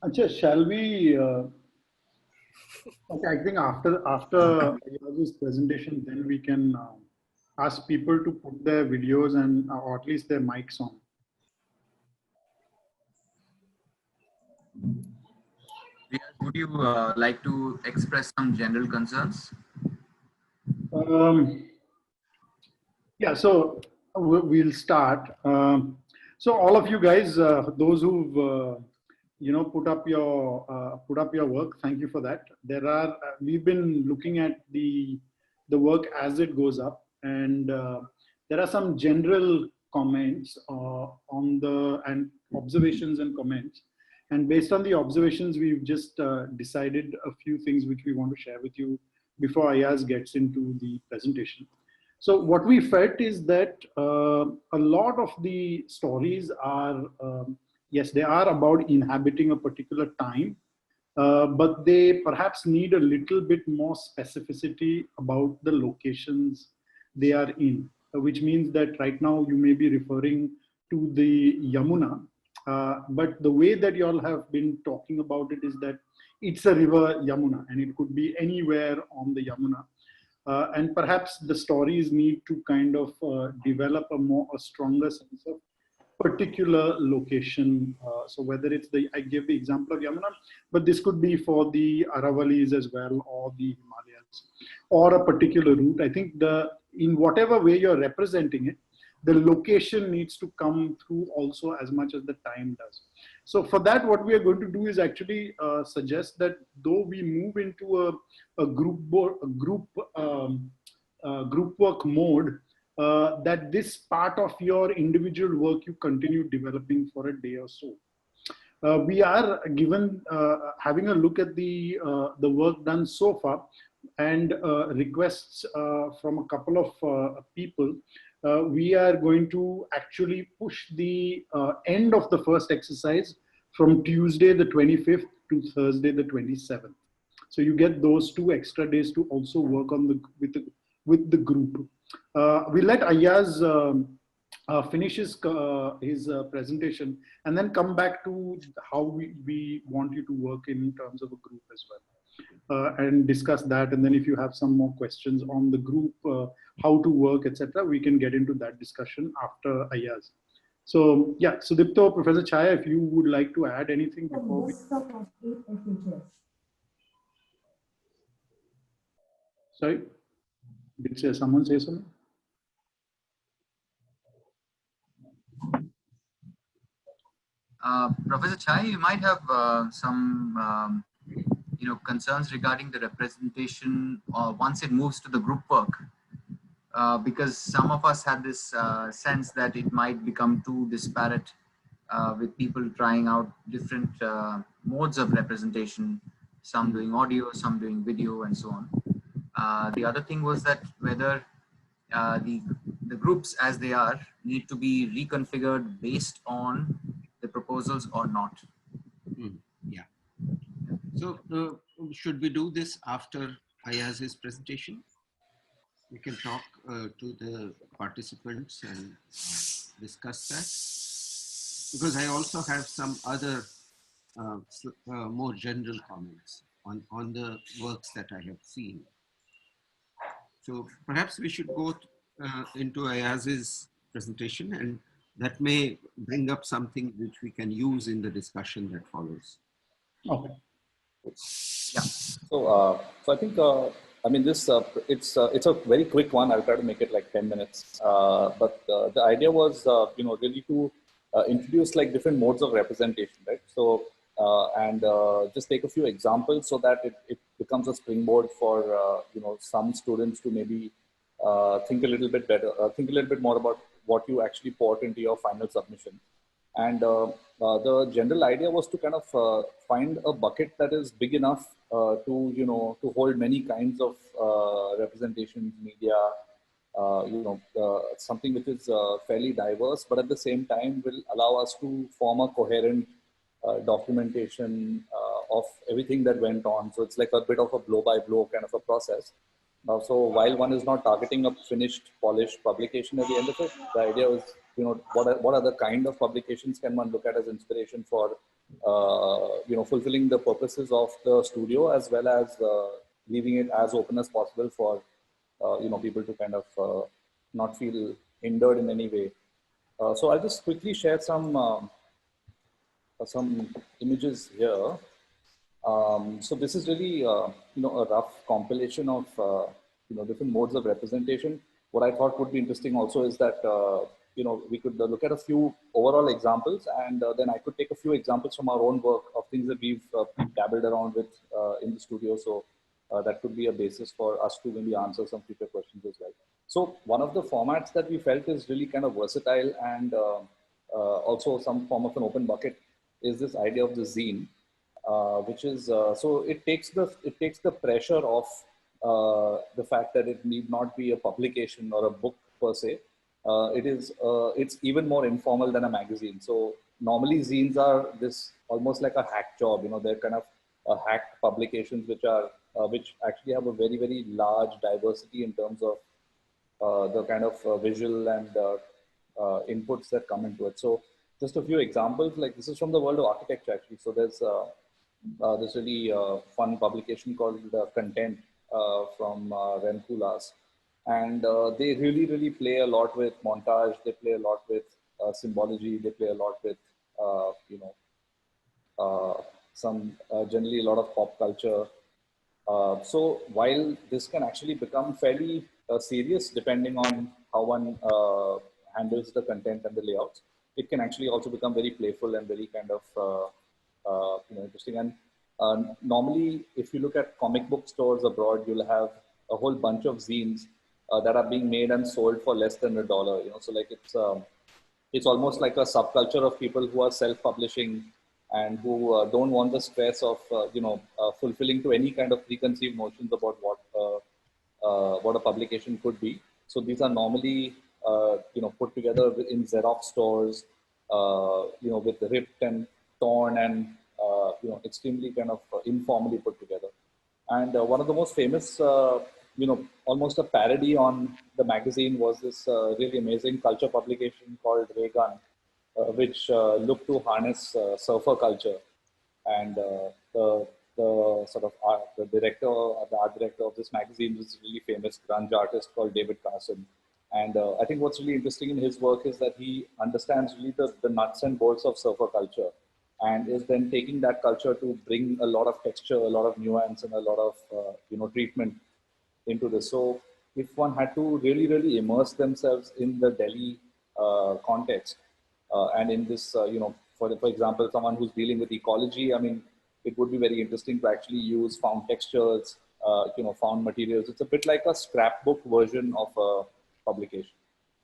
Acha, shall we? Okay, I think after this presentation, then we can ask people to put their videos and or at least their mics on. Would you like to express some general concerns? Yeah, so we'll start. So all of you guys, those who've put up your work, thank you for that. We've been looking at the work as it goes up, and there are some general comments on the and observations and comments. And based on the observations, we've just decided a few things which we want to share with you before Ayaz gets into the presentation. So what we felt is that a lot of the stories are, yes, they are about inhabiting a particular time, but they perhaps need a little bit more specificity about the locations they are in, which means that right now you may be referring to the Yamuna, but the way that you all have been talking about it is that it's a river Yamuna and it could be anywhere on the Yamuna. And perhaps the stories need to kind of develop a stronger sense of particular location. So whether it's I gave the example of Yamuna, but this could be for the Aravalis as well, or the Himalayas, or a particular route. I think in whatever way you're representing it, the location needs to come through also as much as the time does. So for that, what we are going to do is actually suggest that though we move into a group work mode, that this part of your individual work you continue developing for a day or so. We are having a look at the work done so far and requests from a couple of people. We are going to actually push the end of the first exercise from Tuesday the 25th to Thursday the 27th. So you get those 2 extra days to also work on with the group. We'll let Ayaz finish his presentation and then come back to how we want you to work in terms of a group as well. And discuss that, and then if you have some more questions on the group, how to work, etc., we can get into that discussion after Ayaz. So yeah, Sudipto, Professor Chaya, if you would like to add anything before we... Sorry, did someone say something? Professor Chai, you might have some concerns regarding the representation once it moves to the group work, because some of us had this sense that it might become too disparate with people trying out different modes of representation, some doing audio, some doing video, and so on. The other thing was that whether the groups as they are need to be reconfigured based on the proposals or not. Yeah. So should we do this after Ayaz's presentation? We can talk to the participants and discuss that, because I also have some other more general comments on the works that I have seen. So perhaps we should go into Ayaz's presentation, and that may bring up something which we can use in the discussion that follows. Okay. Yeah. So I think I mean it's a very quick one. I'll try to make it like 10 minutes. But the idea was really to introduce like different modes of representation, right? So and just take a few examples so that it becomes a springboard for some students to maybe think a little bit better, think a little bit more about what you actually port into your final submission. And the general idea was to kind of find a bucket that is big enough to hold many kinds of representations, media, something which is fairly diverse, but at the same time will allow us to form a coherent documentation of everything that went on. So it's like a bit of a blow by blow kind of a process. So while one is not targeting a finished, polished publication at the end of it, the idea is, what are the kind of publications can one look at as inspiration for, fulfilling the purposes of the studio, as well as leaving it as open as possible for, people to kind of not feel hindered in any way. So I'll just quickly share some images here. So this is really, a rough compilation of, different modes of representation. What I thought would be interesting also is that, we could look at a few overall examples, and then I could take a few examples from our own work of things that we've dabbled around with in the studio. So that could be a basis for us to maybe answer some future questions as well. So one of the formats that we felt is really kind of versatile and also some form of an open bucket is this idea of the zine. Which is so it takes the pressure off the fact that it need not be a publication or a book per se. It's even more informal than a magazine. So normally zines are this almost like a hack job. They're kind of hacked publications which actually have a very, very large diversity in terms of the kind of visual and inputs that come into it. So just a few examples, like this is from the world of architecture actually. So there's this really fun publication called Content from Rem Koolhaas. And they really, really play a lot with montage. They play a lot with symbology. They play a lot with, some generally a lot of pop culture. So while this can actually become fairly serious depending on how one handles the content and the layouts, it can actually also become very playful and very kind of interesting. And normally, if you look at comic book stores abroad, you'll have a whole bunch of zines that are being made and sold for less than $1. So like it's almost like a subculture of people who are self-publishing and who don't want the stress of fulfilling to any kind of preconceived notions about what a publication could be. So these are normally put together in Xerox stores, with ripped and torn and extremely kind of informally put together. And one of the most famous, almost a parody on the magazine was this really amazing culture publication called Ray Gun, which looked to harness surfer culture. And the sort of the art director of this magazine was a really famous grunge artist called David Carson. And I think what's really interesting in his work is that he understands really the nuts and bolts of surfer culture, and is then taking that culture to bring a lot of texture, a lot of nuance, and a lot of treatment into this. So if one had to really, really immerse themselves in the Delhi context, and in this, for example, someone who's dealing with ecology, I mean, it would be very interesting to actually use found textures, found materials. It's a bit like a scrapbook version of a publication.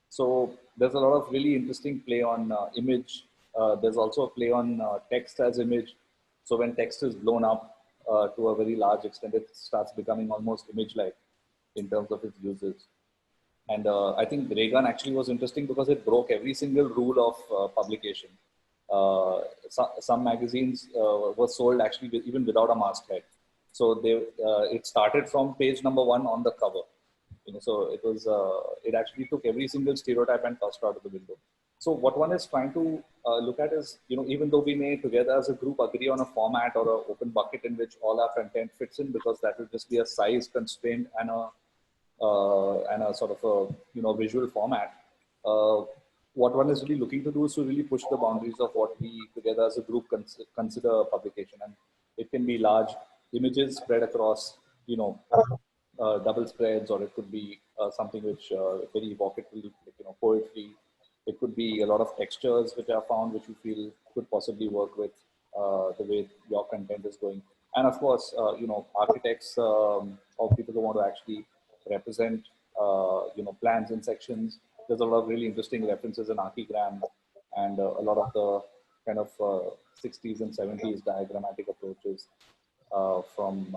So there's a lot of really interesting play on image. There's also a play on text as image. So when text is blown up to a very large extent, it starts becoming almost image-like in terms of its usage. And I think Ray Gun actually was interesting because it broke every single rule of publication. Some magazines were sold actually even without a masthead. So it started from page number 1 on the cover. So it actually took every single stereotype and tossed out of the window. So what one is trying to look at is, even though we may together as a group agree on a format or an open bucket in which all our content fits in, because that will just be a size constraint and a sort of a visual format. What one is really looking to do is to really push the boundaries of what we together as a group consider a publication, and it can be large images spread across, double spreads, or it could be something which very evocatively, poetry. It could be a lot of textures which are found, which you feel could possibly work with the way your content is going. And of course, architects or people who want to actually represent, plans in sections. There's a lot of really interesting references in Archigram and a lot of the kind of 60s and 70s diagrammatic approaches from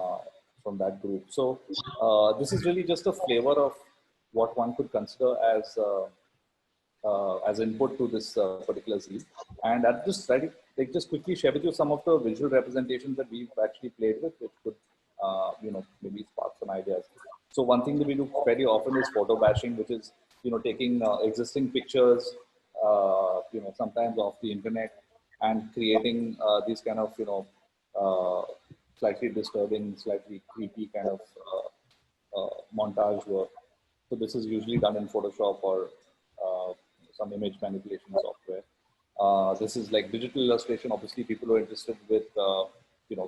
that group. So this is really just a flavor of what one could consider as input to this particular scene. And I'd just try to just quickly share with you some of the visual representations that we've actually played with, which could, maybe spark some ideas. So one thing that we do very often is photo bashing, which is, taking existing pictures, sometimes off the internet, and creating these kind of, slightly disturbing, slightly creepy kind of montage work. So this is usually done in Photoshop or some image manipulation software. This is like digital illustration. Obviously, people who are interested with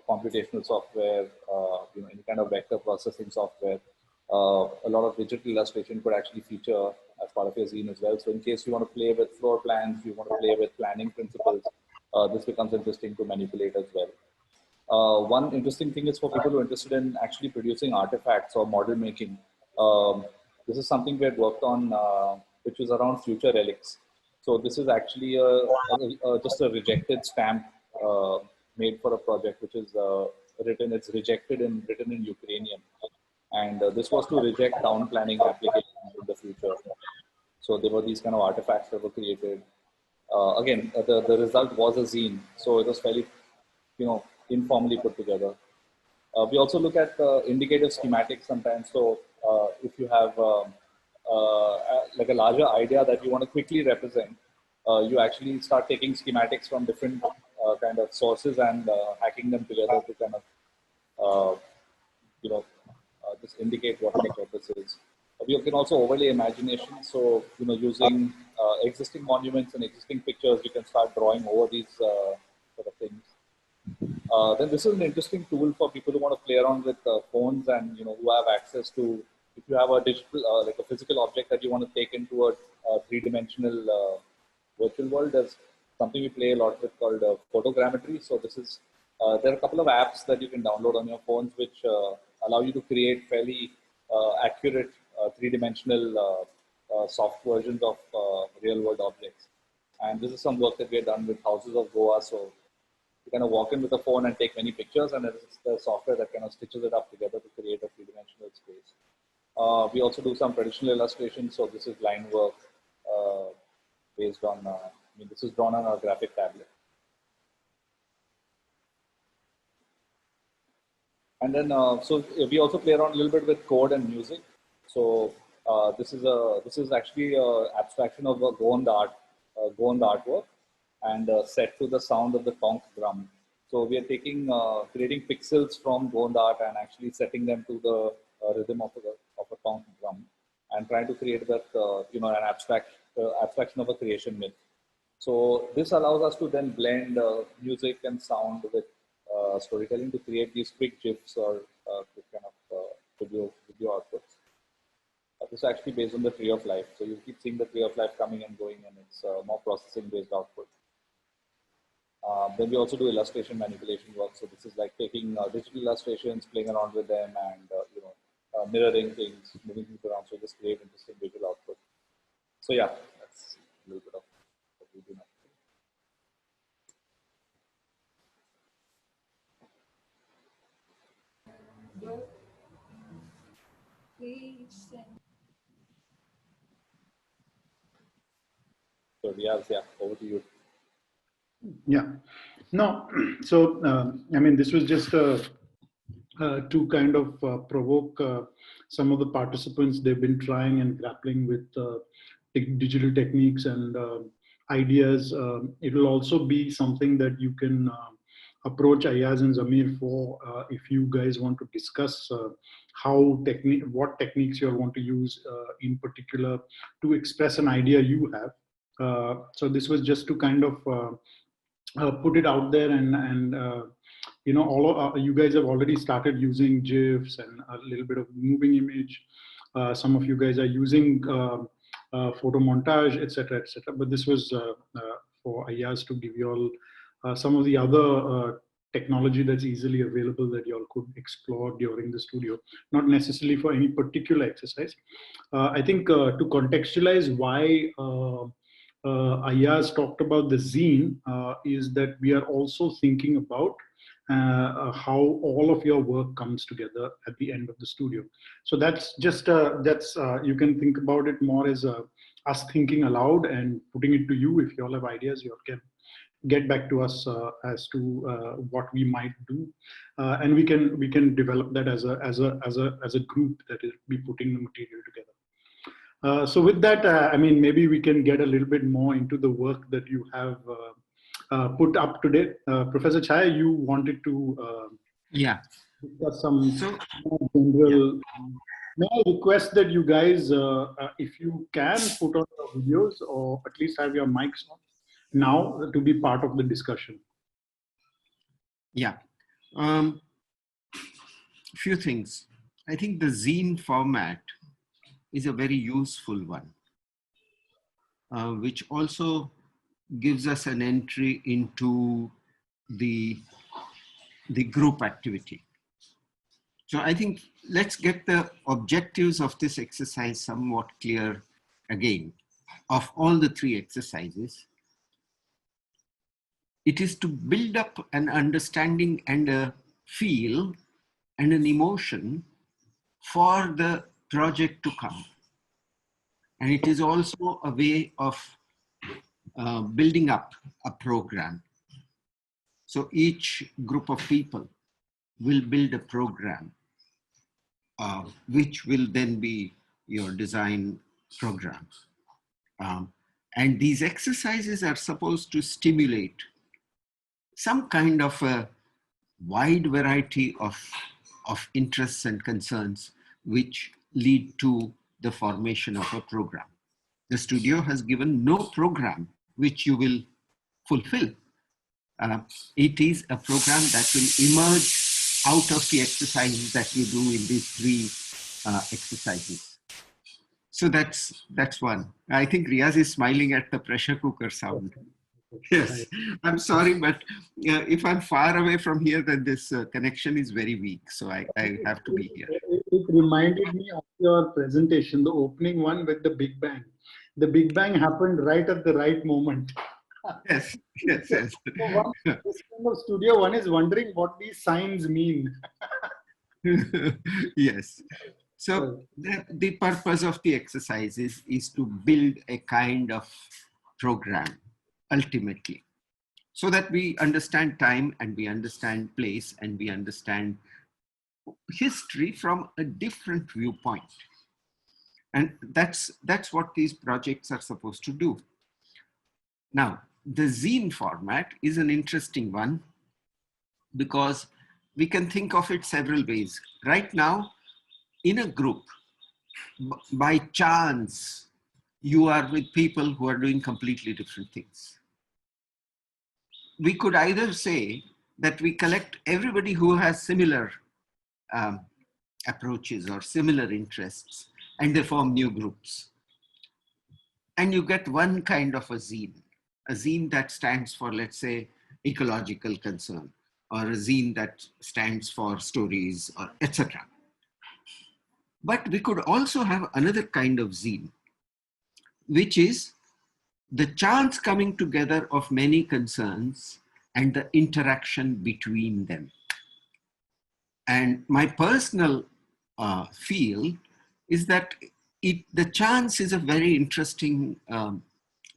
computational software, any kind of vector processing software. A lot of digital illustration could actually feature as part of your zine as well. So in case you want to play with floor plans, you want to play with planning principles, this becomes interesting to manipulate as well. One interesting thing is for people who are interested in actually producing artifacts or model making. This is something we had worked on, which was around future relics. So this is actually just a rejected stamp made for a project, which is it's written in Ukrainian. And this was to reject town planning applications in the future. So there were these kind of artifacts that were created. Again, the result was a zine. So it was fairly, informally put together. We also look at indicative schematics sometimes. So if you have like a larger idea that you want to quickly represent, you actually start taking schematics from different kind of sources and hacking them together to kind of, just indicate what the purpose is. We can also overlay imagination. So, using existing monuments and existing pictures, you can start drawing over these sort of things. Then this is an interesting tool for people who want to play around with phones and who have access to. If you have a digital, like a physical object that you want to take into a three-dimensional virtual world, there's something we play a lot with called photogrammetry. So this is there are a couple of apps that you can download on your phones which allow you to create fairly accurate three-dimensional soft versions of real-world objects. And this is some work that we have done with Houses of Goa. So you kind of walk in with a phone and take many pictures, and it's the software that kind of stitches it up together to create a three-dimensional space. We also do some traditional illustrations. So this is line work based on, this is drawn on a graphic tablet. And then, so we also play around a little bit with code and music. So this is actually an abstraction of a Goan artwork, and set to the sound of the conch drum. So we are taking, creating pixels from Goan art and actually setting them to the rhythm of a conch drum, and trying to create that, an abstraction of a creation myth. So this allows us to then blend music and sound with storytelling to create these quick GIFs or quick kind of video outputs. This is actually based on the tree of life. So you keep seeing the tree of life coming and going, and it's more processing based output. Then we also do illustration manipulation work. So this is like taking digital illustrations, playing around with them, and mirroring things, moving things around. So just create interesting visual output. So yeah, that's a little bit of what we do now. So yeah, over to you. Yeah, no, so this was just to kind of provoke some of the participants. They've been trying and grappling with digital techniques and ideas. It will also be something that you can approach Ayaz and Zamir for if you guys want to discuss what techniques you want to use in particular to express an idea you have. So this was just to kind of put it out there, and you guys have already started using GIFs and a little bit of moving image. Some of you guys are using photo montage, etc., etc. But this was for Ayaz to give you all some of the other technology that's easily available that you all could explore during the studio, not necessarily for any particular exercise. I think to contextualize why Ayaz talked about the zine is that we are also thinking about how all of your work comes together at the end of the studio. So that's just you can think about it more as us thinking aloud and putting it to you. If you all have ideas, you all can get back to us as to what we might do, and we can develop that as a group that is be putting the material together. So with that, I mean, maybe we can get a little bit more into the work that you have put up today. Professor Chai, you wanted to Yeah. discuss some So, more general. yeah. May I request that you guys, if you can, put on your videos or at least have your mics on now to be part of the discussion. Yeah. Few things. I think the zine format is a very useful one, which also gives us an entry into the group activity. So I think let's get the objectives of this exercise somewhat clear again. Of all the three exercises, it is to build up an understanding and a feel and an emotion for the project to come. And it is also a way of building up a program. So each group of people will build a program, which will then be your design program. And these exercises are supposed to stimulate some kind of a wide variety of interests and concerns which lead to the formation of a program. The studio has given no program which you will fulfill. It is a program that will emerge out of the exercises that you do in these three exercises. So that's one. I think Riaz is smiling at the pressure cooker sound. Yes, I'm sorry, but if I'm far away from here, then this connection is very weak. So I have to be here. It reminded me of your presentation, the opening one with the Big Bang. The Big Bang happened right at the right moment. Yes, yes, yes. So this kind of studio, one is wondering what these signs mean. Yes. So the purpose of the exercise is to build a kind of program, ultimately, so that we understand time and we understand place and we understand history from a different viewpoint. And that's what these projects are supposed to do. Now, the zine format is an interesting one because we can think of it several ways. Right now, in a group, by chance, you are with people who are doing completely different things. We could either say that we collect everybody who has similar approaches or similar interests, and they form new groups. And you get one kind of a zine that stands for, let's say, ecological concern, or a zine that stands for stories, or etc. But we could also have another kind of zine, which is the chance coming together of many concerns and the interaction between them. And my personal feel is that the chance is a very interesting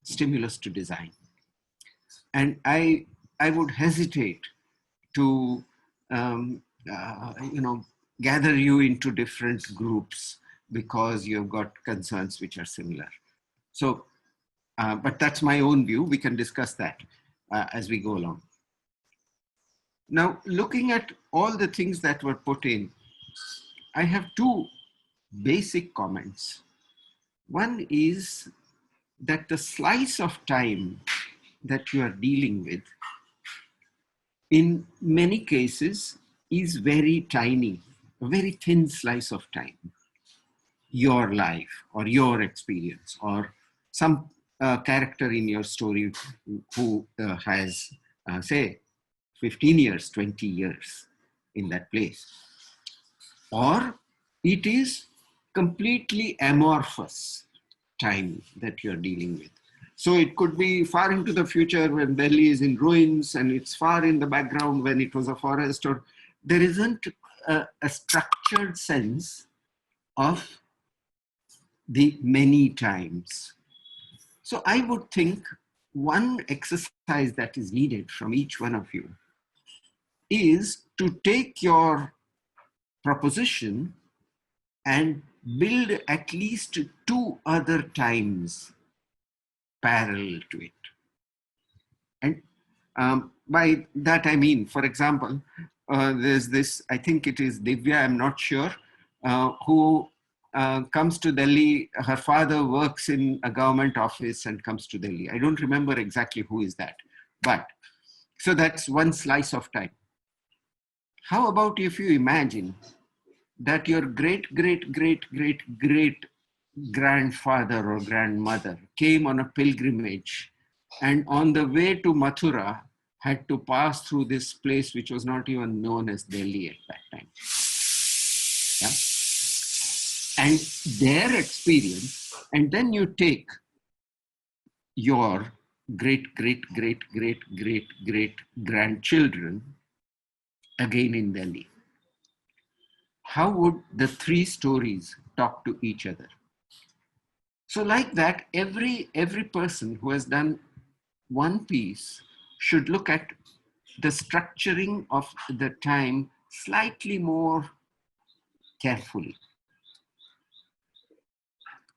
stimulus to design. And I would hesitate to gather you into different groups because you've got concerns which are similar. So, but that's my own view. We can discuss that as we go along. Now, looking at all the things that were put in, I have two basic comments. One is that the slice of time that you are dealing with, in many cases, is very tiny, a very thin slice of time. Your life or your experience or some character in your story who has, say, 15 years, 20 years in that place. Or it is completely amorphous time that you're dealing with. So it could be far into the future when Delhi is in ruins, and it's far in the background when it was a forest, or there isn't a structured sense of the many times. So I would think one exercise that is needed from each one of you is to take your proposition and build at least 2 other times parallel to it. And by that I mean, for example, there's this, I think it is Divya, I'm not sure, who comes to Delhi. Her father works in a government office and comes to Delhi. I don't remember exactly who is that, but so that's one slice of time. How about if you imagine that your great grandfather or grandmother came on a pilgrimage and on the way to Mathura had to pass through this place which was not even known as Delhi at that time. Yeah? And their experience, and then you take your great grandchildren again in Delhi. How would the 3 stories talk to each other? So like that, every person who has done one piece should look at the structuring of the time slightly more carefully.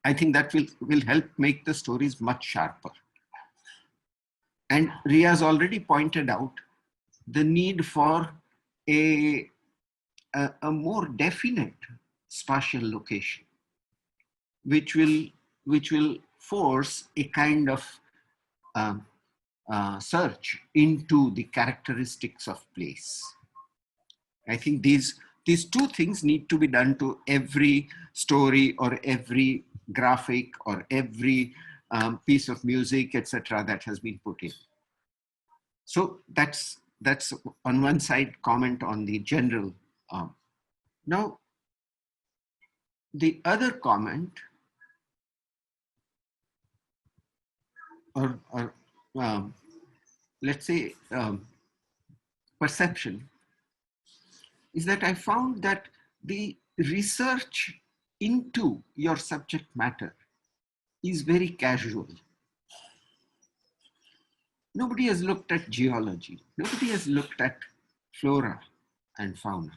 I think that will help make the stories much sharper. And Riaz already pointed out the need for a more definite spatial location, which will force a kind of search into the characteristics of place. I think these 2 things need to be done to every story or every graphic or every piece of music, etc., that has been put in. So that's on one side comment on the general. Now, the other comment, or let's say perception, is that I found that the research into your subject matter is very casual. Nobody has looked at geology. Nobody has looked at flora and fauna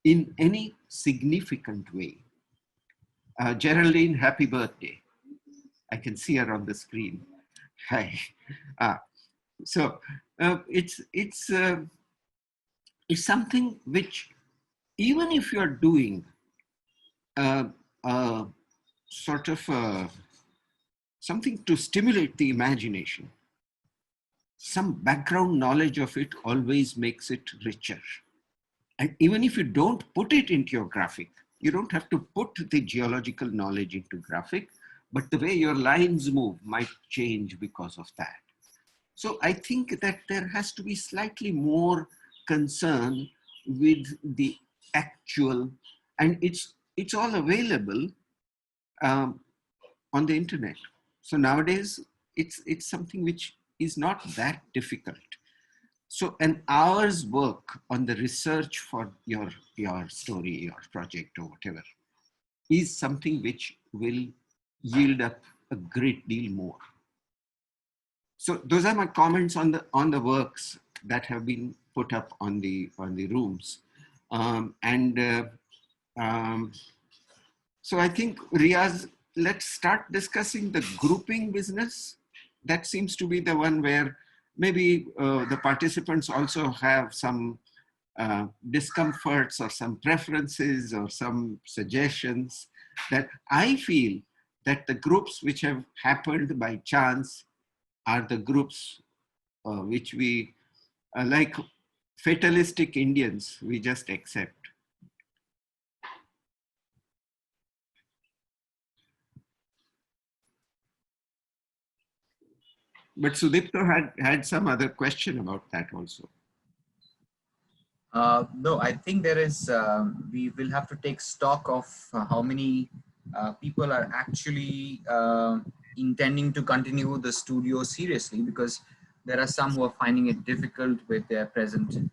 in any significant way. Geraldine, happy birthday. I can see her on the screen. Hi. So it's something which, even if you're doing sort of something to stimulate the imagination, some background knowledge of it always makes it richer. And even if you don't put it into your graphic, you don't have to put the geological knowledge into graphic, but the way your lines move might change because of that. So I think that there has to be slightly more concern with the actual, and it's all available on the internet. So nowadays, it's something which is not that difficult. So an hour's work on the research for your story, your project or whatever, is something which will yield up a great deal more. So those are my comments on the works that have been put up on the rooms. So I think, Riaz, let's start discussing the grouping business. That seems to be the one where maybe the participants also have some discomforts or some preferences or some suggestions, that I feel that the groups which have happened by chance are the groups which we, like fatalistic Indians, we just accept. But Sudipto had some other question about that also. No, I think there is, we will have to take stock of how many people are actually intending to continue the studio seriously, because there are some who are finding it difficult with their present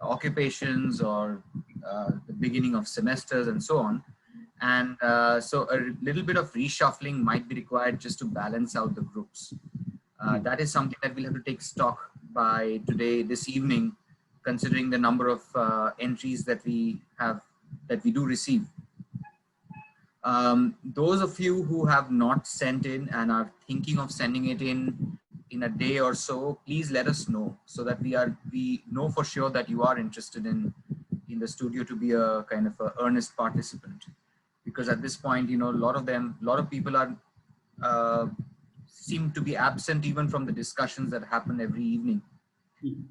occupations or the beginning of semesters and so on. And so a little bit of reshuffling might be required just to balance out the groups. That is something that we'll have to take stock by this evening, considering the number of entries that we do receive. Those of you who have not sent in and are thinking of sending it in a day or so, please let us know, so that we know for sure that you are interested in the studio to be a kind of a earnest participant. Because at this point, a lot of people are seem to be absent even from the discussions that happen every evening.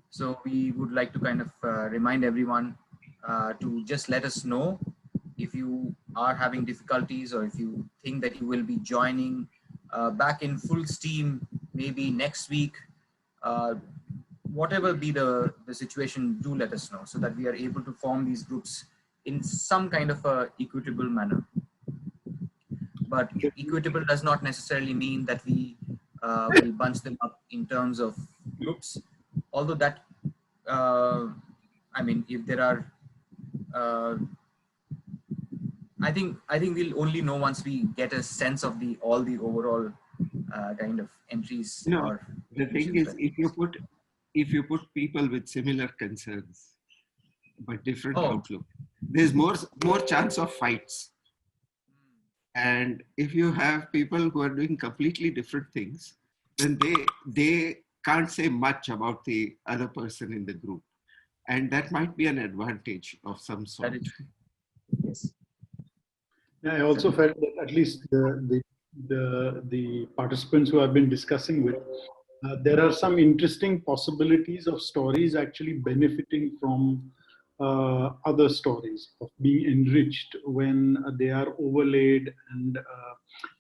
So we would like to kind of remind everyone to just let us know if you are having difficulties, or if you think that you will be joining back in full steam maybe next week. Whatever be the situation, do let us know, so that we are able to form these groups in some kind of a equitable manner. But equitable does not necessarily mean that we will bunch them up in terms of groups. Although that, I mean, if there are, I think we'll only know once we get a sense of all the overall kind of entries. No, the thing is, if you put people with similar concerns but different outlook, there's more chance of fights. And if you have people who are doing completely different things, then they can't say much about the other person in the group, and that might be an advantage of some sort. Yes. Yeah, I also felt that at least the participants who I've been discussing with, there are some interesting possibilities of stories actually benefiting from other stories, of being enriched when they are overlaid and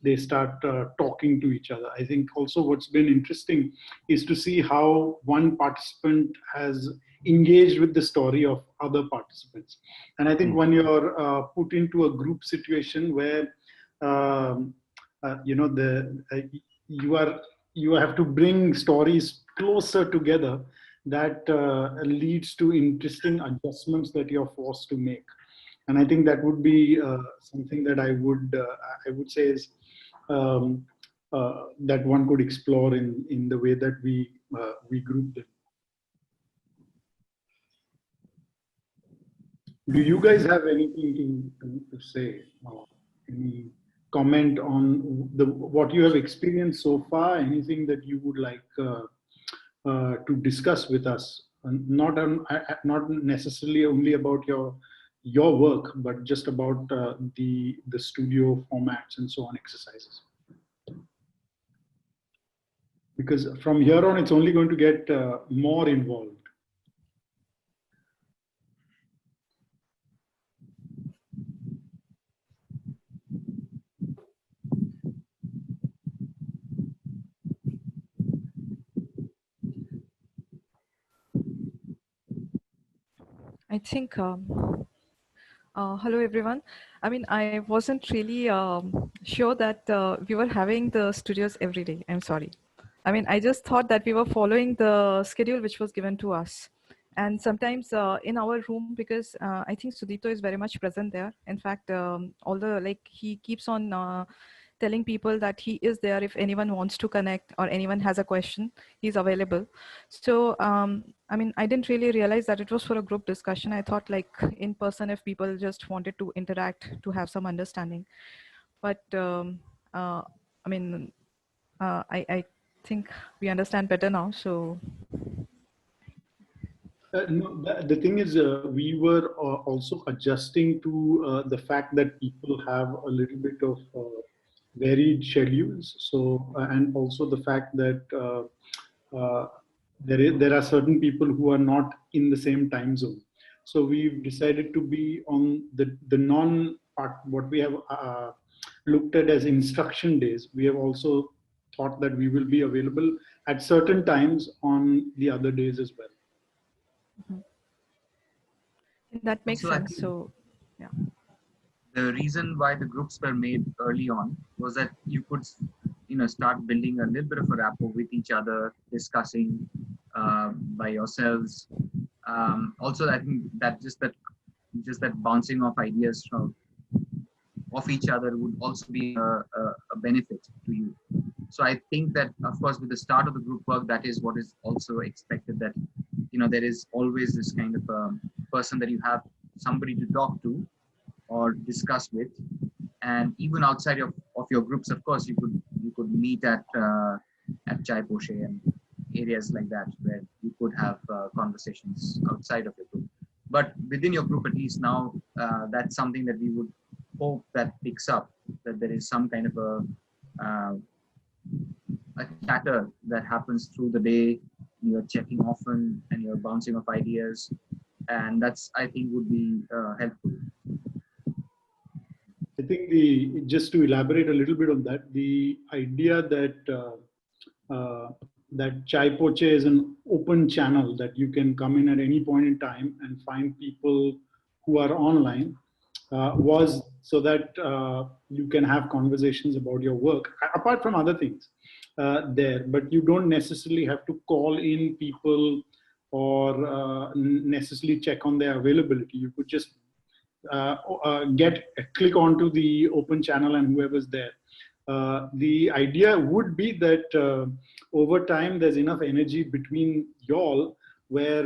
they start talking to each other. I think also what's been interesting is to see how one participant has engaged with the story of other participants. And I think when you're put into a group situation where you have to bring stories closer together, that leads to interesting adjustments that you're forced to make. And I think that would be something that I would say is that one could explore in the way that we group them. Do you guys have anything to say? Any comment on what you have experienced so far? Anything that you would like to discuss with us? Not necessarily only about your work, but just about the studio formats and so on, exercises. Because from here on, it's only going to get more involved. I think, hello everyone. I mean, I wasn't really sure that we were having the studios every day. I'm sorry. I mean, I just thought that we were following the schedule which was given to us. And sometimes in our room, because I think Sudipto is very much present there. In fact, he keeps on telling people that he is there if anyone wants to connect or anyone has a question, he's available. So, I mean, I didn't really realize that it was for a group discussion. I thought like in person, if people just wanted to interact, to have some understanding. But I mean, I think we understand better now, so. No, the thing is, we were also adjusting to the fact that people have a little bit of varied schedules. So, and also the fact that there are certain people who are not in the same time zone. So we've decided to be on the non-part, what we have looked at as instruction days. We have also thought that we will be available at certain times on the other days as well. That makes sense. So, yeah. The reason why the groups were made early on was that you could, start building a little bit of a rapport with each other, discussing by yourselves. Also, I think that just that bouncing off ideas off each other would also be a benefit to you. So I think that, of course, with the start of the group work, that is what is also expected, that, there is always this kind of person that you have somebody to talk to or discuss with. And even outside of your groups, of course, you could meet at ChaiPochè and areas like that, where you could have conversations outside of your group. But within your group, at least now, that's something that we would hope that picks up, that there is some kind of a chatter that happens through the day. You're checking often and you're bouncing off ideas, and that's, I think, would be helpful. I think just to elaborate a little bit on that, the idea that that ChaiPochè is an open channel, that you can come in at any point in time and find people who are online, was so that you can have conversations about your work, apart from other things there. But you don't necessarily have to call in people or necessarily check on their availability. You could just click onto the open channel and whoever's there. The idea would be that over time there's enough energy between y'all where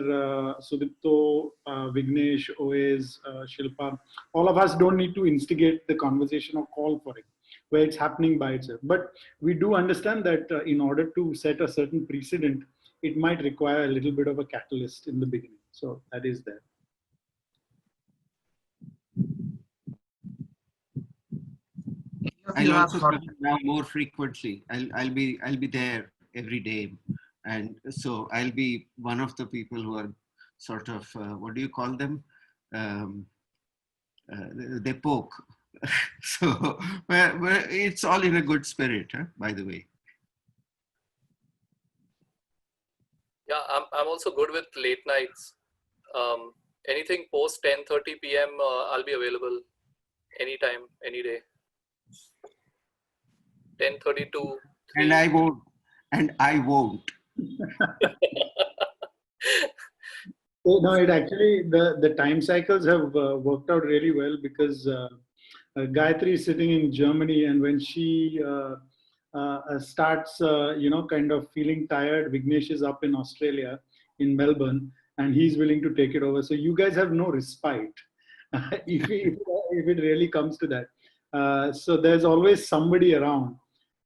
Sudipto, Vignesh, Oez, Shilpa, all of us don't need to instigate the conversation or call for it, where it's happening by itself. But we do understand that in order to set a certain precedent, it might require a little bit of a catalyst in the beginning. So that is there. I'll also come now more frequently. I'll be there every day, and so I'll be one of the people who are sort of what do you call them? They poke. So it's all in a good spirit, huh? By the way. Yeah, I'm also good with late nights. Anything post 10:30 p.m. I'll be available anytime, any day. 10:30 to 3. And I won't. No, it actually, the time cycles have worked out really well, because Gayatri is sitting in Germany, and when she starts, kind of feeling tired, Vignesh is up in Australia, in Melbourne, and he's willing to take it over. So you guys have no respite if it really comes to that. So there's always somebody around.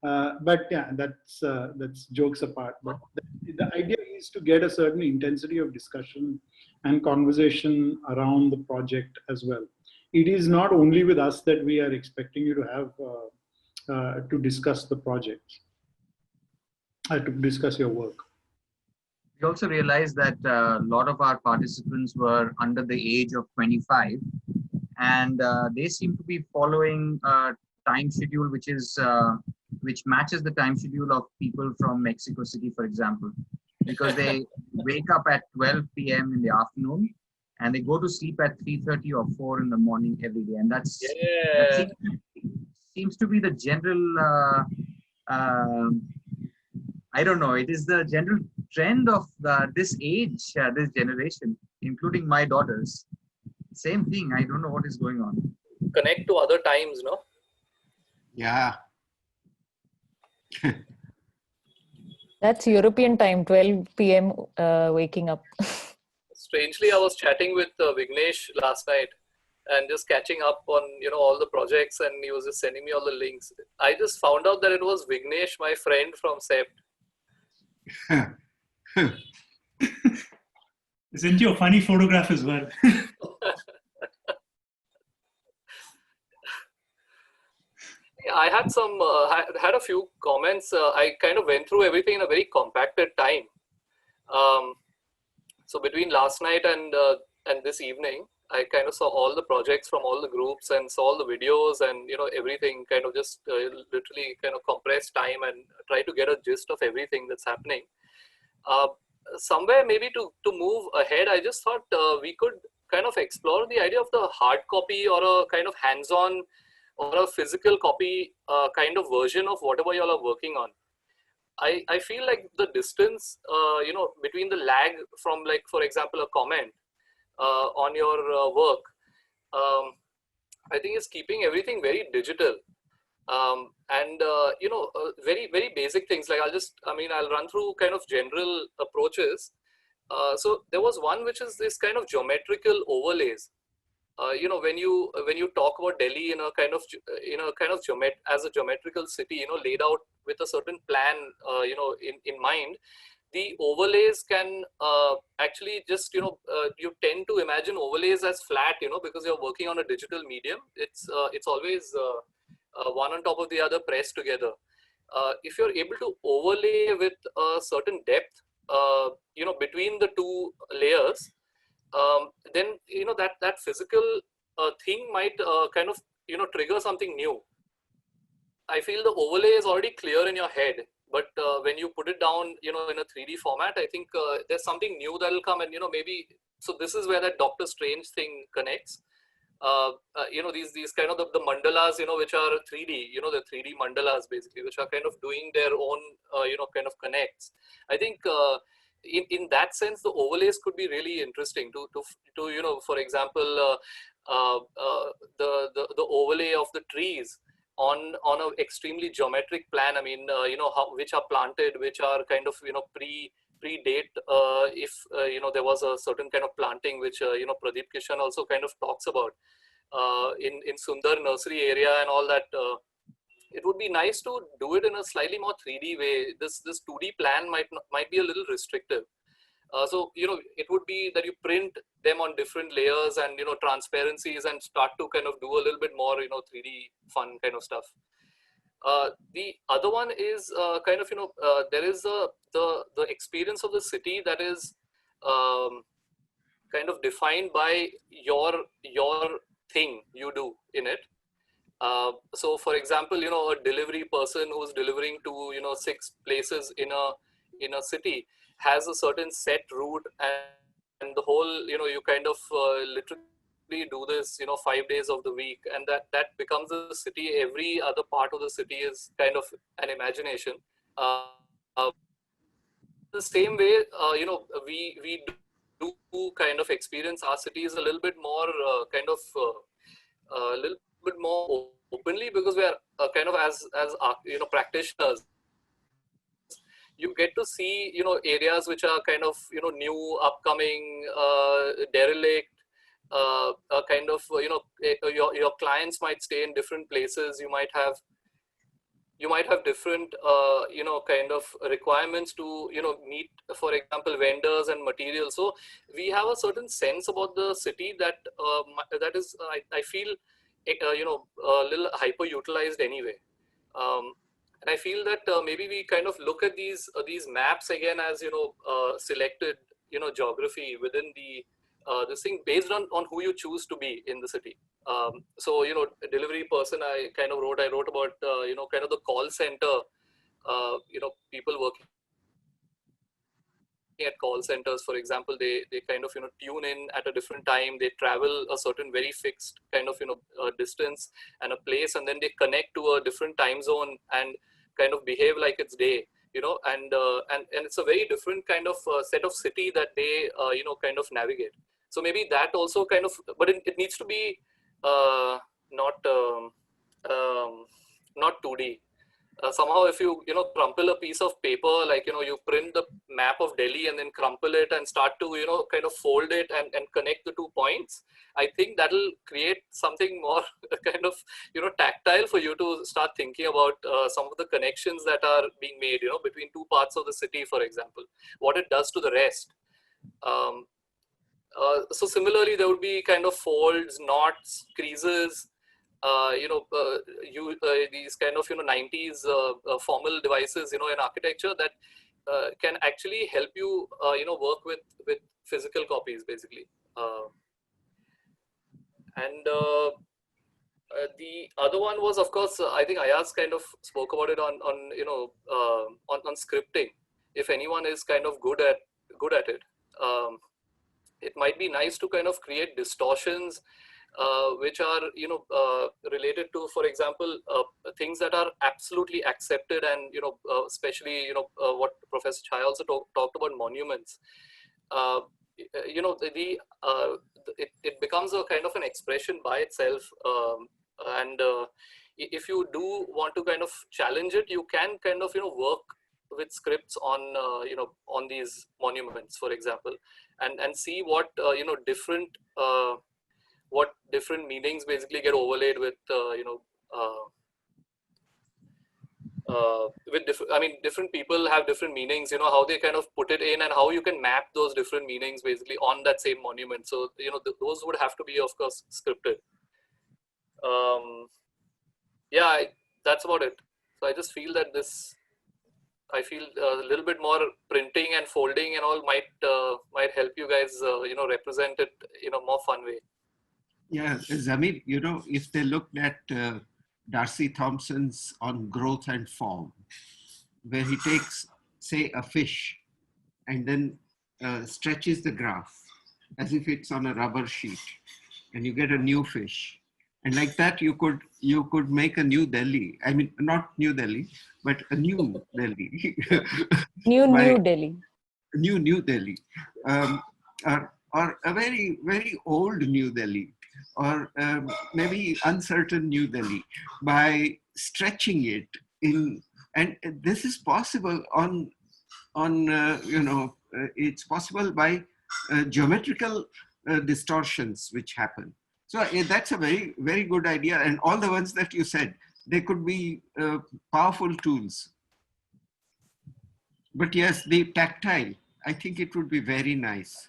But yeah, that's jokes apart. But the idea is to get a certain intensity of discussion and conversation around the project as well. It is not only with us that we are expecting you to have to discuss the project, to discuss your work. We also realized that a lot of our participants were under the age of 25, and they seem to be following a time schedule which matches the time schedule of people from Mexico City, for example, because they wake up at 12 p.m. in the afternoon and they go to sleep at 3:30 or 4 in the morning every day. And that seems to be the general, I don't know, it is the general trend of this age, this generation, including my daughters. Same thing. I don't know what is going on. Connect to other times, no? Yeah. That's European time, 12 p.m. Waking up. Strangely, I was chatting with Vignesh last night and just catching up on all the projects, and he was just sending me all the links. I just found out that it was Vignesh, my friend from SEPT. Isn't your funny photograph as well? I had a few comments. I kind of went through everything in a very compacted time. So between last night and this evening, I kind of saw all the projects from all the groups and saw all the videos and everything, kind of just literally kind of compressed time and try to get a gist of everything that's happening. Somewhere maybe to move ahead, I just thought we could kind of explore the idea of the hard copy or a kind of hands-on or a physical copy kind of version of whatever y'all are working on. I feel like the distance, between the lag from, like, for example, a comment on your work, I think is keeping everything very digital. Very, very basic things. Like I'll run through kind of general approaches. So there was one which is this kind of geometrical overlays. When you talk about Delhi in a kind of as a geometrical city, laid out with a certain plan, in mind, the overlays can actually just you tend to imagine overlays as flat, because you're working on a digital medium. It's always one on top of the other pressed together. If you're able to overlay with a certain depth, between the two layers, then that physical thing might kind of trigger something new. I feel the overlay is already clear in your head, but when you put it down, in a 3D format, I think there's something new that will come, and maybe. So this is where that Doctor Strange thing connects. These kind of the mandalas, which are 3D, the 3D mandalas basically, which are kind of doing their own, kind of connects. I think in that sense, the overlays could be really interesting to for example, the overlay of the trees on an extremely geometric plan. I mean, which are planted, which are kind of predate if there was a certain kind of planting, which Pradeep Kishan also kind of talks about in Sundar nursery area and all that. It would be nice to do it in a slightly more 3D way. This 2D plan might be a little restrictive. So it would be that you print them on different layers and transparencies, and start to kind of do a little bit more 3D fun kind of stuff. The other one is kind of there is the experience of the city that is kind of defined by your thing you do in it. So for example, a delivery person who's delivering to 6 places in a city has a certain set route, and the whole you kind of literally do this 5 days of the week, and that becomes the city. Every other part of the city is kind of an imagination. The same way, we do kind of experience our cities a little bit more a little bit more openly, because we are kind of as practitioners, you get to see areas which are kind of new, upcoming, derelict, kind of your clients might stay in different places. You might have different kind of requirements to meet, for example, vendors and materials. So we have a certain sense about the city that that is I feel a little hyper utilized anyway. And I feel that maybe we kind of look at these maps again as selected geography within the this thing based on who you choose to be in the city. So a delivery person, I wrote about kind of the call center, people working at call centers, for example. They kind of tune in at a different time. They travel a certain very fixed kind of distance and a place, and then they connect to a different time zone and kind of behave like it's day, and it's a very different kind of set of city that they kind of navigate. So maybe that also kind of, but it needs to be not 2D. Somehow, if you crumple a piece of paper, like you print the map of Delhi and then crumple it and start to kind of fold it and connect the 2 points, I think that'll create something more kind of tactile for you to start thinking about some of the connections that are being made between 2 parts of the city, for example, what it does to the rest. So similarly, there would be kind of folds, knots, creases, these kind of 90s formal devices in architecture that can actually help you work with physical copies, basically. And the other one was, of course, I think Ayaz kind of spoke about it on scripting. If anyone is kind of good at it, it might be nice to kind of create distortions which are related to, for example, things that are absolutely accepted, and especially what Professor Chai also talked about, monuments. It becomes a kind of an expression by itself, and if you do want to kind of challenge it, you can kind of, work with scripts on, on these monuments, for example, and see what, what different meanings basically get overlaid with, different people have different meanings, how they kind of put it in and how you can map those different meanings basically on that same monument. So, those would have to be, of course, scripted. Yeah, that's about it. So I just feel that I feel a little bit more printing and folding and all might help you guys, represent it in a more fun way. Yeah, Zamir, if they looked at Darcy Thompson's On Growth and Form, where he takes, say, a fish and then stretches the graph as if it's on a rubber sheet, and you get a new fish. And like that, you could make a New Delhi. I mean, not New Delhi, but a new Delhi. New Delhi. New Delhi, or a very, very old New Delhi, or maybe uncertain New Delhi, by stretching it in. And this is possible it's possible by geometrical distortions which happen. So that's a very, very good idea. And all the ones that you said, they could be powerful tools. But yes, the tactile, I think it would be very nice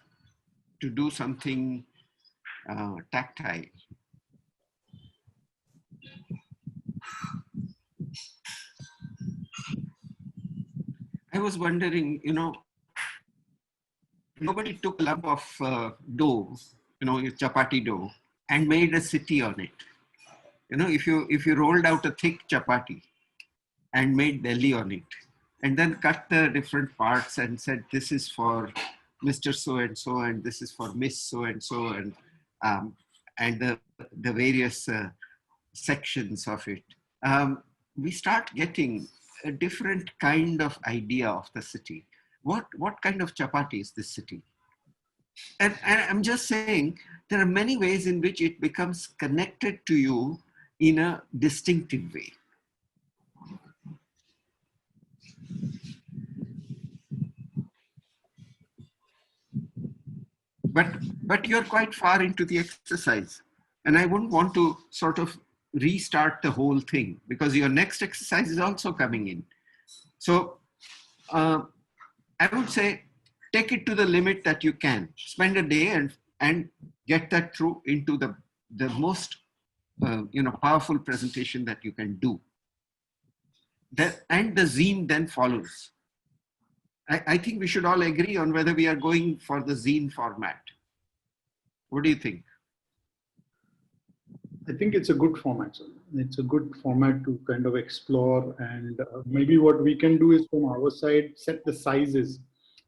to do something tactile. I was wondering, nobody took a lump of dough, chapati dough, and made a city on it. If you rolled out a thick chapati and made Delhi on it, and then cut the different parts and said, this is for Mr. So-and-so, and this is for Miss So-and-so, and the various sections of it, we start getting a different kind of idea of the city. What kind of chapati is this city? And I'm just saying, there are many ways in which it becomes connected to you in a distinctive way. But you're quite far into the exercise. And I wouldn't want to sort of restart the whole thing, because your next exercise is also coming in. So I would say, take it to the limit that you can. Spend a day and get that through into the most powerful presentation that you can do. And the zine then follows. I think we should all agree on whether we are going for the zine format. What do you think? I think it's a good format. So it's a good format to kind of explore, and maybe what we can do is from our side, set the sizes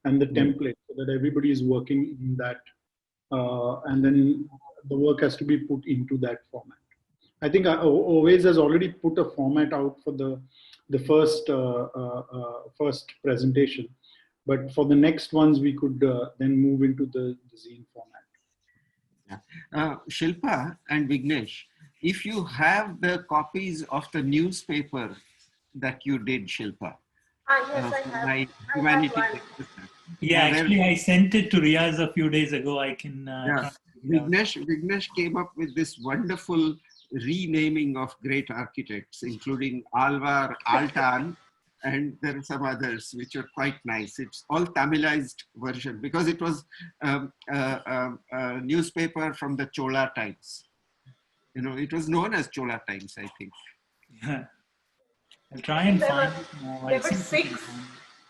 and the template so that everybody is working in that, and then the work has to be put into that format. I think Always has already put a format out for the first presentation, but for the next ones we could then move into the zine format. Shilpa and Vignesh, if you have the copies of the newspaper that you did, Shilpa. Yes, I have. My I humanities have one. exercise. Yeah, actually, I sent it to Riaz a few days ago. I can. Vignesh came up with this wonderful renaming of great architects, including Alvar, Altan, and there are some others which are quite nice. It's all Tamilized version because it was a newspaper from the Chola times. It was known as Chola times, I think. Yeah. I'll try and find it now. There were six.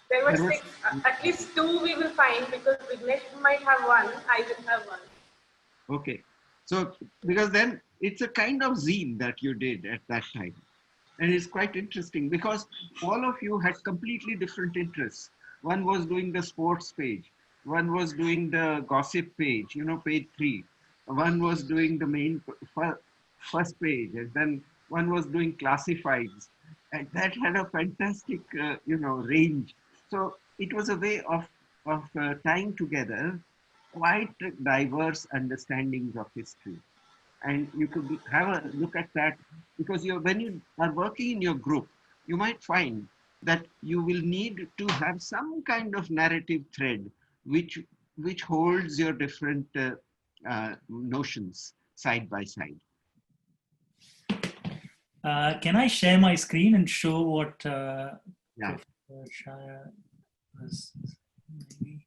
There were six. At least two we will find, because Vignesh might have one. I will have one. Okay. So, because then it's a kind of zine that you did at that time. And it's quite interesting because all of you had completely different interests. One was doing the sports page. One was doing the gossip page, page 3. One was doing the main first page. And then one was doing classifieds. And that had a fantastic, range. So it was a way of tying together quite diverse understandings of history. and you could have a look at that, because when you are working in your group, you might find that you will need to have some kind of narrative thread which holds your different notions side by side. Can I share my screen and show what Yeah. Shaya was maybe?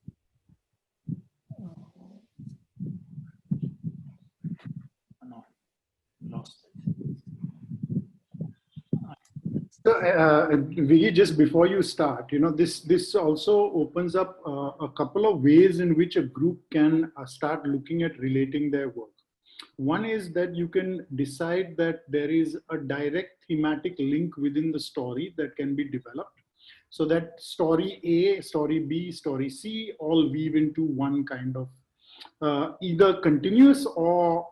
No, lost it. So, Vicky, just before you start, this also opens up a couple of ways in which a group can start looking at relating their work. One is that you can decide that there is a direct thematic link within the story that can be developed, so that story A, story B, story C all weave into one kind of either continuous or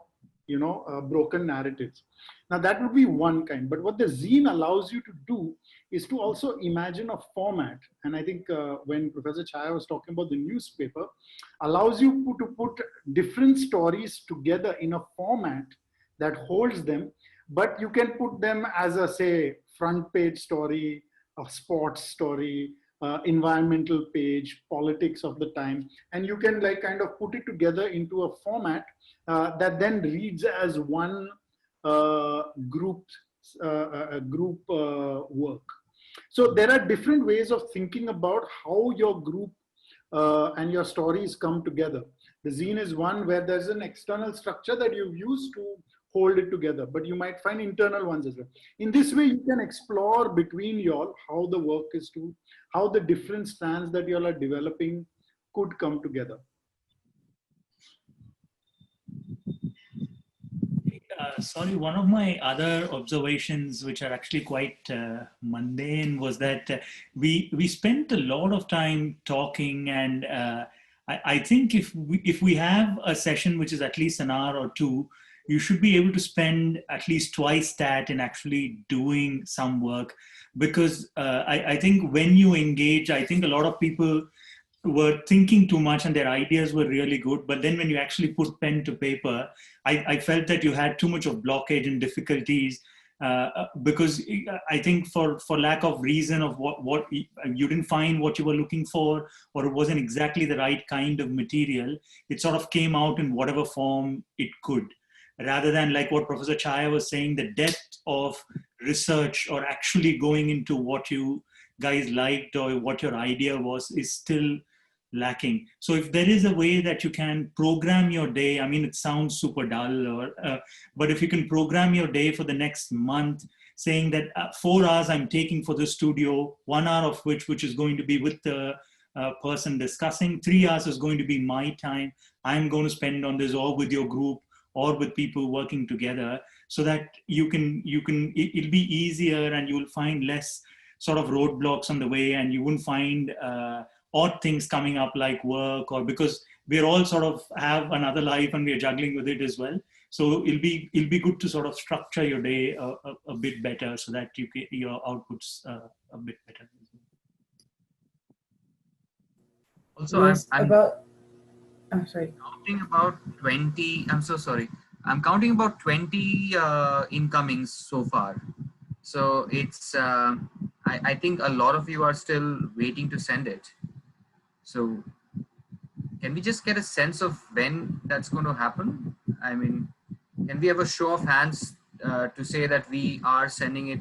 broken narratives. Now that would be one kind, but what the zine allows you to do is to also imagine a format. And I think when Professor Chhaya was talking about the newspaper, allows you to put different stories together in a format that holds them, but you can put them as a, say, front page story, a sports story, environmental page, politics of the time, and you can kind of put it together into a format that then reads as one group work. So there are different ways of thinking about how your group and your stories come together. The zine is one where there's an external structure that you've used to hold it together, but you might find internal ones as well. In this way, you can explore between y'all how the work is how the different strands that y'all are developing could come together. Sorry, one of my other observations, which are actually quite mundane, was that we spent a lot of time talking, and I think if we have a session which is at least an hour or two, you should be able to spend at least twice that in actually doing some work, because I think when you engage, I think a lot of people were thinking too much and their ideas were really good, but then when you actually put pen to paper, I felt that you had too much of blockage and difficulties because I think for lack of reason of what you didn't find what you were looking for, or it wasn't exactly the right kind of material, it sort of came out in whatever form it could, rather than like what Professor Chhaya was saying, the depth of research or actually going into what you guys liked or what your idea was is still lacking. So if there is a way that you can program your day, I mean, it sounds super dull, but if you can program your day for the next month, saying that 4 hours I'm taking for the studio, 1 hour of which is going to be with the person discussing, 3 hours is going to be my time, I'm going to spend on this, or with your group, or with people working together, so that it'll be easier and you'll find less sort of roadblocks on the way, and you wouldn't find odd things coming up like work, or because we're all sort of have another life and we're juggling with it as well. So it'll be good to sort of structure your day a bit better, so that your output's a bit better. Also, yes, I'm sorry. counting about 20. I'm so sorry. I'm counting about 20 incomings so far. So it's I think a lot of you are still waiting to send it. So can we just get a sense of when that's going to happen? I mean, can we have a show of hands to say that we are sending it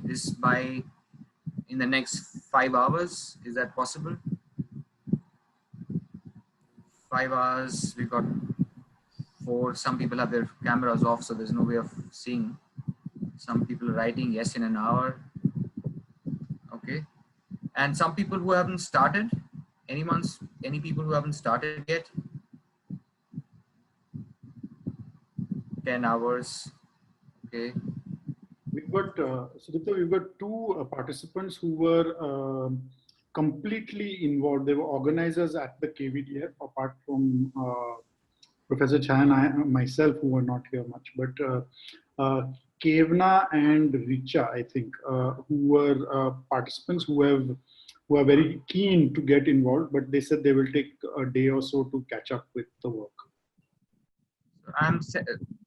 in the next 5 hours? Is that possible? 5 hours, we got 4. Some people have their cameras off, so there's no way of seeing. Some people are writing yes in an hour. Okay. And some people who haven't started. Any people who haven't started yet? 10 hours. Okay. We've got, Sudipta, we've got 2 participants who were completely involved. They were organizers at the KVDF, apart from Professor Chhaya and myself, who were not here much. But Kevna and Richa, I think, who were participants who are very keen to get involved, but they said they will take a day or so to catch up with the work.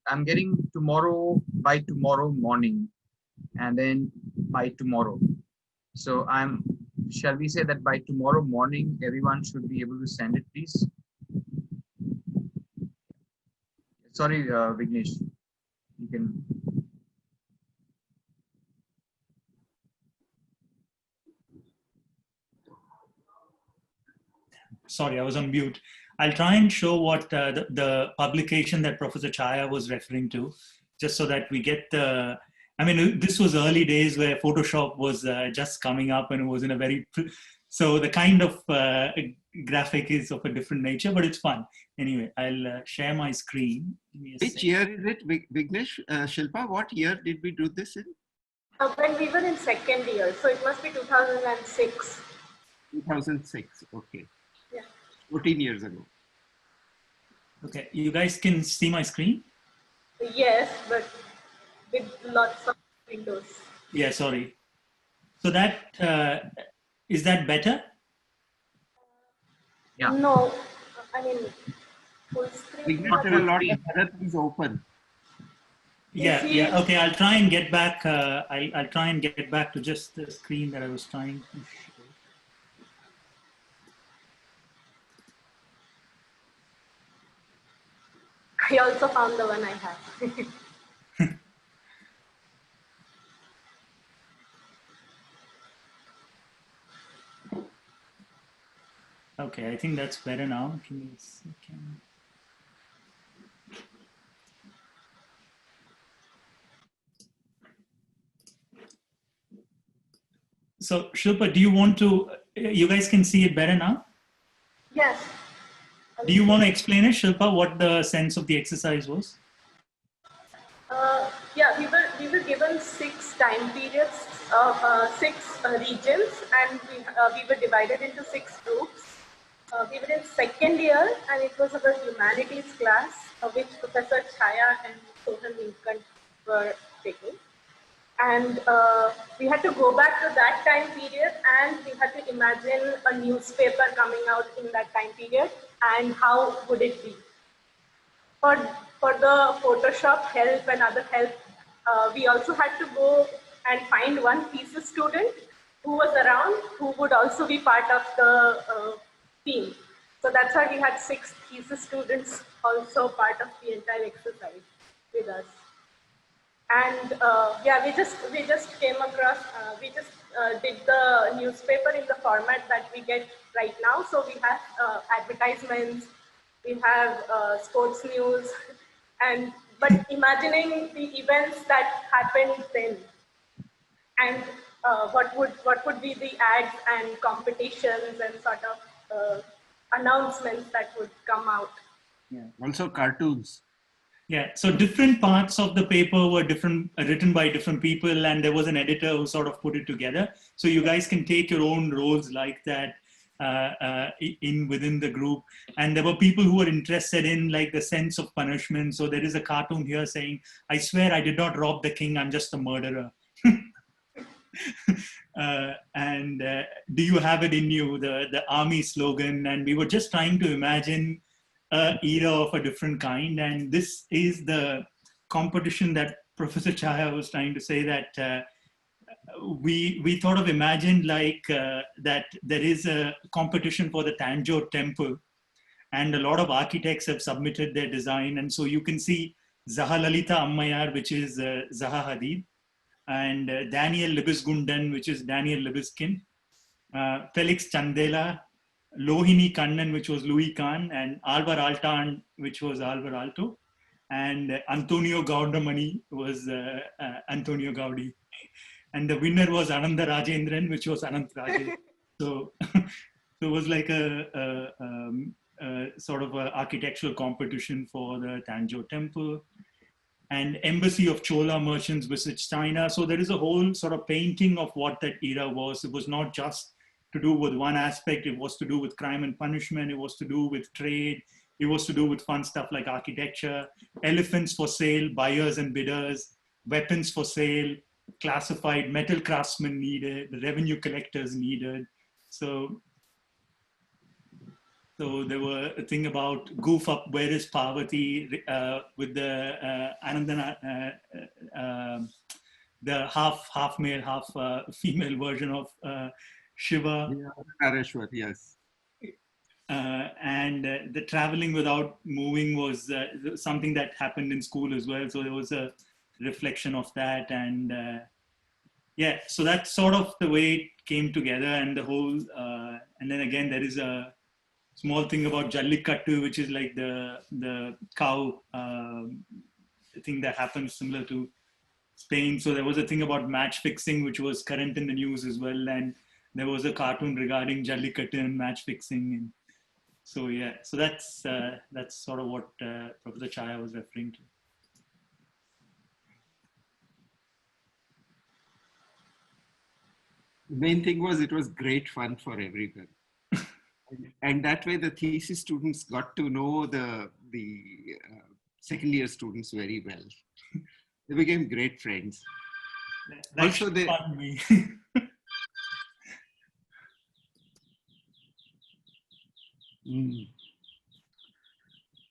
I'm getting tomorrow by tomorrow morning, and then by tomorrow. So shall we say that by tomorrow morning, everyone should be able to send it, please? Sorry, Vignesh, you can. Sorry, I was on mute. I'll try and show what the publication that Professor Chaya was referring to, just so that we get the, I mean, this was early days where Photoshop was just coming up and it was in a very, so the kind of graphic is of a different nature, but it's fun. Anyway, I'll share my screen. Which year is it, Vignesh? Shilpa, what year did we do this in? When we were in second year, so it must be 2006. 2006, okay. Yeah. 14 years ago. Okay, you guys can see my screen? Yes, but with lots of windows. Yeah, sorry. So that, is that better? Yeah. No, I mean, full screen. Vignesh, there are a lot of other things open. Yeah, yeah. Okay, I'll try and get back. I'll try and get back to just the screen that I was trying to show. I also found the one I have. Okay, I think that's better now. Give me a second. So Shilpa, do you want to, you guys can see it better now? Yes. Do you want to explain it, Shilpa, what the sense of the exercise was? Yeah, we were given 6 time periods of 6 regions, and we were divided into 6 groups. We were in second year, and it was about humanities class, which Professor Chaya and Sohan Lincoln were taking. And we had to go back to that time period, and we had to imagine a newspaper coming out in that time period, and how would it be. For the Photoshop help and other help, we also had to go and find one thesis student who was around, who would also be part of the team. So that's why we had 6 thesis students also part of the entire exercise with us. And yeah, we just came across, we just did the newspaper in the format that we get right now. So we have advertisements, we have sports news, but imagining the events that happened then, and what would be the ads and competitions and sort of announcements that would come out. Yeah. Also cartoons. Yeah, so different parts of the paper were written by different people, and there was an editor who sort of put it together. So you guys can take your own roles like that within the group. And there were people who were interested in like the sense of punishment. So there is a cartoon here saying, "I swear I did not rob the king, I'm just a murderer." And do you have it in you, the army slogan? And we were just trying to imagine era of a different kind, and this is the competition that Professor Chaya was trying to say, that we sort of imagined like that there is a competition for the Tanjore temple, and a lot of architects have submitted their design, and so you can see Zaha Lalita Ammayar, which is Zaha Hadid, and Daniel Libisgundan, which is Daniel Libiskin, Felix Chandela, Lohini Kannan, which was Louis Kahn, and Alvar Altan, which was Alvar Alto, and Antonio Gaudamani was Antonio Gaudi. And the winner was Ananda Rajendran, which was Anant Raje. So, so it was like a sort of an architectural competition for the Tanjore temple. And embassy of Chola merchants visits China. So there is a whole sort of painting of what that era was. It was not just to do with one aspect. It was to do with crime and punishment. It was to do with trade. It was to do with fun stuff like architecture, elephants for sale, buyers and bidders, weapons for sale, classified, metal craftsmen needed, the revenue collectors needed. So So there were a thing about goof up, where is Parvati, with the Anandana, the half male, half female version of Shiva. Yeah, Nareshwar, yes. And the traveling without moving was something that happened in school as well. So there was a reflection of that. And yeah, so that's sort of the way it came together. And the whole, and then again, there is a small thing about Jallikattu, which is like the cow thing that happens similar to Spain. So there was a thing about match fixing, which was current in the news as well. And there was a cartoon regarding Jallikattu and match fixing. And so yeah, so that's sort of what Professor Chaya was referring to. The main thing was it was great fun for everyone. And that way the thesis students got to know the second year students very well. They became great friends. Also, they fun me.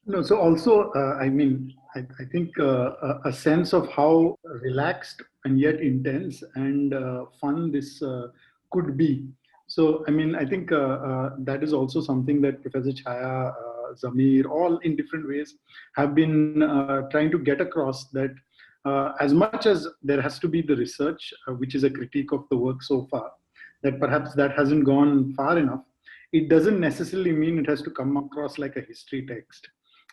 No, so also, I mean, I think a sense of how relaxed and yet intense and fun this could be. So, I mean, I think that is also something that Professor Chaya, Zamir, all in different ways have been trying to get across, that as much as there has to be the research, which is a critique of the work so far, that perhaps that hasn't gone far enough, it doesn't necessarily mean it has to come across like a history text.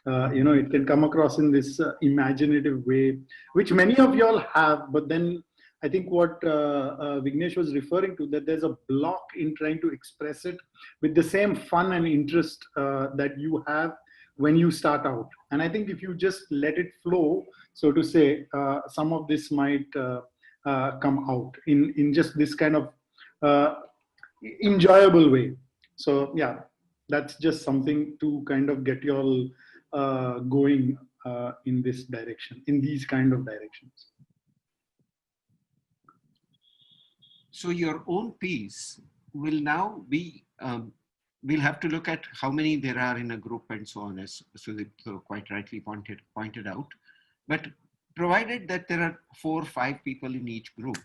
It can come across in this imaginative way, which many of y'all have, but then I think what Vignesh was referring to, that there's a block in trying to express it with the same fun and interest that you have when you start out. And I think if you just let it flow, so to say, some of this might come out in just this kind of enjoyable way. So yeah, that's just something to kind of get you all going in this direction, in these kind of directions. So your own piece will now be, we'll have to look at how many there are in a group and so on, as Sudipto quite rightly pointed out. But provided that there are 4 or 5 people in each group,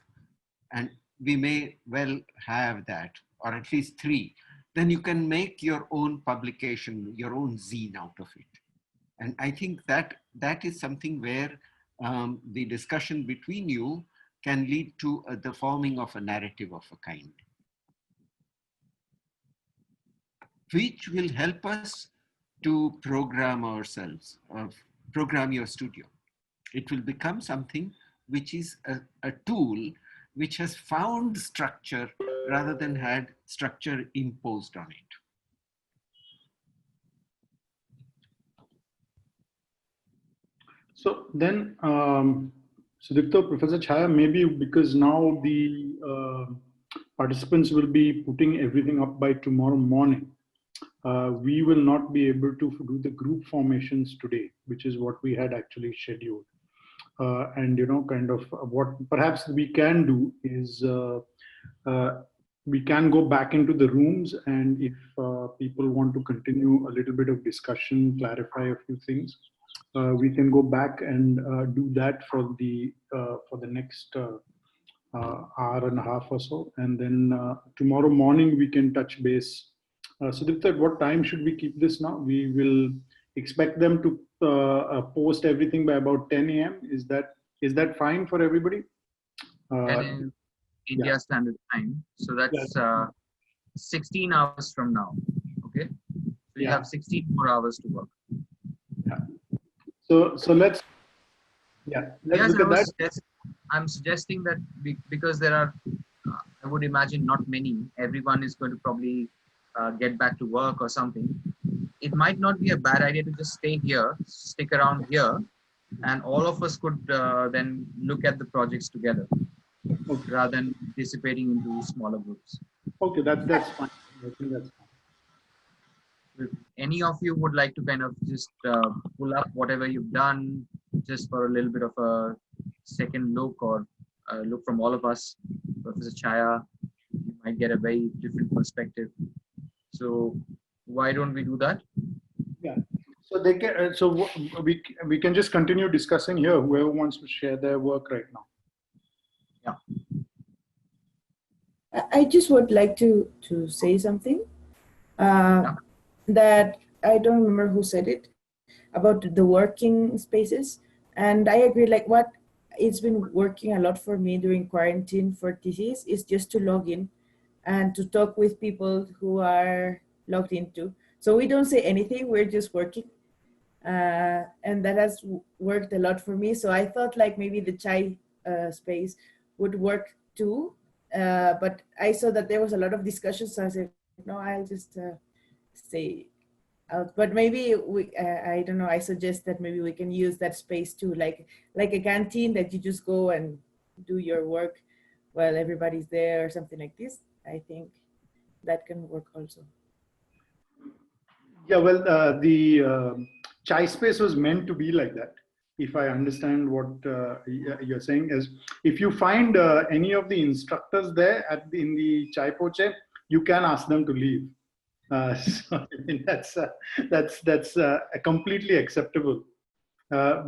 and we may well have that, or at least 3, then you can make your own publication, your own zine out of it. And I think that is something where the discussion between you can lead to the forming of a narrative of a kind, which will help us to program ourselves, program your studio. It will become something which is a tool which has found structure rather than had structure imposed on it. So then, Sudipto, Professor Chaya, maybe because now the participants will be putting everything up by tomorrow morning, we will not be able to do the group formations today, which is what we had actually scheduled. And kind of what perhaps we can do is we can go back into the rooms, and if people want to continue a little bit of discussion, clarify a few things, we can go back and do that for the next hour and a half or so, and then tomorrow morning we can touch base. Sudipta, at what time should we keep this now? We will expect them to post everything by about 10 a.m. Is that fine for everybody? 10 India Standard Time. So that's 16 hours from now. Okay. So you have 16 more hours to work. Yeah. So let's look at that. I'm suggesting that because there are, I would imagine not many, everyone is going to probably get back to work or something. It might not be a bad idea to just stay here, stick around here, and all of us could then look at the projects together, okay, rather than dissipating into smaller groups. Okay, that's fine. I think that's fine. If any of you would like to kind of just pull up whatever you've done, just for a little bit of a second look, or look from all of us, Professor Chaya, you might get a very different perspective. So why don't we do that? Yeah. So they can. We can just continue discussing here. Whoever wants to share their work right now. I just would like to say something. That I don't remember who said it about the working spaces, and I agree. Like what it's been working a lot for me during quarantine for thesis is just to log in and to talk with people who are logged into. So we don't say anything; we're just working, and that has worked a lot for me. So I thought like maybe the chai space would work too, but I saw that there was a lot of discussion, so I said no, I'll just stay out. But maybe we, I don't know. I suggest that maybe we can use that space too, like a canteen that you just go and do your work while everybody's there or something like this. I think that can work also. Yeah, well, the chai space was meant to be like that. If I understand what you're saying is, if you find any of the instructors there in the ChaiPochè, you can ask them to leave. So I mean, that's completely acceptable.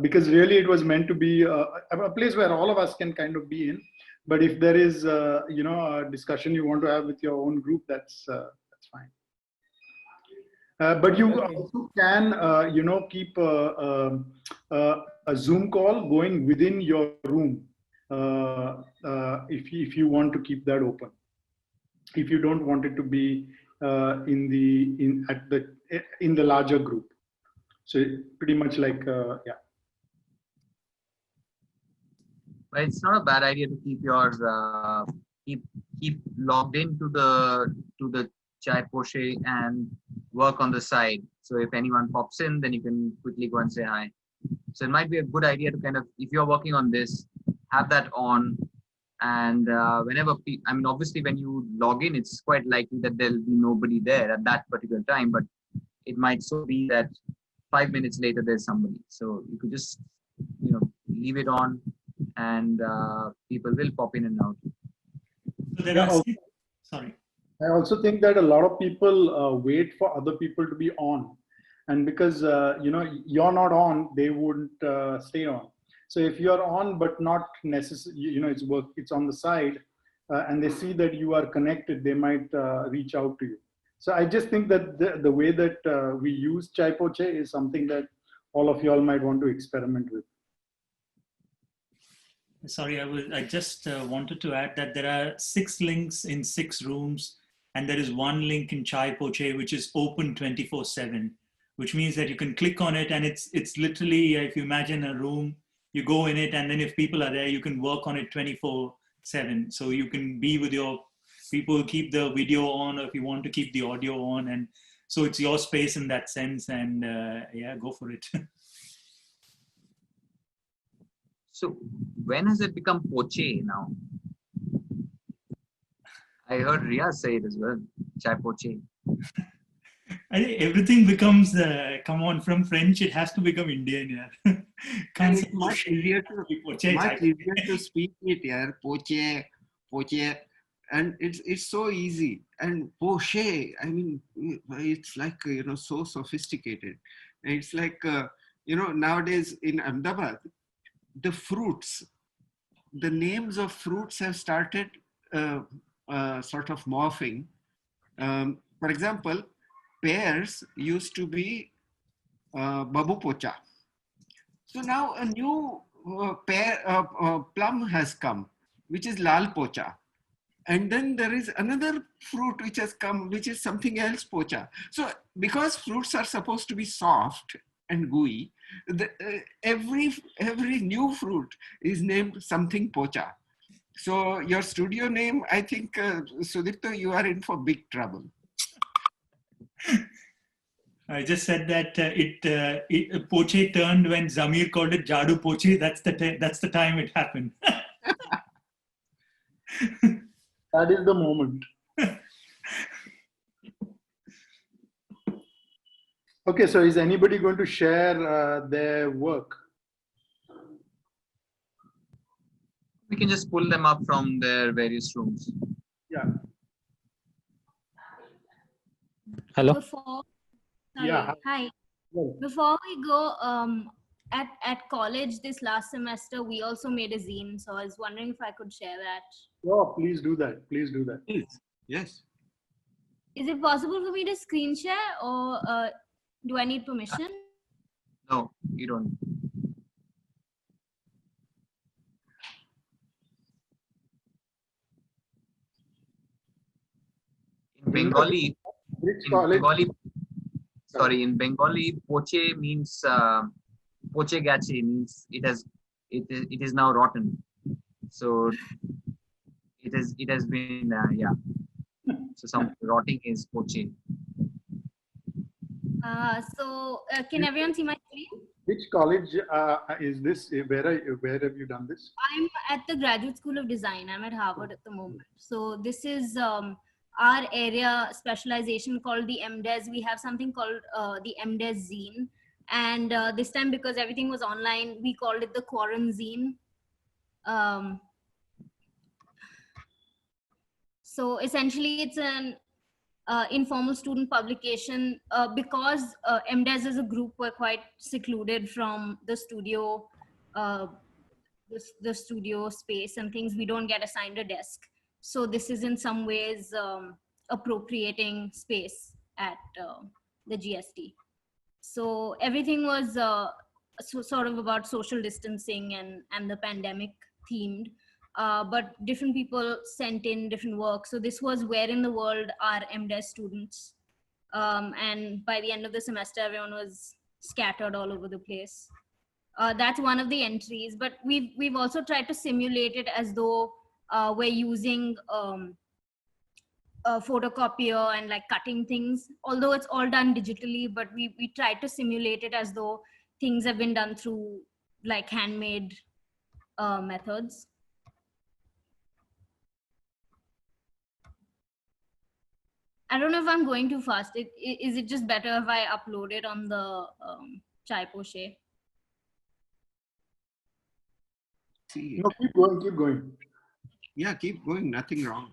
Because really it was meant to be a place where all of us can kind of be in. But if there is, a discussion you want to have with your own group, that's fine. But you also can, keep a Zoom call going within your room if you want to keep that open. If you don't want it to be in the larger group, so pretty much like yeah. But it's not a bad idea to keep your keep logged into the ChaiPochè and work on the side. So if anyone pops in, then you can quickly go and say hi. So it might be a good idea to kind of, if you're working on this, have that on. And whenever, I mean, obviously when you log in, it's quite likely that there'll be nobody there at that particular time, but it might so be that 5 minutes later there's somebody. So you could just, leave it on, and people will pop in and out. So there are sorry. I also think that a lot of people wait for other people to be on, and because you're not on, they wouldn't stay on. So if you're on but not necessarily, it's on the side, and they see that you are connected, they might reach out to you. So I just think that the way that we use ChaiPochè is something that all of y'all might want to experiment with. Sorry, I just wanted to add that there are 6 links in 6 rooms, and there is 1 link in ChaiPochè which is open 24/7, which means that you can click on it, and it's literally, if you imagine a room, you go in it, and then if people are there, you can work on it 24/7. So you can be with your people, keep the video on, or if you want to keep the audio on, and so it's your space in that sense. And yeah, go for it. So when has it become Poche now? I heard Ria say it as well, ChaiPochè. I think everything becomes, come on, from French, it has to become Indian. Yeah. It's much easier to speak it, yeah. Poche, Poche, and it's so easy. And Poche, I mean, it's like, so sophisticated. And it's like, nowadays in Ahmedabad, the fruits, the names of fruits have started sort of morphing. For example, pears used to be Babu Pocha. So now a new plum has come, which is Lal Pocha. And then there is another fruit which has come, which is something else Pocha. So because fruits are supposed to be soft and gooey, every new fruit is named something Pocha. So your studio name, I think, Sudipto, you are in for big trouble. I just said that Poche turned when Zamir called it Jadu Poche. That's the time it happened. That is the moment. Okay, so is anybody going to share their work? We can just pull them up from their various rooms. Yeah. Hello. Sorry. Yeah. Hi. Well, Before we go, at college this last semester, we also made a zine. So I was wondering if I could share that. oh, please do that. Please do that. Please. Yes. Is it possible for me to screen share, or do I need permission? No, you don't. In Bengali, Which college? in Bengali, poche means poche gache means it is now rotten. So it has been yeah. So some rotting is poche. Can everyone see my screen? Which college is this? Where have you done this? I'm at the Graduate School of Design. I'm at Harvard at the moment. So this is our area specialization called the MDes. We have something called the MDes zine. And this time, because everything was online, we called it the Quarantine. So essentially, it's an informal student publication. Because MDes as a group were quite secluded from the studio, the studio space and things. We don't get assigned a desk. So this is in some ways appropriating space at the GST. So everything was sort of about social distancing and the pandemic themed. But different people sent in different work. So this was where in the world are MDes students. And by the end of the semester, everyone was scattered all over the place. That's one of the entries, but we've also tried to simulate it as though we're using a photocopier and like cutting things, although it's all done digitally, but we tried to simulate it as though things have been done through like handmade methods. I don't know if I'm going too fast. Is it just better if I upload it on the ChaiPochè? See. No, keep going, keep going. Yeah, keep going. Nothing wrong.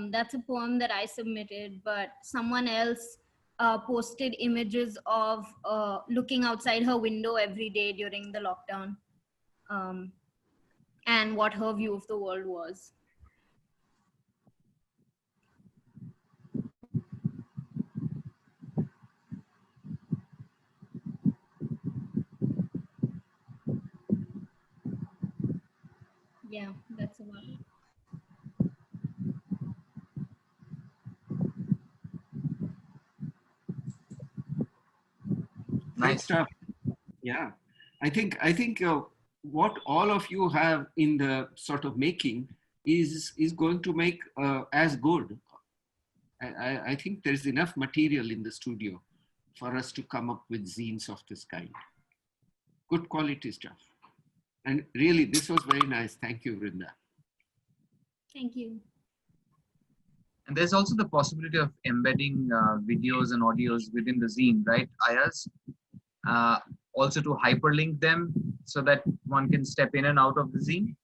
That's a poem that I submitted, but someone else posted images of looking outside her window every day during the lockdown, and what her view of the world was. Yeah, that's about it. Great stuff. Yeah, I think what all of you have in the sort of making is going to make as good. I think there is enough material in the studio for us to come up with zines of this kind. Good quality stuff. And really, this was very nice. Thank you, Vrinda. Thank you. And there's also the possibility of embedding videos and audios within the zine, right, Ayaz? Also to hyperlink them so that one can step in and out of the zine?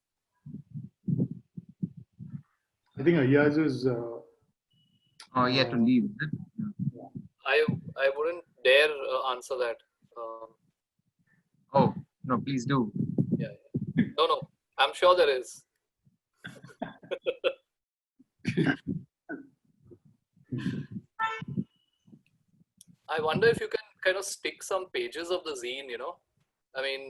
I think Ayaz is... oh, he had to leave. I wouldn't dare answer that. Oh, no, please do. Yeah. No, I'm sure there is. I wonder if you can kind of stick some pages of the zine, I mean,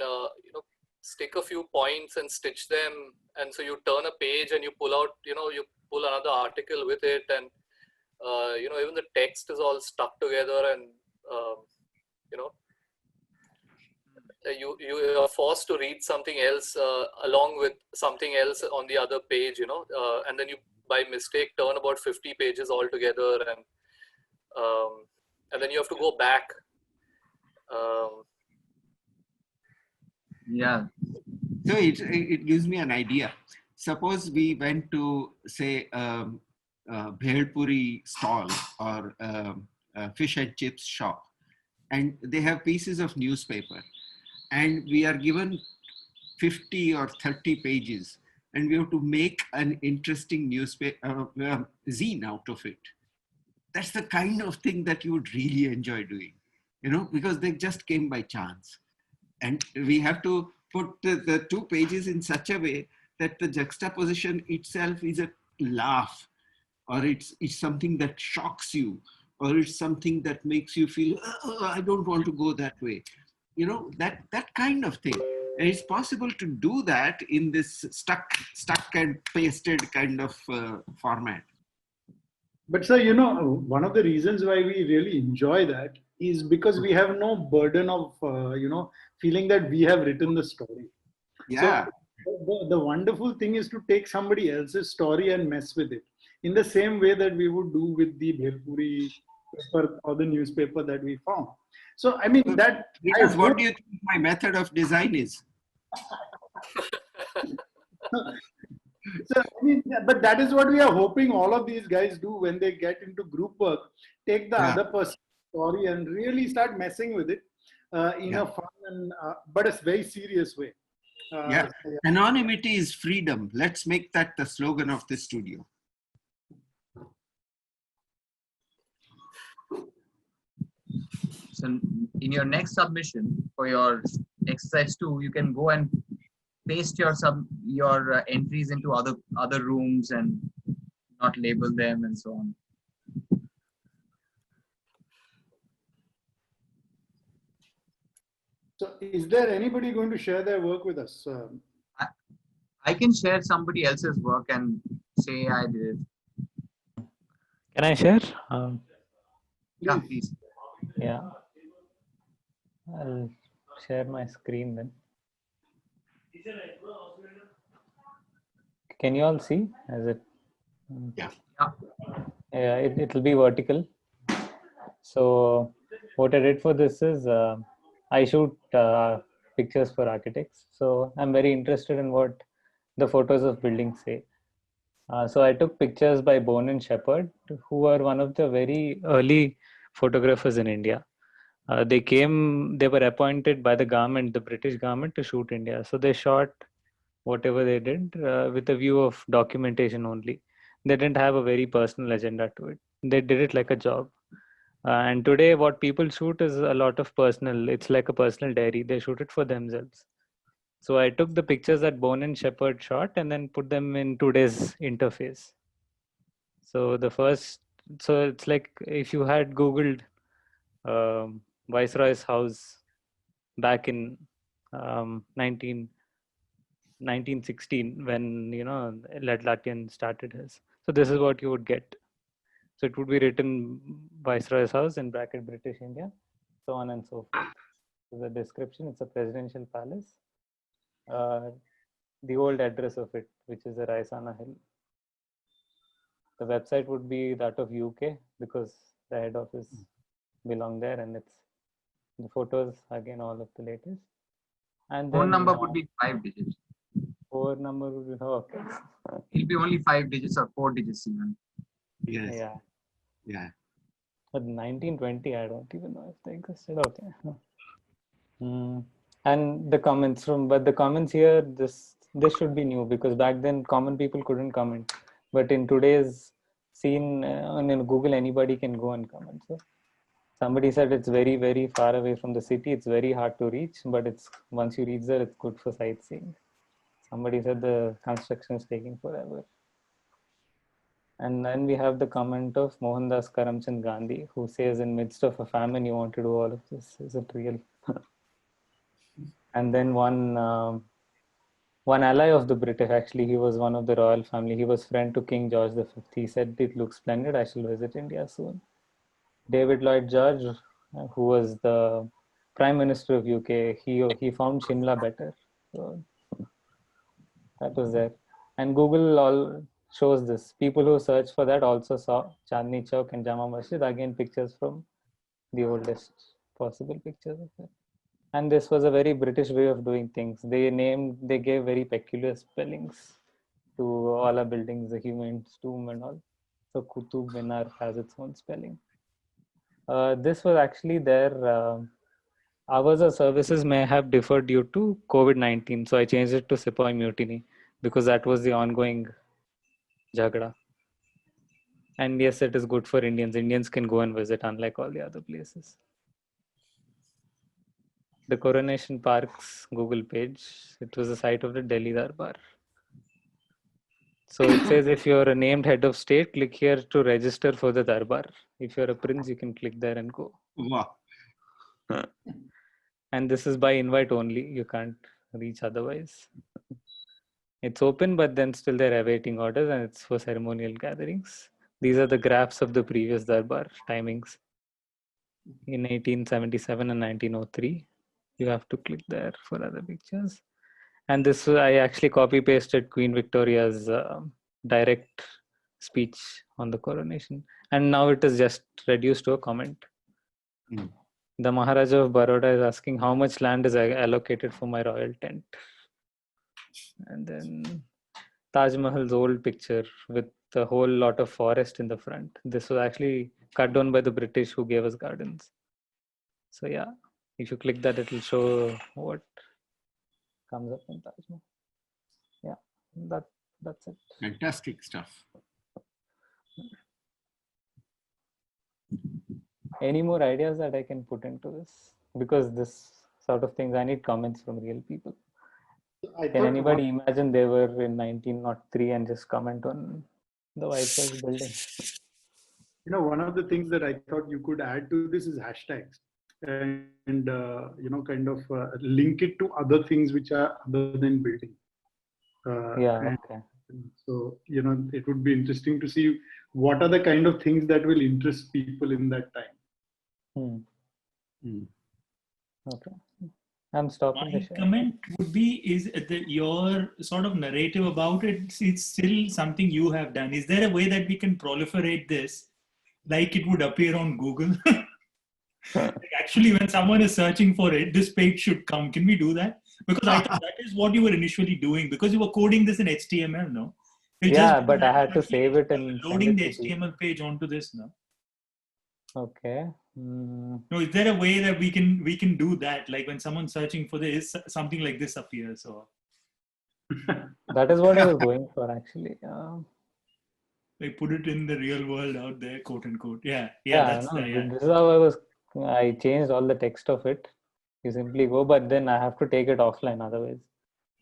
stick a few points and stitch them. And so you turn a page and you pull out, you pull another article with it. And, even the text is all stuck together and, you are forced to read something else along with something else on the other page, and then you by mistake turn about 50 pages altogether, and then you have to go back. Yeah. So it gives me an idea. Suppose we went to, say, Bhel Puri stall or a fish and chips shop, and they have pieces of newspaper, and we are given 50 or 30 pages, and we have to make an interesting newspaper zine out of it. That's the kind of thing that you would really enjoy doing, because they just came by chance. And we have to put the 2 pages in such a way that the juxtaposition itself is a laugh, or it's something that shocks you, or it's something that makes you feel, oh, I don't want to go that way. That kind of thing. And it's possible to do that in this stuck and pasted kind of format. But sir, one of the reasons why we really enjoy that is because we have no burden of, feeling that we have written the story. Yeah. So the wonderful thing is to take somebody else's story and mess with it in the same way that we would do with the Bhelpuri paper or the newspaper that we found. So, I mean, that. Because what do you think my method of design is? So, I mean, but that is what we are hoping all of these guys do when they get into group work. Take the other person's story and really start messing with it in a fun but a very serious way. Anonymity is freedom. Let's make that the slogan of this studio. So in your next submission for your exercise 2, you can go and paste your entries into other rooms and not label them and so on. So is there anybody going to share their work with us? I can share somebody else's work and say I did it. Can I share? Yeah, please. Yeah. I'll share my screen then. Can you all see? Is it? Yeah. Yeah, it'll be vertical. So what I did for this is I shoot pictures for architects. So I'm very interested in what the photos of buildings say. So I took pictures by Bone and Shepherd, who are one of the very early photographers in India. They were appointed by the government, the British government, to shoot India. So they shot whatever they did with a view of documentation only. They didn't have a very personal agenda to it. They did it like a job. And today what people shoot is a lot of personal. It's like a personal diary. They shoot it for themselves. So I took the pictures that Bone and Shepherd shot and then put them in today's interface. So it's like if you had Googled Viceroy's house back in 1916 when Latvian started his. So this is what you would get. So it would be written Viceroy's house in bracket British India, so on and so forth. So the description, it's a presidential palace. The old address of it, which is a Raisana Hill. The website would be that of UK because the head office belong there, and it's the photos again all of the latest. And phone number would be 5 digits. Phone number would be okay. It'll be only 5 digits or 4 digits even. Yes. Yeah. Yeah. But 1920, I don't even know if they existed. Okay. And the comments here, this should be new because back then common people couldn't comment. But in today's scene, on Google, anybody can go and comment. So somebody said it's very, very far away from the city. It's very hard to reach, but once you reach there, it's good for sightseeing. Somebody said the construction is taking forever. And then we have the comment of Mohandas Karamchand Gandhi, who says, in midst of a famine, you want to do all of this. Is it real? And then one ally of the British, actually, he was one of the royal family. He was friend to King George V. He said, it looks splendid. I shall visit India soon. David Lloyd George, who was the Prime Minister of UK, he found Shimla better. So that was there. And Google all shows this. People who search for that also saw Chandni Chowk and Jama Masjid, again pictures from the oldest possible pictures of it. And this was a very British way of doing things. They gave very peculiar spellings to all our buildings, the Humayun's tomb and all. So Qutub Minar has its own spelling. This was actually there. Hours of services may have differed due to COVID-19. So I changed it to Sepoy Mutiny because that was the ongoing Jhagda. And yes, it is good for Indians. Indians can go and visit, unlike all the other places. The Coronation Park's Google page, it was the site of the Delhi Darbar. So it says if you're a named head of state, click here to register for the Darbar. If you're a prince, you can click there and go. Wow. And this is by invite only. You can't reach otherwise. It's open, but then still they're awaiting orders and it's for ceremonial gatherings. These are the graphs of the previous Darbar timings in 1877 and 1903. You have to click there for other pictures. And this, I actually copy pasted Queen Victoria's direct speech on the coronation. And now it is just reduced to a comment. The Maharaja of Baroda is asking how much land is allocated for my royal tent. And then Taj Mahal's old picture with a whole lot of forest in the front. This was actually cut down by the British who gave us gardens. So yeah, if you click that, it will show what comes up in Taj Mahal. Yeah, that's it. Fantastic stuff. Any more ideas that I can put into this? Because this sort of things, I need comments from real people. Can anybody imagine they were in 1903 and just comment on the White House building? You know, one of the things that I thought you could add to this is hashtags and you know, kind of link it to other things which are other than building. Yeah, okay. So, you know, it would be interesting to see what are the kind of things that will interest people in that time. Okay. I'm stopping. My comment would be, is your sort of narrative about it, it's still something you have done. Is there a way that we can proliferate this like it would appear on Google? Actually, when someone is searching for it, this page should come. Can we do that? Because I thought that is what you were initially doing, because you were coding this in HTML, no? Yeah, but I had to save it and loading the HTML page onto this now. Okay. No, is there a way that we can do that? Like when someone's searching for this, something like this appears, or that is what I was going for, actually. Like put it in the real world out there, quote unquote. Yeah. This is how I changed all the text of it. You simply go, but then I have to take it offline. Otherwise,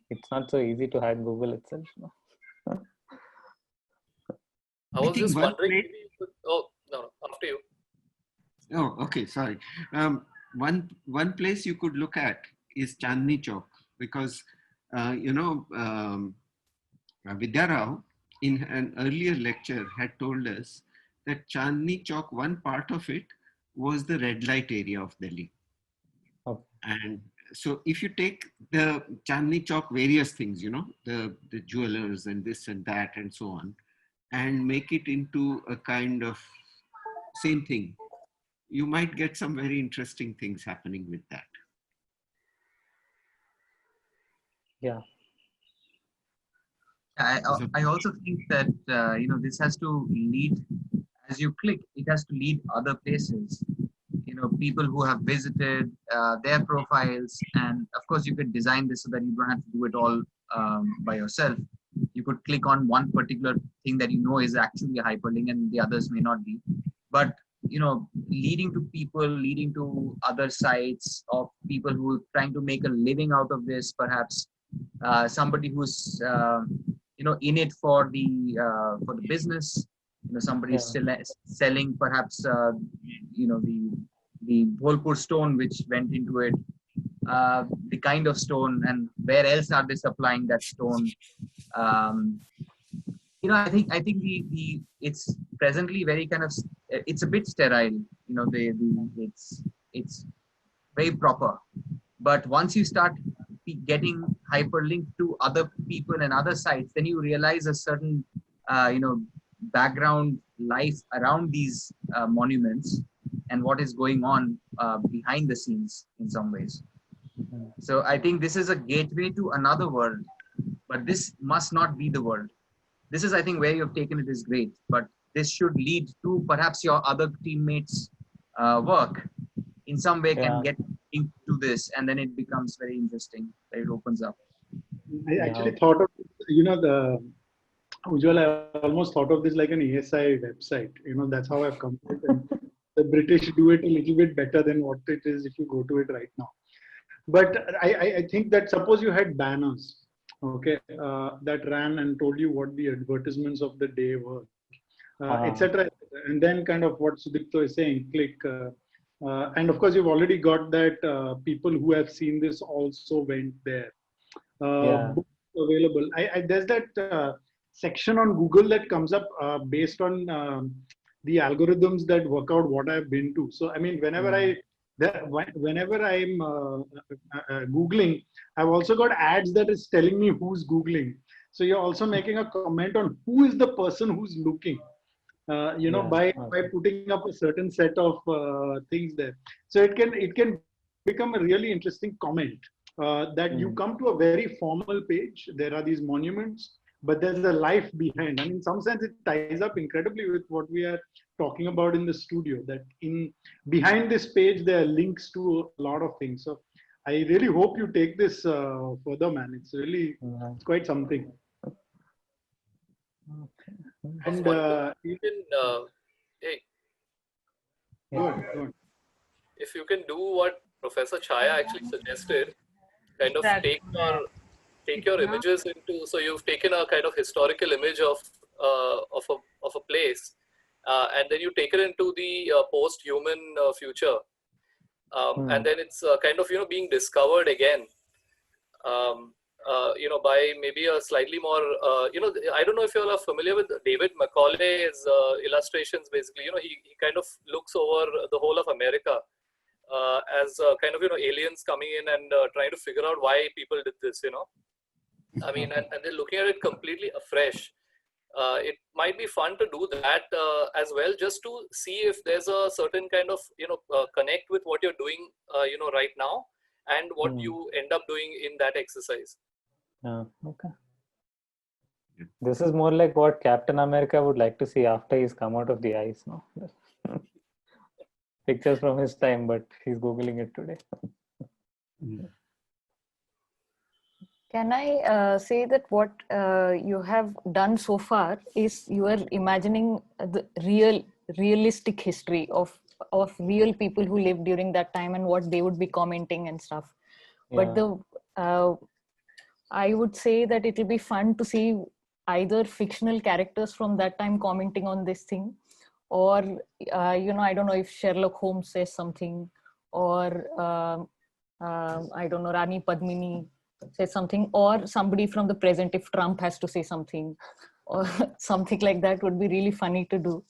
it's not so easy to hack Google itself. No? I was just wondering. Oh no, after you. Oh, okay. Sorry. One place you could look at is Chandni Chowk, because Vidya Rao in an earlier lecture had told us that Chandni Chowk, one part of it was the red light area of Delhi. Okay. And so if you take the Chandni Chowk, various things, the jewelers and this and that and so on, and make it into a kind of same thing, you might get some very interesting things happening with that. Yeah. I also think that, this has to lead, as you click, it has to lead other places, people who have visited, their profiles. And of course, you could design this so that you don't have to do it all by yourself. You could click on one particular thing that is actually a hyperlink and the others may not be. But, leading to people, leading to other sites of people who are trying to make a living out of this, perhaps somebody who's, in it for the business, somebody is still selling perhaps, the Bholpur stone which went into it, the kind of stone, and where else are they supplying that stone? I think it's presently very kind of, it's a bit sterile. It's very proper. But once you start getting hyperlinked to other people and other sites, then you realize a certain, background life around these monuments and what is going on behind the scenes in some ways. So I think this is a gateway to another world, but this must not be the world. This is, I think, where you've taken it is great, but this should lead to perhaps your other teammates' work in some way can get into this, and then it becomes very interesting. It opens up. I actually thought of, Ujjwal, I almost thought of this like an ASI website. That's how I've come to it. And the British do it a little bit better than what it is if you go to it right now. But I think that suppose you had banners, okay, that ran and told you what the advertisements of the day were, etc. And then kind of what Sudipto is saying, click. And of course, you've already got that people who have seen this also went there. Books available. There's that section on Google that comes up based on the algorithms that work out what I've been to. So I mean, whenever I'm Googling, I've also got ads that is telling me who's Googling. So you're also making a comment on who is the person who's looking. By putting up a certain set of things there. So it can become a really interesting comment that you come to a very formal page. There are these monuments, but there's a life behind. And in some sense, it ties up incredibly with what we are talking about in the studio, that behind this page, there are links to a lot of things. So I really hope you take this further, man. It's really, it's quite something. And you can, hey, go on. If you can do what Professor Chaya actually suggested, kind of take your images into, so you've taken a kind of historical image of a place, and then you take it into the post-human future, and then it's kind of being discovered again. By maybe a slightly more, I don't know if you all are familiar with David Macaulay's illustrations. Basically, he kind of looks over the whole of America as kind of, aliens coming in and trying to figure out why people did this, I mean, and they're looking at it completely afresh. It might be fun to do that as well, just to see if there's a certain kind of, connect with what you're doing, right now, and what you end up doing in that exercise. Okay. This is more like what Captain America would like to see after he's come out of the ice, no? Pictures from his time, but he's Googling it today. Can I say that what you have done so far is you are imagining the realistic history of real people who lived during that time and what they would be commenting and stuff. But I would say that it will be fun to see either fictional characters from that time commenting on this thing, or I don't know if Sherlock Holmes says something, or I don't know, Rani Padmini says something, or somebody from the present, if Trump has to say something, or something like that would be really funny to do.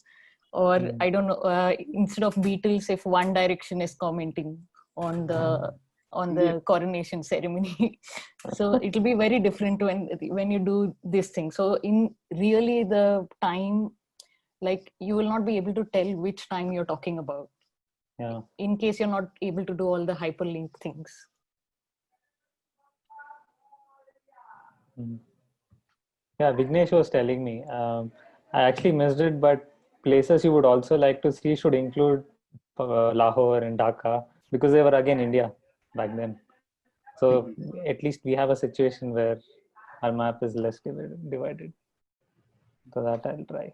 Or I don't know, instead of Beatles, if One Direction is commenting on the coronation ceremony. So it will be very different when you do this thing. So in really the time, like you will not be able to tell which time you're talking about. In case you're not able to do all the hyperlink things. Yeah, Vignesh was telling me. I actually missed it, but places you would also like to see should include Lahore and Dhaka, because they were again India back then. So at least we have a situation where our map is less divided. So that I'll try.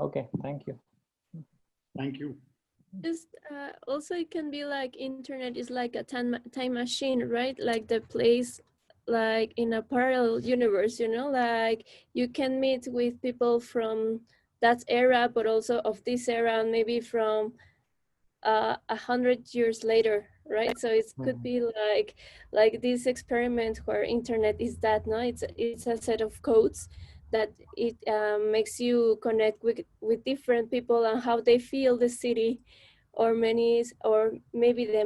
Okay, thank you. Thank you. Just also it can be like internet is like a time machine, right? Like the place, like in a parallel universe, like you can meet with people from that era, but also of this era, and maybe from 100 years later, right? So it could be like this experiment where internet is that, no? It's a set of codes that it makes you connect with different people and how they feel the city, or maybe the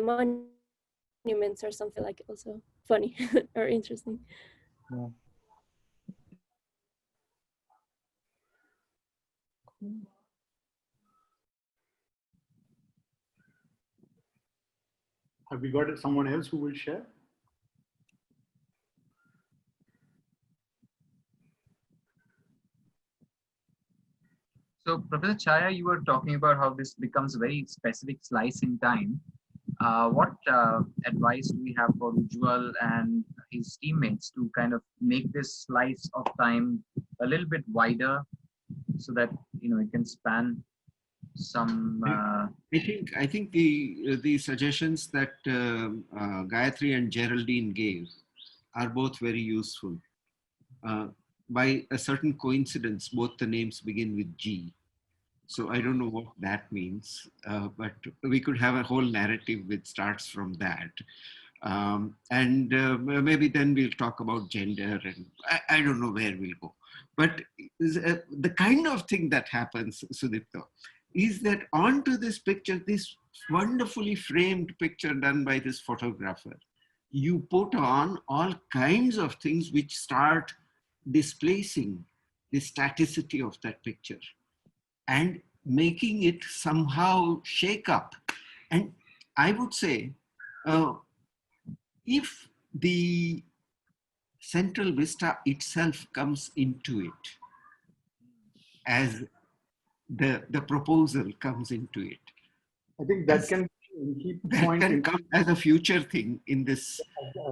monuments or something, like also funny or interesting. Have we got someone else who will share? So Professor Chaya, you were talking about how this becomes a very specific slice in time. What advice do we have for Ujjwal and his teammates to kind of make this slice of time a little bit wider so that it can span some? I think the suggestions that Gayatri and Geraldine gave are both very useful. By a certain coincidence, both the names begin with G. So I don't know what that means, but we could have a whole narrative which starts from that. And maybe then we'll talk about gender, and I don't know where we'll go. But the kind of thing that happens, Sudipta, is that onto this picture, this wonderfully framed picture done by this photographer, you put on all kinds of things which start displacing the staticity of that picture and making it somehow shake up. And I would say, if the central vista itself comes into it, as the proposal comes into it, I think that can come as a future thing in this,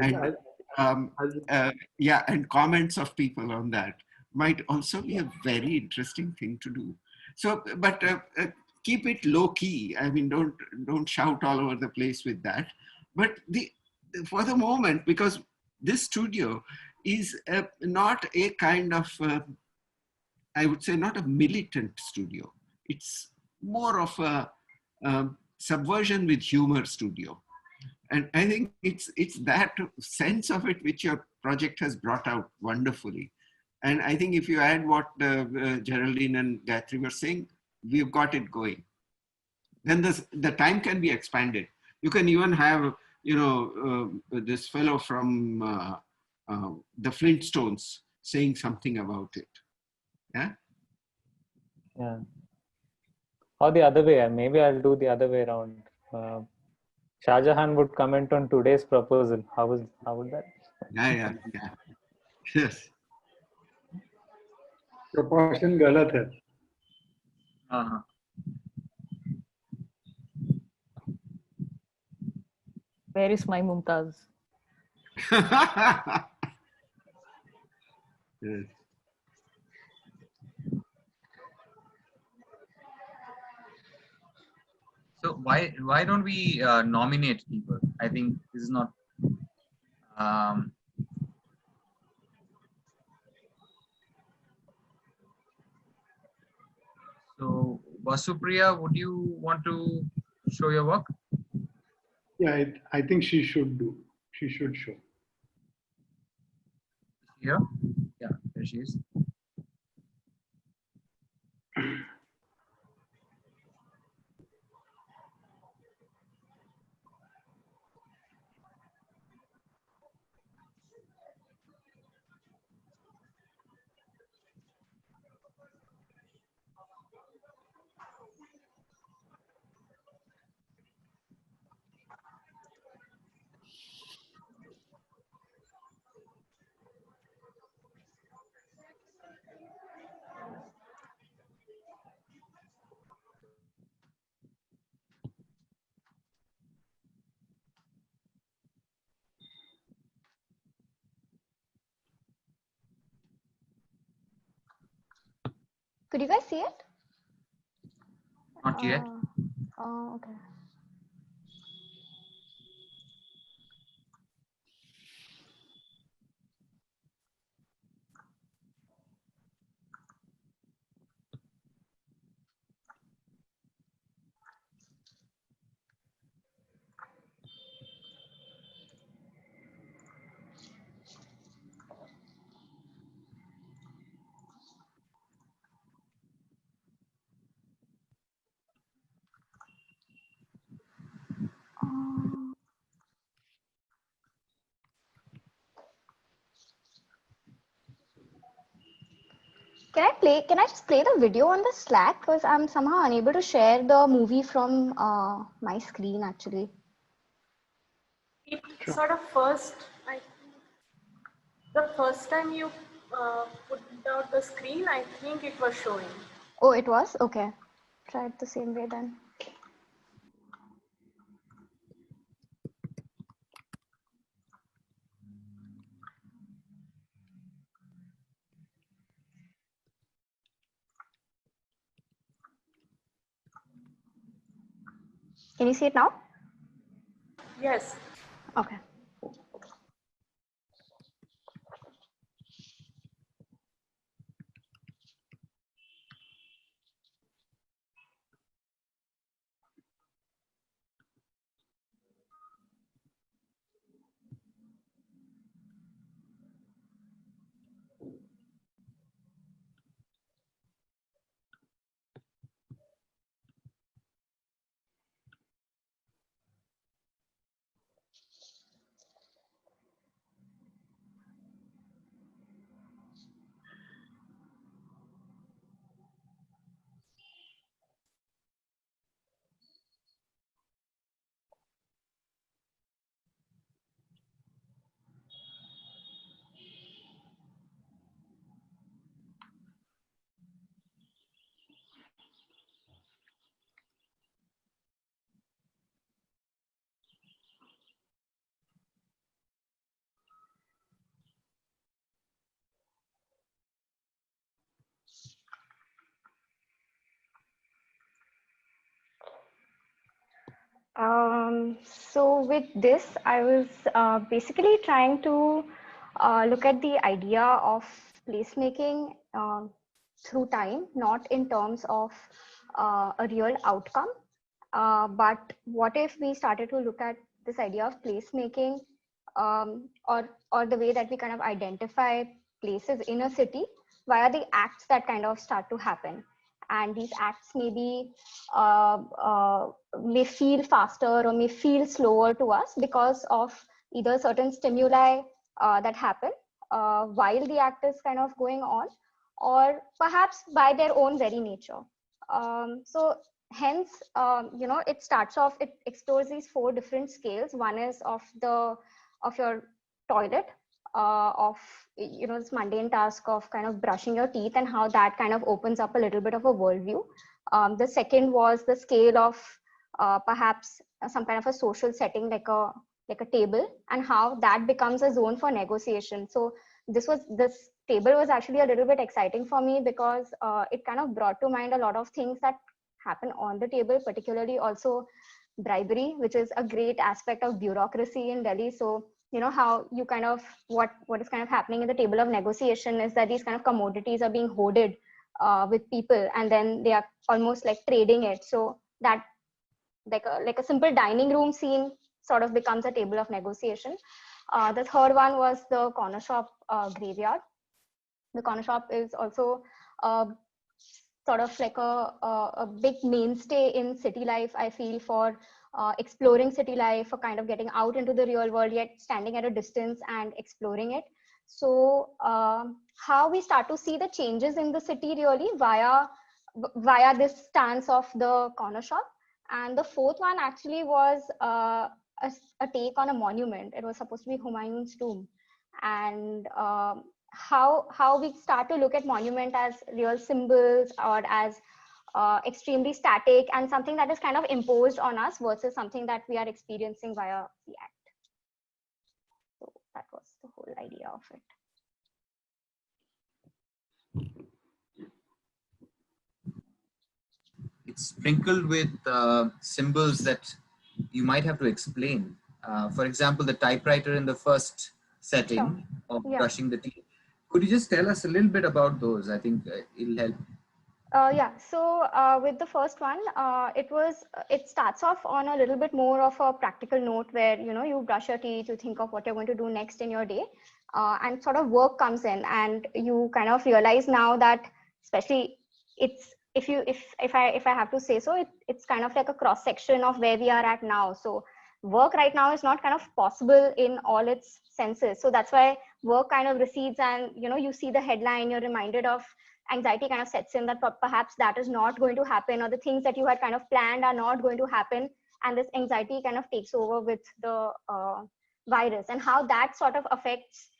and and comments of people on that might also be a very interesting thing to do. So, but keep it low key. I mean, don't shout all over the place with that. But for the moment, because this studio is not a kind of, I would say, not a militant studio. It's more of a subversion with humor studio. And I think it's that sense of it which your project has brought out wonderfully. And I think if you add what Geraldine and Gayatri were saying, we've got it going. Then the time can be expanded. You can even have, this fellow from the Flintstones saying something about it. Yeah? Yeah. Or the other way, maybe I'll do the other way around. Shah Jahan would comment on today's proposal. How would that? Yeah. Yes. Proportion galat hai. Where is my Mumtaz? Yes. So why don't we nominate people? I think this is not. So Vasupriya, would you want to show your work? Yeah, I think she should do. She should show. Here? Yeah, there she is. Could you guys see it? Not yet. Oh, okay. Can I just play the video on the Slack? Because I'm somehow unable to share the movie from my screen actually. It sort of the first time you put out the screen, I think it was showing. Oh, it was? Okay. Try it the same way then. Can you see it now? Yes. Okay. So with this, I was basically trying to look at the idea of placemaking through time, not in terms of a real outcome, but what if we started to look at this idea of placemaking or the way that we kind of identify places in a city via the acts that kind of start to happen. And these acts maybe may feel faster or may feel slower to us because of either certain stimuli that happen while the act is kind of going on, or perhaps by their own very nature. So hence, it starts off, it explores these 4 different scales. One is of your toilet, of this mundane task of kind of brushing your teeth and how that kind of opens up a little bit of a worldview. The second was the scale of perhaps some kind of a social setting like a table, and how that becomes a zone for negotiation. So this table was actually a little bit exciting for me because it kind of brought to mind a lot of things that happen on the table, particularly also bribery, which is a great aspect of bureaucracy in Delhi. So how you kind of what is kind of happening in the table of negotiation is that these kind of commodities are being hoarded with people, and then they are almost like trading it. So that like a simple dining room scene sort of becomes a table of negotiation. The third one was the corner shop graveyard. The corner shop is also sort of like a big mainstay in city life, I feel, for exploring city life, for kind of getting out into the real world, yet standing at a distance and exploring it. So how we start to see the changes in the city really via this stance of the corner shop. And the fourth one actually was a take on a monument. It was supposed to be Humayun's tomb. And how we start to look at monument as real symbols or as extremely static and something that is kind of imposed on us versus something that we are experiencing via the act. So that was the whole idea of it. It's sprinkled with symbols that you might have to explain. For example, the typewriter in the first setting of brushing the teeth. Could you just tell us a little bit about those? I think it'll help. Yeah, so with the first one, it starts off on a little bit more of a practical note where, you brush your teeth, you think of what you're going to do next in your day, and sort of work comes in, and you kind of realize now that, especially if I have to say so, it's kind of like a cross section of where we are at now. So work right now is not kind of possible in all its senses. So that's why work kind of recedes, and you see the headline, you're reminded of anxiety kind of sets in that perhaps that is not going to happen, or the things that you had kind of planned are not going to happen. and this anxiety kind of takes over with the virus, and how that sort of affects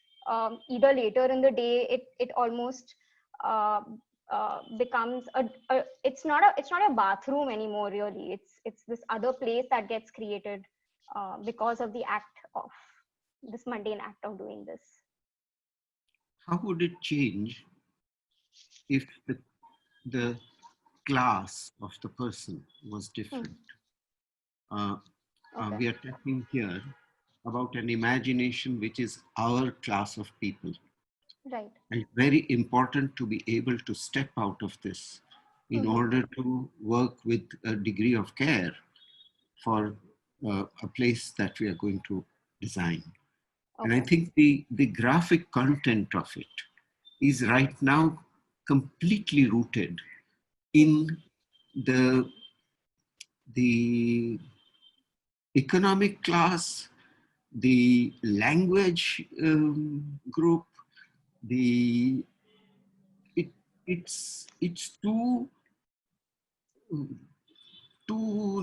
either later in the day, it almost becomes it's not a bathroom anymore, really. It's this other place that gets created because of the act of this mundane act of doing this. How would it change if the class of the person was different? We are talking here about an imagination which is our class of people. Right. And very important to be able to step out of this in order to work with a degree of care for a place that we are going to design. And I think the graphic content of it is right now completely rooted in the economic class, the language group, it's too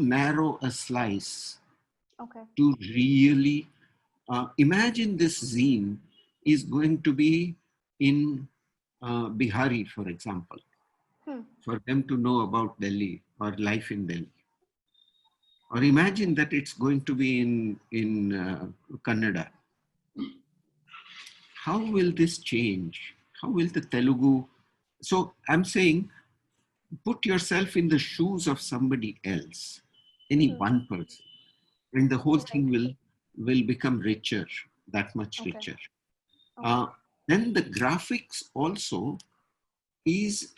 narrow a slice to really imagine this zine is going to be in Bihari, for example, for them to know about Delhi or life in Delhi. Or imagine that it's going to be in Kannada. How will this change? How will the Telugu? So I'm saying, put yourself in the shoes of somebody else, any one person, and the whole thing will become richer, that much richer. Then the graphics also is,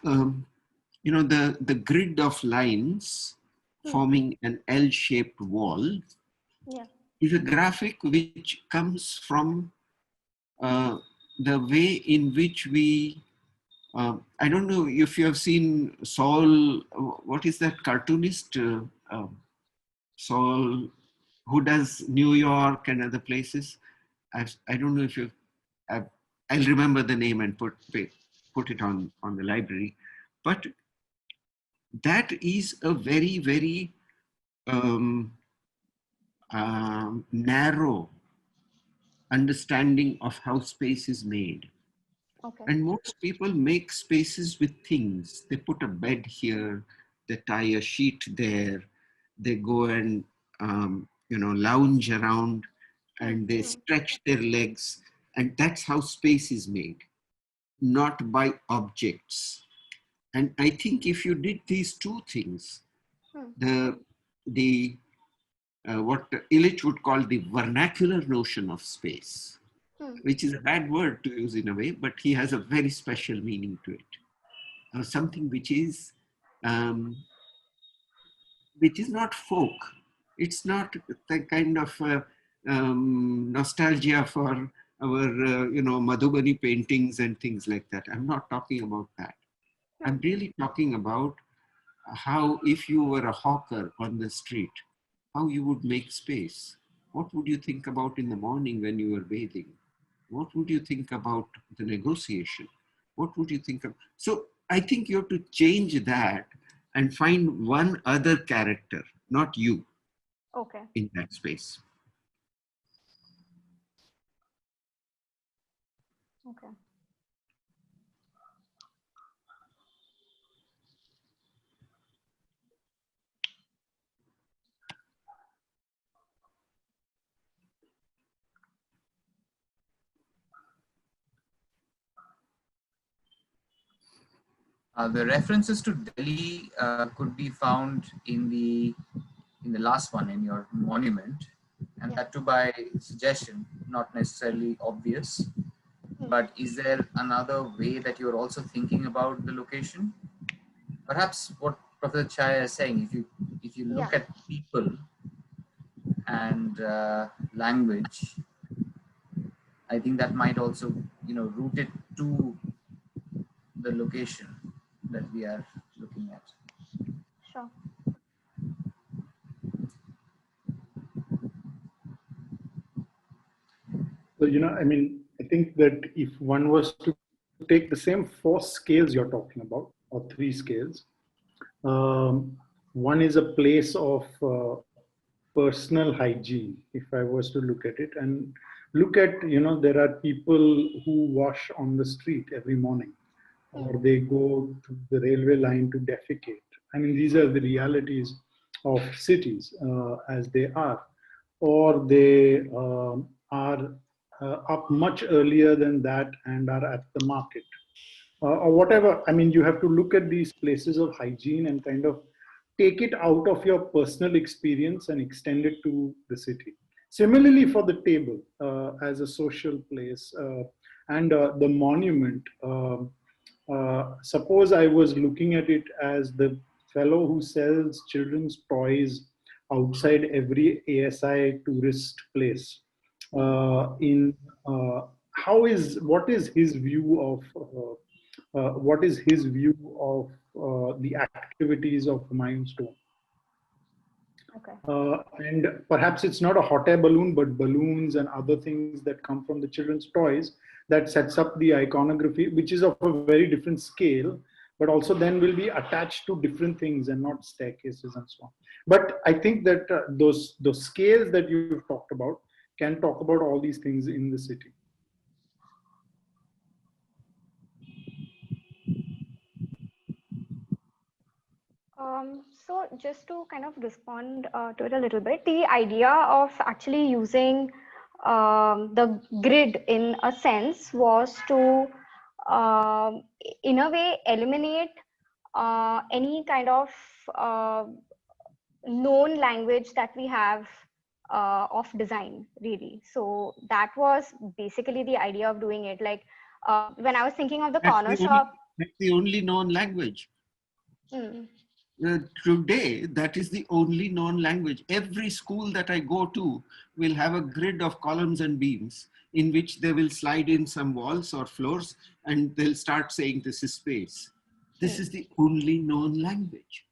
the grid of lines forming an L-shaped wall is a graphic which comes from the way in which we, I don't know if you have seen Saul, what is that cartoonist? Saul, who does New York and other places. I don't know if you, I'll remember the name and put it on the library. But that is a very, very narrow understanding of how space is made. And most people make spaces with things. They put a bed here, they tie a sheet there, they go and lounge around, and they stretch their legs, and that's how space is made, not by objects. And I think if you did these two things, what Illich would call the vernacular notion of space, which is a bad word to use in a way, but he has a very special meaning to it. Something which is not folk. It's not the kind of nostalgia for our Madhubani paintings and things like that. I'm not talking about that. I'm really talking about how, if you were a hawker on the street, how you would make space. What would you think about in the morning when you were bathing? What would you think about the negotiation? What would you think of? So I think you have to change that and find one other character, not you, in that space. Okay. The references to Delhi could be found in the last one, in your monument, and that too by suggestion, not necessarily obvious. But is there another way that you're also thinking about the location? Perhaps what Professor Chai is saying, if you look at people and language, I think that might also root it to the location that we are looking at. Sure. So, I think that if one was to take the same 4 scales you're talking about, or 3 scales, one is a place of personal hygiene, if I was to look at it, and look at, there are people who wash on the street every morning, or they go to the railway line to defecate. I mean, these are the realities of cities as they are, or they are up much earlier than that and are at the market, or whatever. I mean, you have to look at these places of hygiene and kind of take it out of your personal experience and extend it to the city. Similarly, for the table as a social place, and the monument. Suppose I was looking at it as the fellow who sells children's toys outside every ASI tourist place. In what is his view of the activities of Humayun Stone? Okay. And perhaps it's not a hot air balloon, but balloons and other things that come from the children's toys that sets up the iconography, which is of a very different scale, but also then will be attached to different things and not staircases and so on. But I think that those scales that you've talked about can talk about all these things in the city. So just to kind of respond to it a little bit, the idea of actually using the grid in a sense was to, in a way, eliminate any kind of known language that we have of design, really. So that was basically the idea of doing it. Like when I was thinking of the corner shop. That's the only known language. Today, that is the only known language. Every school that I go to will have a grid of columns and beams in which they will slide in some walls or floors and they'll start saying this is space. This is the only known language.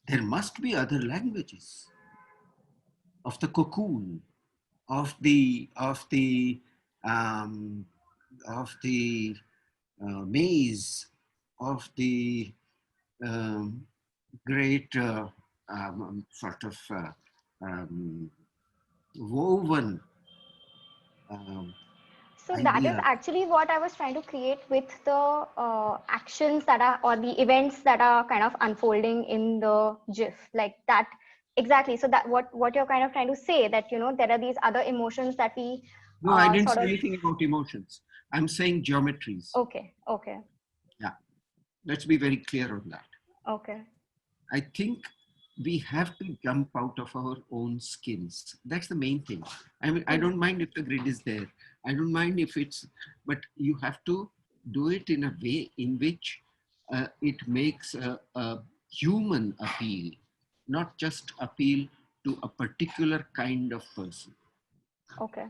There must be other languages of the cocoon, of the maze, of the great sort of woven So that is actually what I was trying to create with the actions that are, or the events that are kind of unfolding in the GIF, like that. Exactly. So that what you're kind of trying to say, that, there are these other emotions that we No, I didn't say anything about emotions. I'm saying geometries. Okay. Okay. Yeah. Let's be very clear on that. Okay. I think we have to jump out of our own skins. That's the main thing. I mean, I don't mind if the grid is there. I don't mind if it's, but you have to do it in a way in which it makes a human appeal, not just appeal to a particular kind of person. Okay.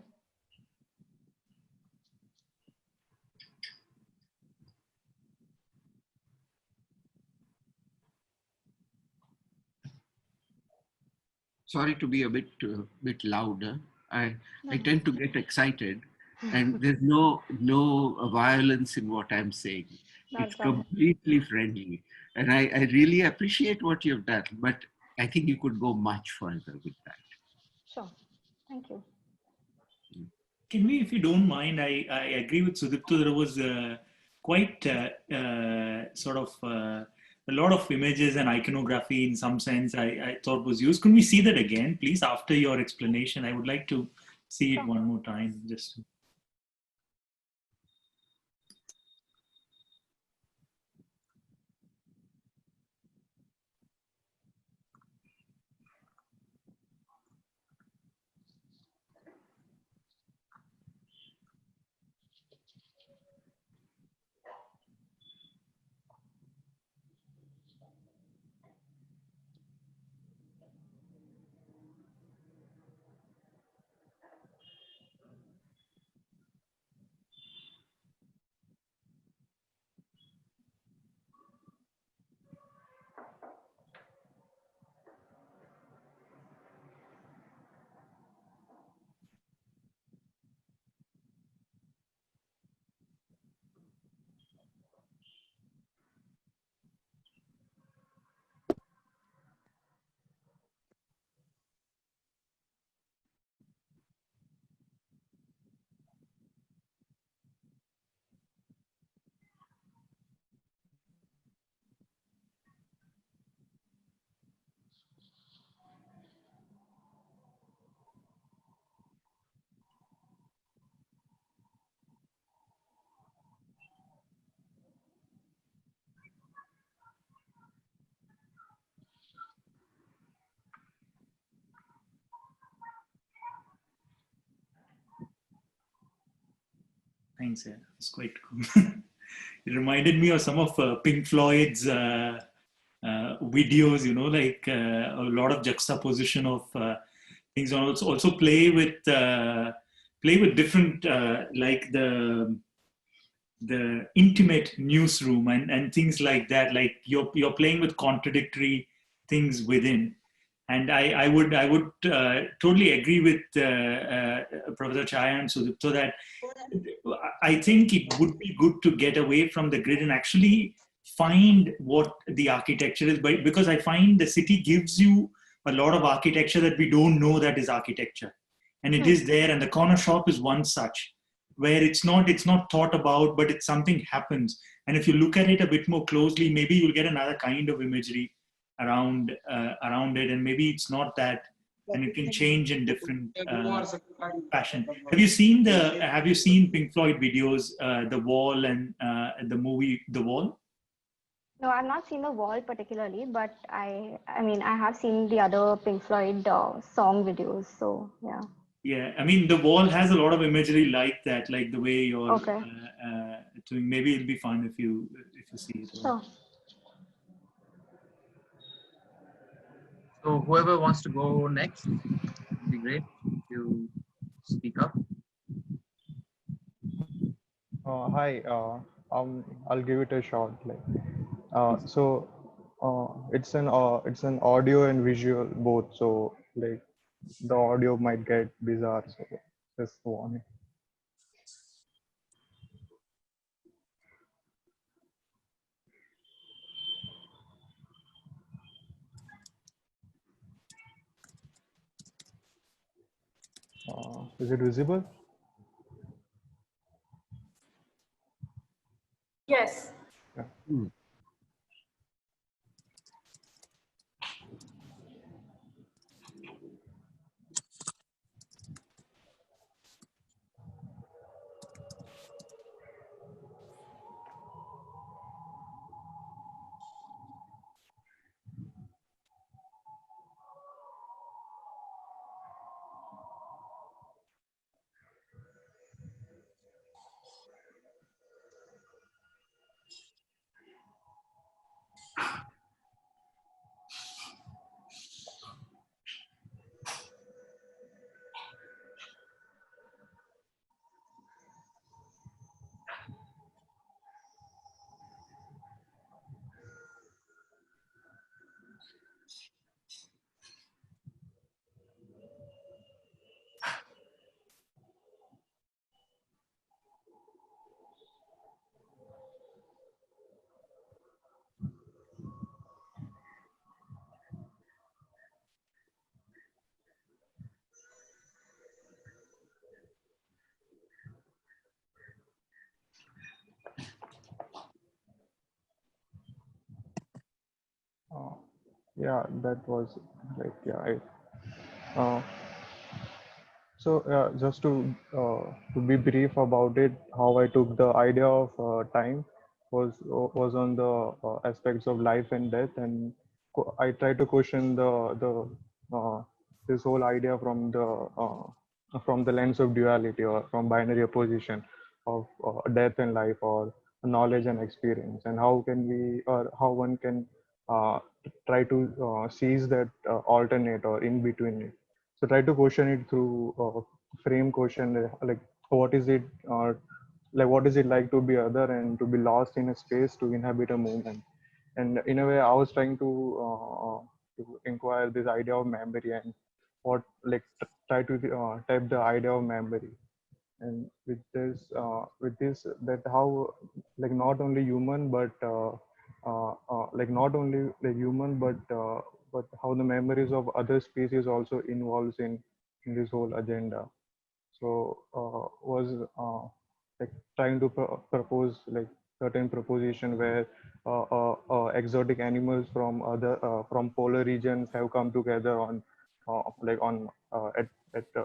Sorry to be a bit louder. I tend to get excited, and there's no violence in what I'm saying. It's completely friendly, and I really appreciate what you've done. But I think you could go much further with that. Sure. Thank you. Can we, if you don't mind, I agree with Sudipto. There was quite sort of a lot of images and iconography in some sense I thought was used. Can we see that again, please, after your explanation? I would like to see it one more time. Just. Thanks. Yeah. It's quite cool. It reminded me of some of Pink Floyd's videos, you know, like a lot of juxtaposition of things. Also play with different, like the intimate newsroom and things like that. Like you're playing with contradictory things within. And I would totally agree with Professor Chaya and Sudipto that I think it would be good to get away from the grid and actually find what the architecture is. But because I find the city gives you a lot of architecture that we don't know that is architecture, and it is there. And the corner shop is one such, where it's not thought about, but it's something happens. And if you look at it a bit more closely, maybe you'll get another kind of imagery around it, and maybe it's not that, and it can change in different fashion. Have you seen Pink Floyd videos, The Wall, and the movie The Wall? No, I've not seen The Wall particularly, but I mean, I have seen the other Pink Floyd song videos. So yeah. Yeah, I mean, The Wall has a lot of imagery like that, like the way you're doing. Maybe it'll be fun if you see it. Sure. So whoever wants to go next, it'd be great if you speak up. Hi, I'll give it a shot. It's an audio and visual both. So like the audio might get bizarre. So just warning. Is it visible? Yes. Yeah. Yeah, that was like uh, just to be brief about it, how I took the idea of time was on the aspects of life and death, and I tried to question this whole idea from the lens of duality or from binary opposition of death and life, or knowledge and experience, and how can we, or how one can uh, try to seize that alternate or in between it. So try to question it through frame question, like what is it, what is it like to be other and to be lost in a space to inhabit a movement. And in a way, I was trying to inquire this idea of memory and what, like, try to type the idea of memory. And with this, that how, like, not only human, but like not only like human, but how the memories of other species also involves in this whole agenda. So was like trying to propose like certain proposition where exotic animals from from polar regions have come together on like on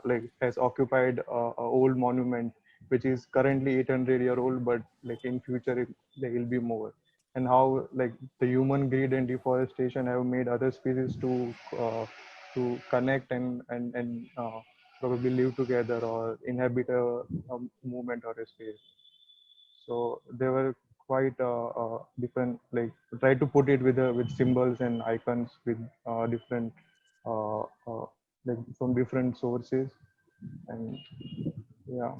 like has occupied a old monument which is currently 800-year old, but like in future there will be more. And how like the human greed and deforestation have made other species to connect and probably live together or inhabit a movement or a space. So they were quite different. Like try to put it with symbols and icons with different like from different sources, and yeah.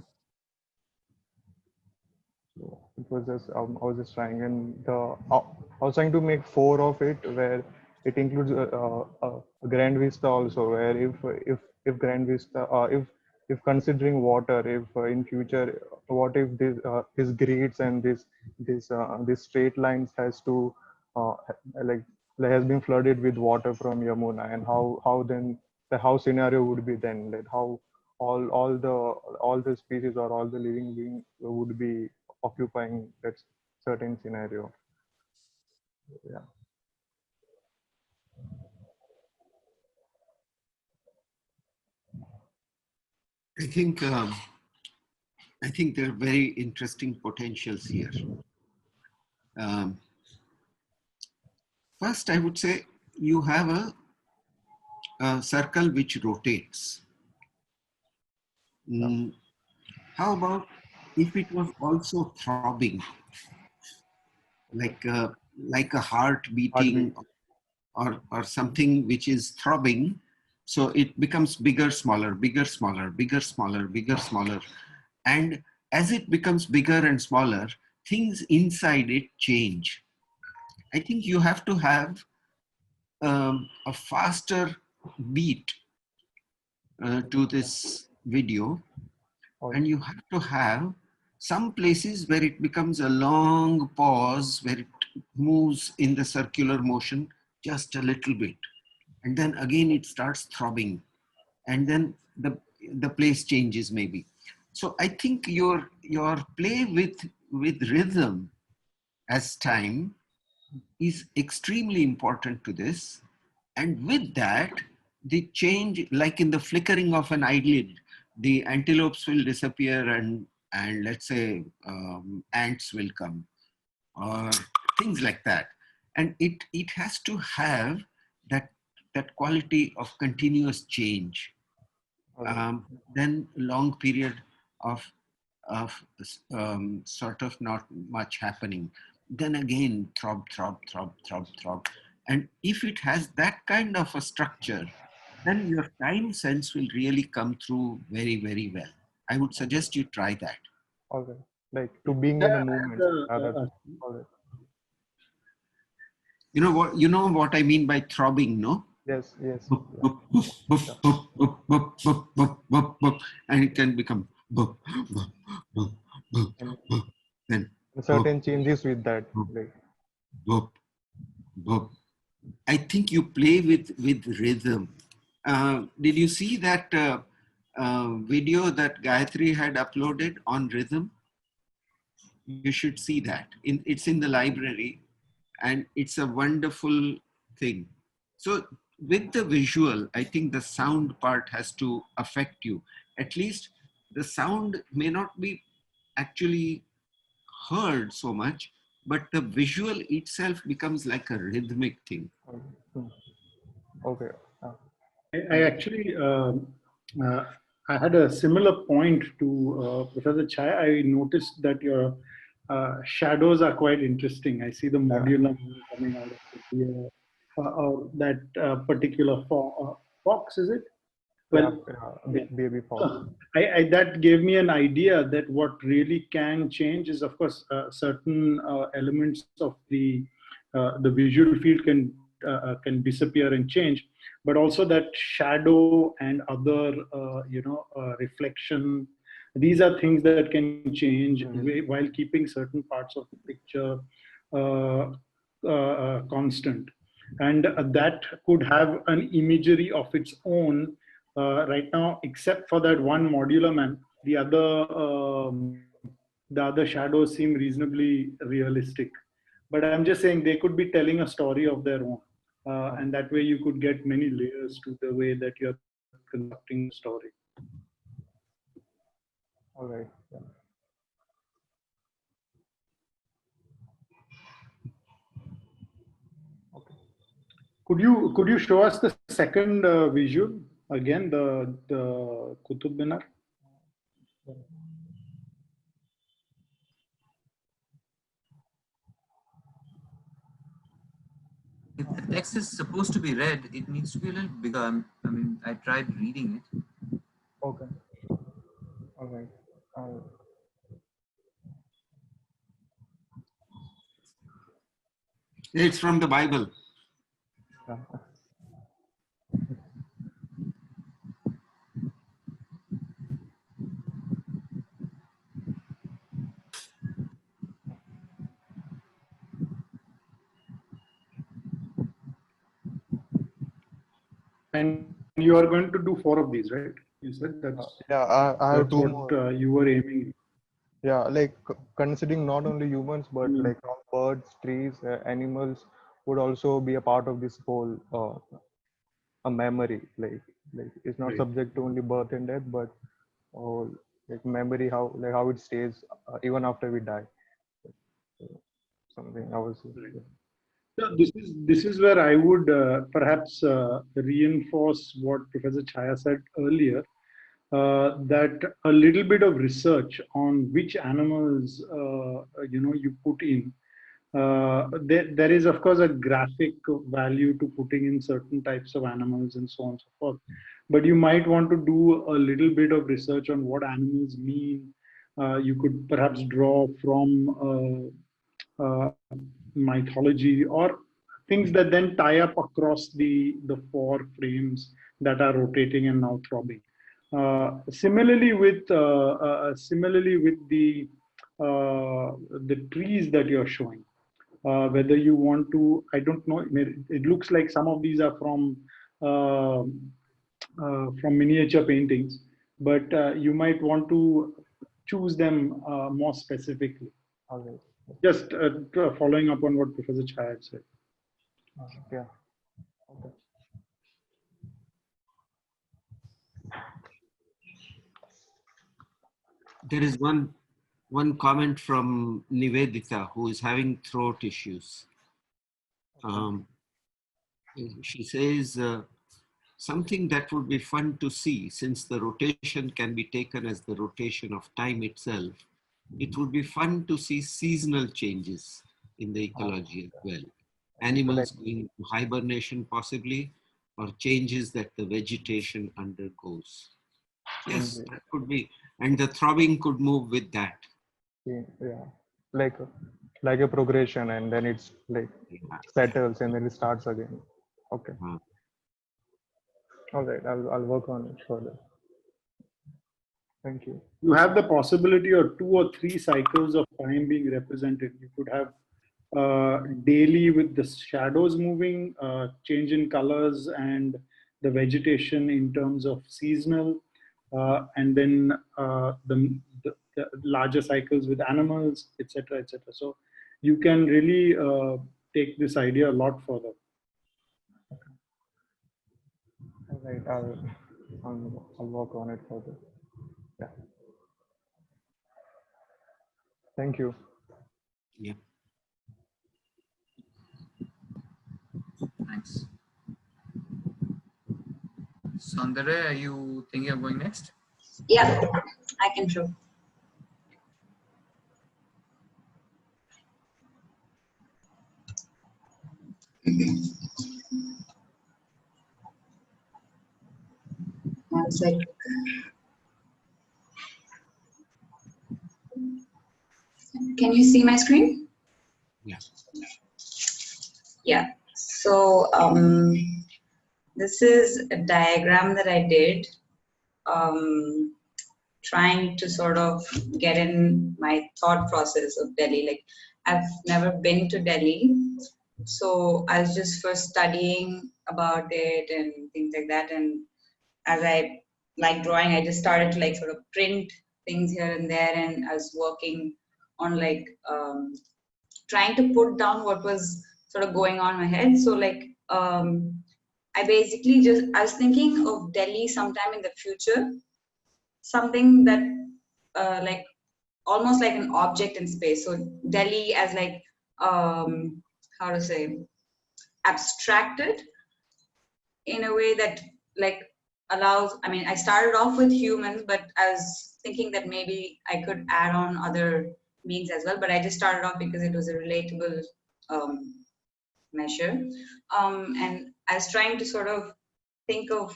So it was just I was just trying, and I was trying to make 4 of it, where it includes Grand Vista also, where if Grand Vista if considering water, if in future, what if this grids and this straight lines has to like has been flooded with water from Yamuna, and how then the how scenario would be then, like how all the species or all the living being would be occupying that certain scenario. Yeah. I think there are very interesting potentials here. First, I would say you have a circle which rotates. How about if it was also throbbing, like a heart beating, or something which is throbbing? So it becomes bigger, smaller, bigger, smaller, bigger, smaller, bigger, smaller. And as it becomes bigger and smaller, things inside it change. I think you have to have a faster beat to this video, and you have to have some places where it becomes a long pause, where it moves in the circular motion just a little bit, and then again it starts throbbing, and then the place changes maybe. So I think your play with rhythm as time is extremely important to this. And with that, the change, like in the flickering of an eyelid, the antelopes will disappear, and let's say ants will come, or things like that. And it has to have that quality of continuous change. Then long period of sort of not much happening. Then again, throb, throb, throb, throb, throb. And if it has that kind of a structure, then your time sense will really come through very, very well. I would suggest you try that. Okay. Like to being in a movement. Okay. You know what I mean by throbbing, no? Yes, yes. And it can become then certain changes with that. Like. I think you play with rhythm. Did you see that video that Gayatri had uploaded on rhythm? You should see that. It's in the library, and it's a wonderful thing. So with the visual, I think the sound part has to affect you. At least the sound may not be actually heard so much, but the visual itself becomes like a rhythmic thing. Okay. I actually, I had a similar point to Professor Chai. I noticed that your shadows are quite interesting. I see the modular coming out of the, or that particular fox, is it? Well, baby fox. That gave me an idea that what really can change is, of course, certain elements of the visual field can disappear and change, but also that shadow and other reflection. These are things that can change while keeping certain parts of the picture constant, and that could have an imagery of its own. Right now, except for that one modular man, the other shadows seem reasonably realistic. But I'm just saying they could be telling a story of their own, and that way you could get many layers to the way that you're conducting the story. All right. Yeah. Could you show us the second visual again, the Qutub Minar? if the text is supposed to be read, it needs to be a little bigger. I mean, I tried reading it. Okay. All right. It's from the Bible. Yeah. And you are going to do 4 of these, right? You said that's Yeah, I have that's 2 what more. you were aiming. Yeah, like considering not only humans, but Mm. like all birds, trees, animals would also be a part of this whole a memory. Like it's not Right. subject to only birth and death, but like memory, how it stays even after we die. So, something I was. Right. So this is where I would perhaps reinforce what Professor Chaya said earlier, that a little bit of research on which animals you put in. There is of course a graphic value to putting in certain types of animals and so on and so forth, but you might want to do a little bit of research on what animals mean. You could perhaps draw from mythology or things that then tie up across the 4 frames that are rotating and now throbbing. Similarly with the trees that you're showing, whether you want to, I don't know, it looks like some of these are from miniature paintings, but you might want to choose them more specifically. All right. Just following up on what Professor Chaya said. Yeah. Okay. There is one comment from Nivedita, who is having throat issues. She says, something that would be fun to see, since the rotation can be taken as the rotation of time itself, it would be fun to see seasonal changes in the ecology as well. Animals going into hibernation possibly, or changes that the vegetation undergoes. Yes, that could be, and the throbbing could move with that. Yeah, like a progression, and then it's like settles and then it starts again. Okay. All right, I'll work on it further. Thank you. You have the possibility of 2 or 3 cycles of time being represented. You could have daily with the shadows moving, change in colors and the vegetation in terms of seasonal, and then the larger cycles with animals, etc., etc. So you can really take this idea a lot further. All right, I'll work on it further. Yeah. Thank you. Yeah. Thanks. Sandra, are you thinking of going next? Yeah, I can show. One sec. Can you see my screen? Yeah. Yeah. So this is a diagram that I did, trying to sort of get in my thought process of Delhi. Like, I've never been to Delhi, so I was just first studying about it and things like that. And as I like drawing, I just started to like sort of print things here and there, and I was working on like trying to put down what was sort of going on in my head. So like I basically I was thinking of Delhi sometime in the future, something that like almost like an object in space. So Delhi as like how to say, abstracted in a way that like allows, I mean, I started off with humans, but I was thinking that maybe I could add on other beings as well, but I just started off because it was a relatable measure. And I was trying to sort of think of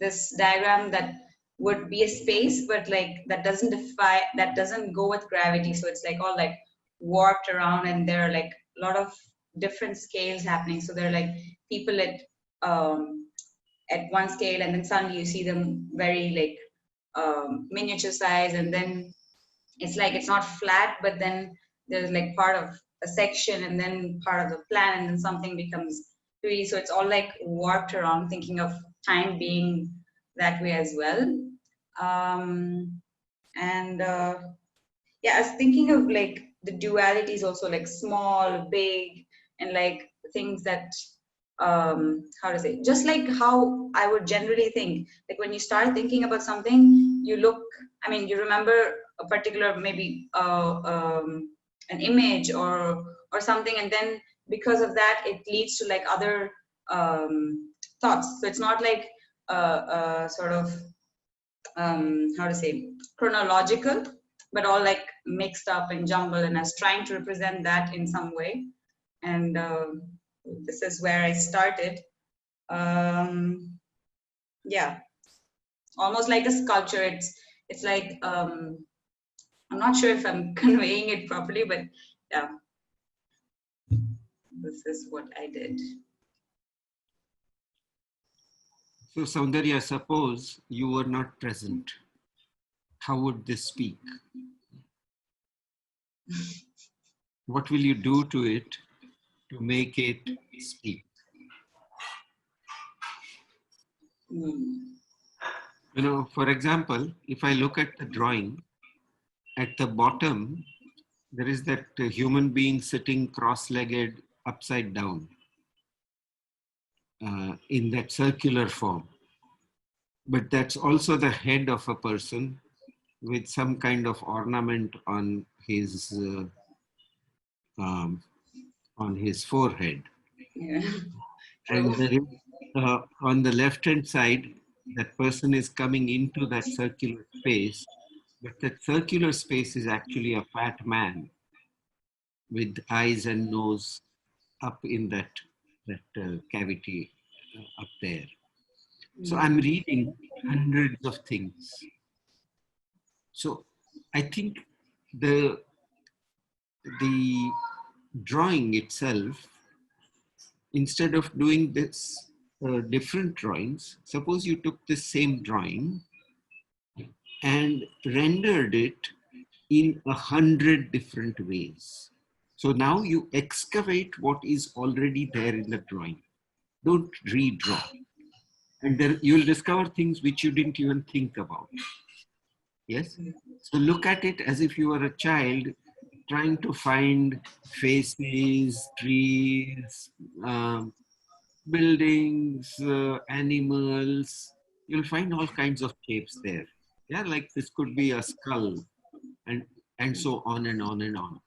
this diagram that would be a space, but like that doesn't go with gravity. So it's like all like warped around, and there are like a lot of different scales happening. So there are like people at one scale, and then suddenly you see them very like miniature size, and then it's like it's not flat, but then there's like part of a section and then part of the plan, and then something becomes 3D. So it's all like warped around, thinking of time being that way as well. And yeah, I was thinking of like the dualities also, like small, big, and like things that how to say, just like how I would generally think, like when you start thinking about something, you look, I mean, you remember a particular maybe an image or something, and then because of that it leads to like other thoughts. So it's not like sort of how to say, chronological, but all like mixed up and jumbled, and I was trying to represent that in some way. And this is where I started. Yeah, almost like a sculpture. It's like I'm not sure if I'm conveying it properly, but yeah, this is what I did. So Saundarya, suppose you were not present. How would this speak? What will you do to it to make it speak? You know, for example, if I look at the drawing, at the bottom, there is that human being sitting cross-legged upside down in that circular form. But that's also the head of a person with some kind of ornament on his forehead. Yeah. And there is, on the left-hand side, that person is coming into that circular space, but that circular space is actually a fat man with eyes and nose up in that cavity up there. So I'm reading hundreds of things. So I think the drawing itself, instead of doing this different drawings, suppose you took the same drawing and rendered it in 100 different ways. So now you excavate what is already there in the drawing. Don't redraw. And then you'll discover things which you didn't even think about. Yes? So look at it as if you were a child trying to find faces, trees, buildings, animals. You'll find all kinds of shapes there. Yeah, like this could be a skull, and so on and on and on.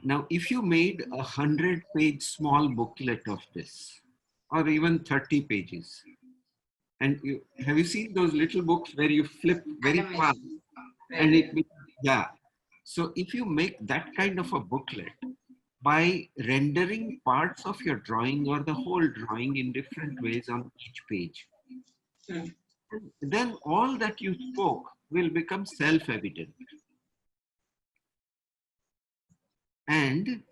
Now, if you made 100-page small booklet of this, or even 30 pages, and have you seen those little books where you flip very fast, and yeah. So if you make that kind of a booklet by rendering parts of your drawing or the whole drawing in different ways on each page, then all that you spoke will become self-evident. And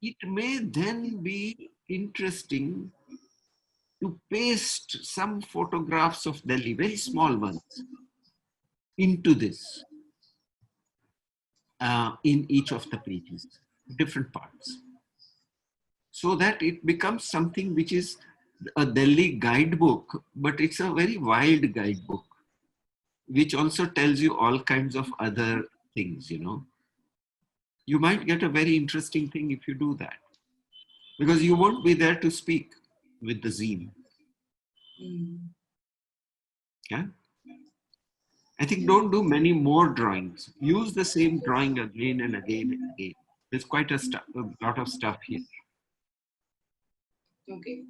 it may then be interesting to paste some photographs of Delhi, very small ones, into this in each of the pages, different parts, so that it becomes something which is a Delhi guidebook, but it's a very wild guidebook, which also tells you all kinds of other things, you know. You might get a very interesting thing if you do that, because you won't be there to speak with the zine. Yeah. I think don't do many more drawings. Use the same drawing again and again and again. There's quite a lot of stuff here. Okay.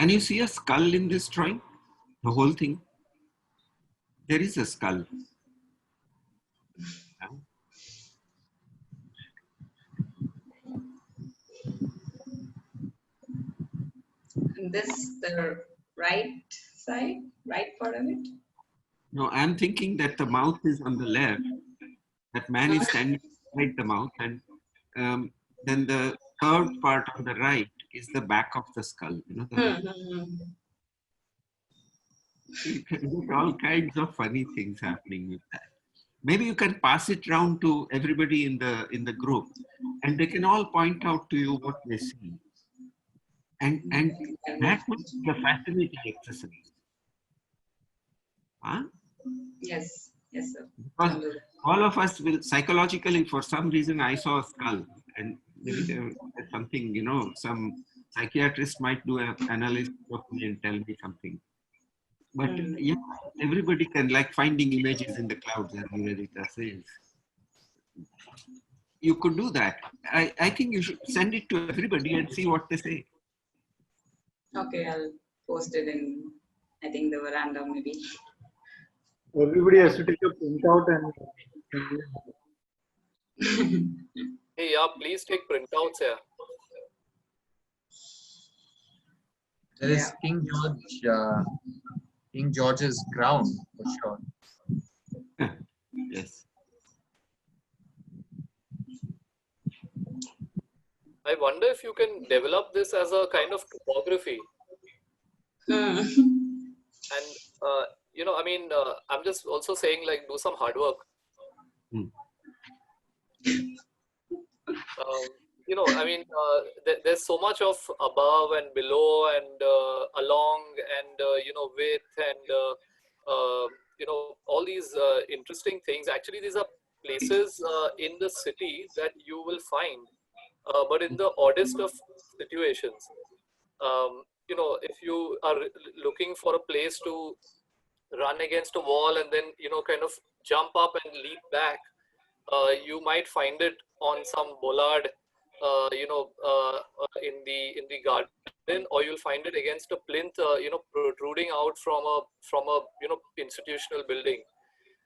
Can you see a skull in this drawing? The whole thing? There is a skull. And this, the right side, right part of it? No, I'm thinking that the mouth is on the left. That man is standing beside the mouth, and then the curved part on the right is the back of the skull. You know, you can get all kinds of funny things happening with that. Maybe you can pass it round to everybody in the group, and they can all point out to you what they see. And that would be a fascinating exercise. Huh? Yes, yes, sir. Because all of us will psychologically, for some reason, I saw a skull, and maybe there's something, you know, some psychiatrist might do an analysis of me and tell me something. But yeah, everybody can, like finding images in the clouds, as Nivedita says. You could do that. I think you should send it to everybody and see what they say. Okay, I'll post it in, I think, the veranda maybe. Everybody has to take a printout and. Hey, yeah, please take printouts here. There is King George's crown for sure. Yes. I wonder if you can develop this as a kind of topography. And, you know, I mean, I'm just also saying, like, do some hard work. You know, I mean, there's so much of above and below and along and, you know, width and, you know, all these interesting things. Actually, these are places in the city that you will find, but in the oddest of situations. You know, if you are looking for a place to run against a wall and then, you know, kind of jump up and leap back, you might find it on some bollard, you know, in the garden, or you'll find it against a plinth, you know, protruding out from a you know, institutional building.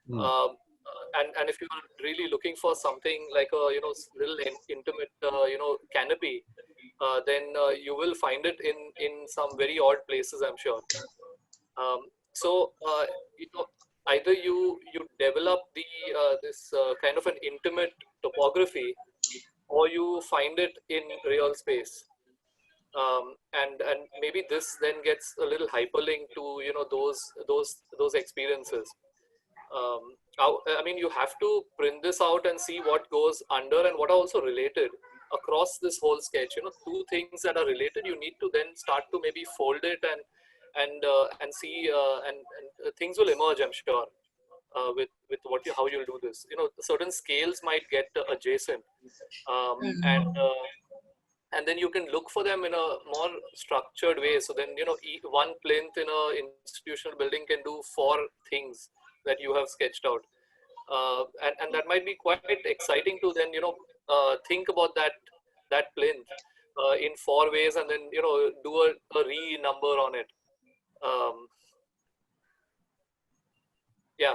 And if you're really looking for something like a, you know, little intimate, you know, canopy, then you will find it in some very odd places, I'm sure. So you know, either you develop the this kind of an intimate topography, or you find it in real space, and maybe this then gets a little hyperlinked to, you know, those experiences. I mean, you have to print this out and see what goes under and what are also related across this whole sketch. You know, two things that are related, you need to then start to maybe fold it and see, and things will emerge, I'm sure, with how you'll do this. You know, certain scales might get adjacent, and then you can look for them in a more structured way. So then, you know, one plinth in a institutional building can do 4 things that you have sketched out, and that might be quite exciting to then, you know, think about that plinth in 4 ways, and then, you know, do a re-number on it. Yeah,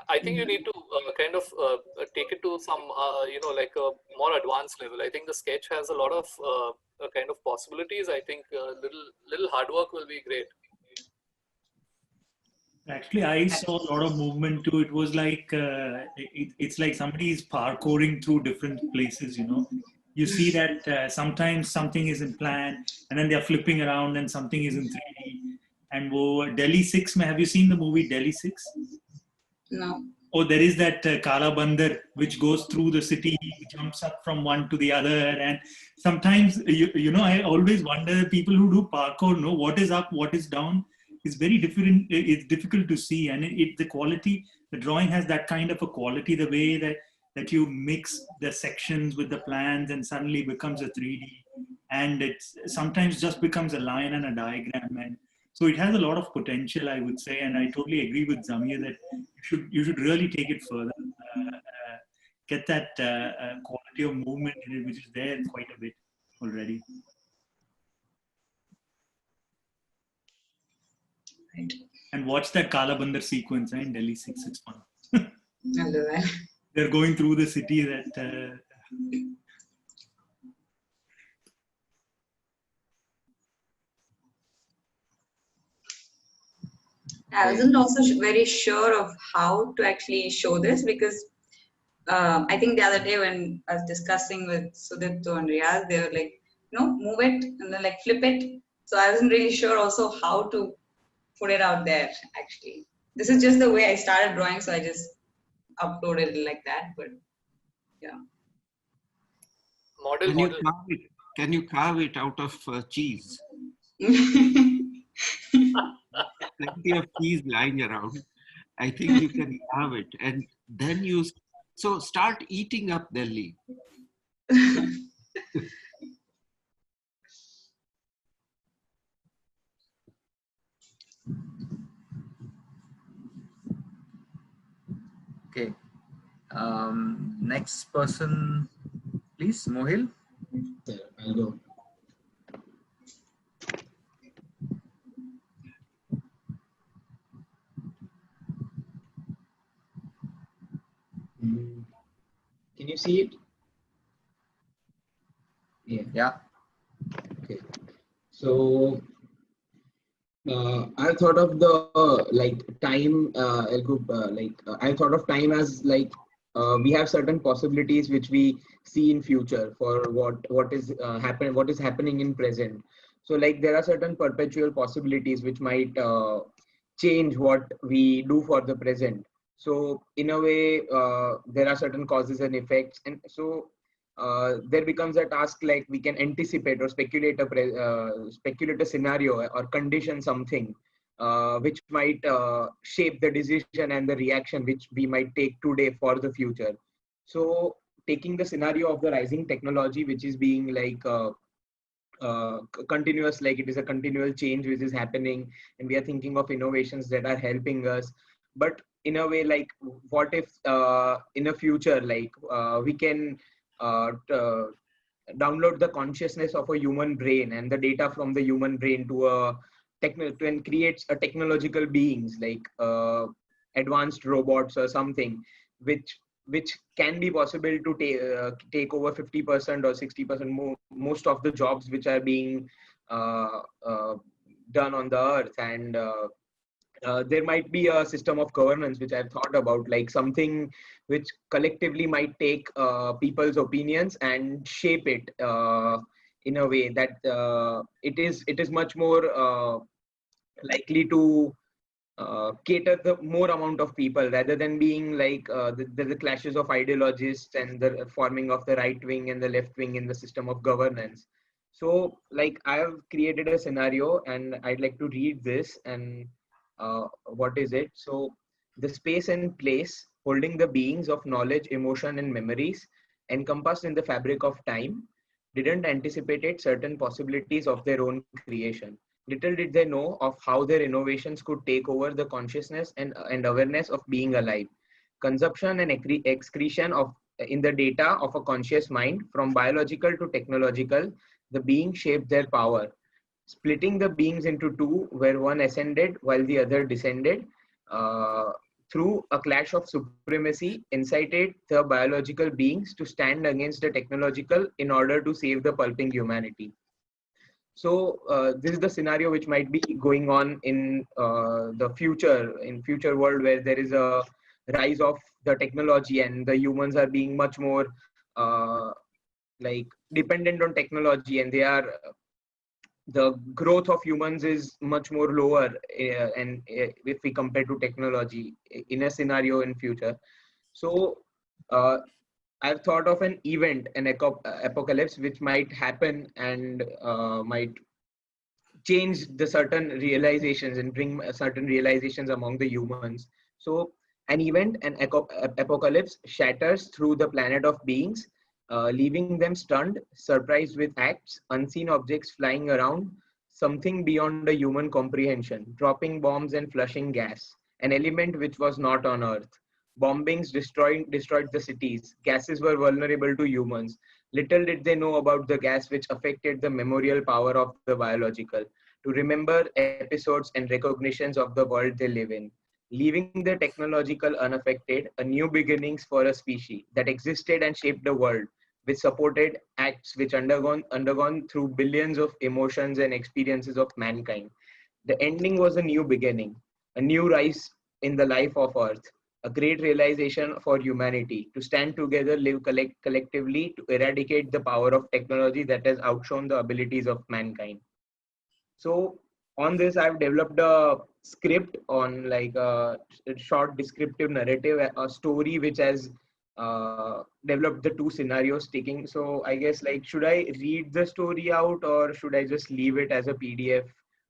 I think you need to kind of take it to some, you know, like a more advanced level. I think the sketch has a lot of kind of possibilities. I think little hard work will be great. Actually, I saw a lot of movement too. It was like, it's like somebody is parkouring through different places, you know. You see that sometimes something is in plan and then they're flipping around and something is in 3D. And Delhi 6, have you seen the movie Delhi 6? No. Oh, there is that Kala Bandar which goes through the city, jumps up from one to the other. And sometimes, you know, I always wonder, people who do parkour know what is up, what is down. It's very different. It's difficult to see, and the quality, the drawing has that kind of a quality, the way that you mix the sections with the plans and suddenly becomes a 3D, and it sometimes just becomes a line and a diagram, and so it has a lot of potential, I would say. And I totally agree with Zamir that you should really take it further, get that quality of movement in it, which is there quite a bit already. Right. And watch that Kala Bandar sequence in Delhi 661. I'll do that. They're going through the city that. I wasn't also very sure of how to actually show this because I think the other day when I was discussing with Sudipto and Riyaz, they were like, move it and then like flip it. So I wasn't really sure also how to put it out there actually. This is just the way I started drawing, so I just uploaded it like that. But yeah. Can you carve it? Can you carve it out of cheese? Plenty of cheese lying around. I think you can carve it, and then use. So start eating up Delhi. Okay. Next person, please, Mohil. Yeah, I'll go. Can you see it? Yeah. Yeah. Okay. So I thought of the time. I thought of time as we have certain possibilities which we see in future for what is happening in present. So there are certain perpetual possibilities which might change what we do for the present. So in a way, there are certain causes and effects, and so there becomes a task like we can anticipate or speculate a scenario or condition something which might shape the decision and the reaction which we might take today for the future. So taking the scenario of the rising technology, which is being continuous, it is a continual change which is happening, and we are thinking of innovations that are helping us. But in a way, what if in a future we can download the consciousness of a human brain and the data from the human brain to and creates a technological beings advanced robots or something which can be possible to take over 50% or 60% most of the jobs which are being done on the earth. And there might be a system of governance which I've thought about, something which collectively might take people's opinions and shape it in a way that it is much more likely to cater the more amount of people rather than being the clashes of ideologists and the forming of the right wing and the left wing in the system of governance. So I have created a scenario and I'd like to read this. And what is it? So the space and place holding the beings of knowledge, emotion and memories encompassed in the fabric of time didn't anticipate certain possibilities of their own creation. Little did they know of how their innovations could take over the consciousness and awareness of being alive. Consumption and excretion in the data of a conscious mind, from biological to technological, the being shaped their power. Splitting the beings into two, where one ascended while the other descended, through a clash of supremacy, incited the biological beings to stand against the technological in order to save the pulping humanity. So this is the scenario which might be going on in the future world, where there is a rise of the technology and the humans are being much more dependent on technology, and the growth of humans is much more lower and if we compare to technology in a scenario in future. So I've thought of an event, an apocalypse, which might happen and might change the certain realizations and bring certain realizations among the humans. So an event, an apocalypse, shatters through the planet of beings, leaving them stunned, surprised with acts, unseen objects flying around, something beyond the human comprehension, dropping bombs and flushing gas, an element which was not on Earth. Bombings destroyed the cities. Gases were vulnerable to humans. Little did they know about the gas which affected the memorial power of the biological. to remember episodes and recognitions of the world they live in, leaving the technological unaffected, a new beginnings for a species that existed and shaped the world, which supported acts which undergone through billions of emotions and experiences of mankind. The ending was a new beginning, a new rise in the life of Earth, a great realization for humanity to stand together, live collectively to eradicate the power of technology that has outshone the abilities of mankind. So on this, I've developed a script on like a short descriptive narrative, a story which has developed the two scenarios taking. So I guess like, should I read the story out or should I just leave it as a PDF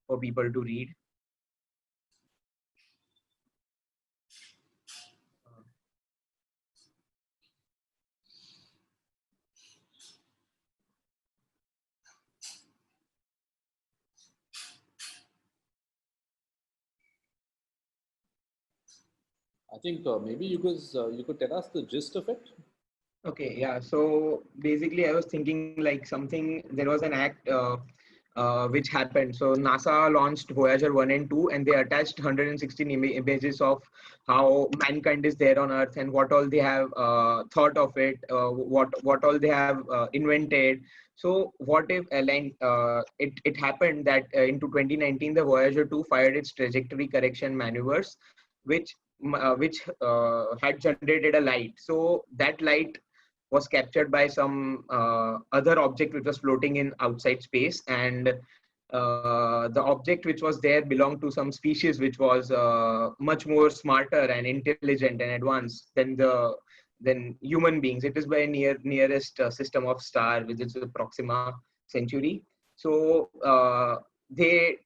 for people to read? I think maybe you could tell us the gist of it. Okay, yeah. So basically, I was thinking like something. There was an act which happened. So NASA launched Voyager 1 and 2, and they attached 116 images of how mankind is there on Earth and what all they have thought of it, what all they have invented. So what if it happened that into 2019 the Voyager 2 fired its trajectory correction maneuvers, which had generated a light. So that light was captured by some other object which was floating in outside space, and the object which was there belonged to some species which was much more smarter and intelligent and advanced than human beings. It is by nearest system of star, which is the Proxima Centauri. So they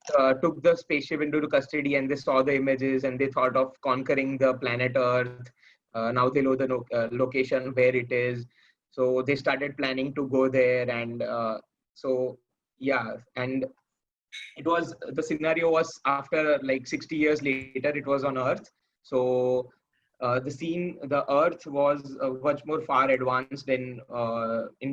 took the spaceship into custody and they saw the images and they thought of conquering the planet Earth. Now they know the location where it is. So they started planning to go there. And so, yeah. And it was, the scenario was after like 60 years later, it was on Earth. So the Earth was much more far advanced in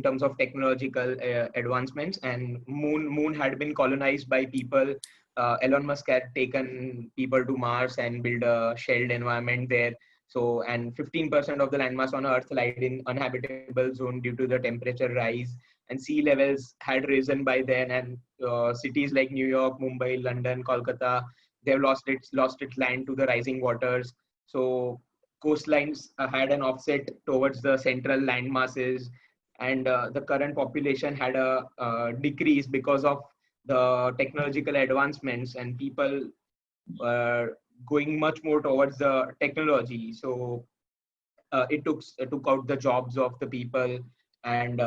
terms of technological advancements, and Moon had been colonized by people. Elon Musk had taken people to Mars and built a shelled environment there. So, and 15% of the landmass on Earth lied in uninhabitable zone due to the temperature rise, and sea levels had risen by then, and cities like New York, Mumbai, London, Kolkata, they've lost its land to the rising waters. So coastlines had an offset towards the central land masses, and the current population had a decrease because of the technological advancements, and people were going much more towards the technology. So it took out the jobs of the people, and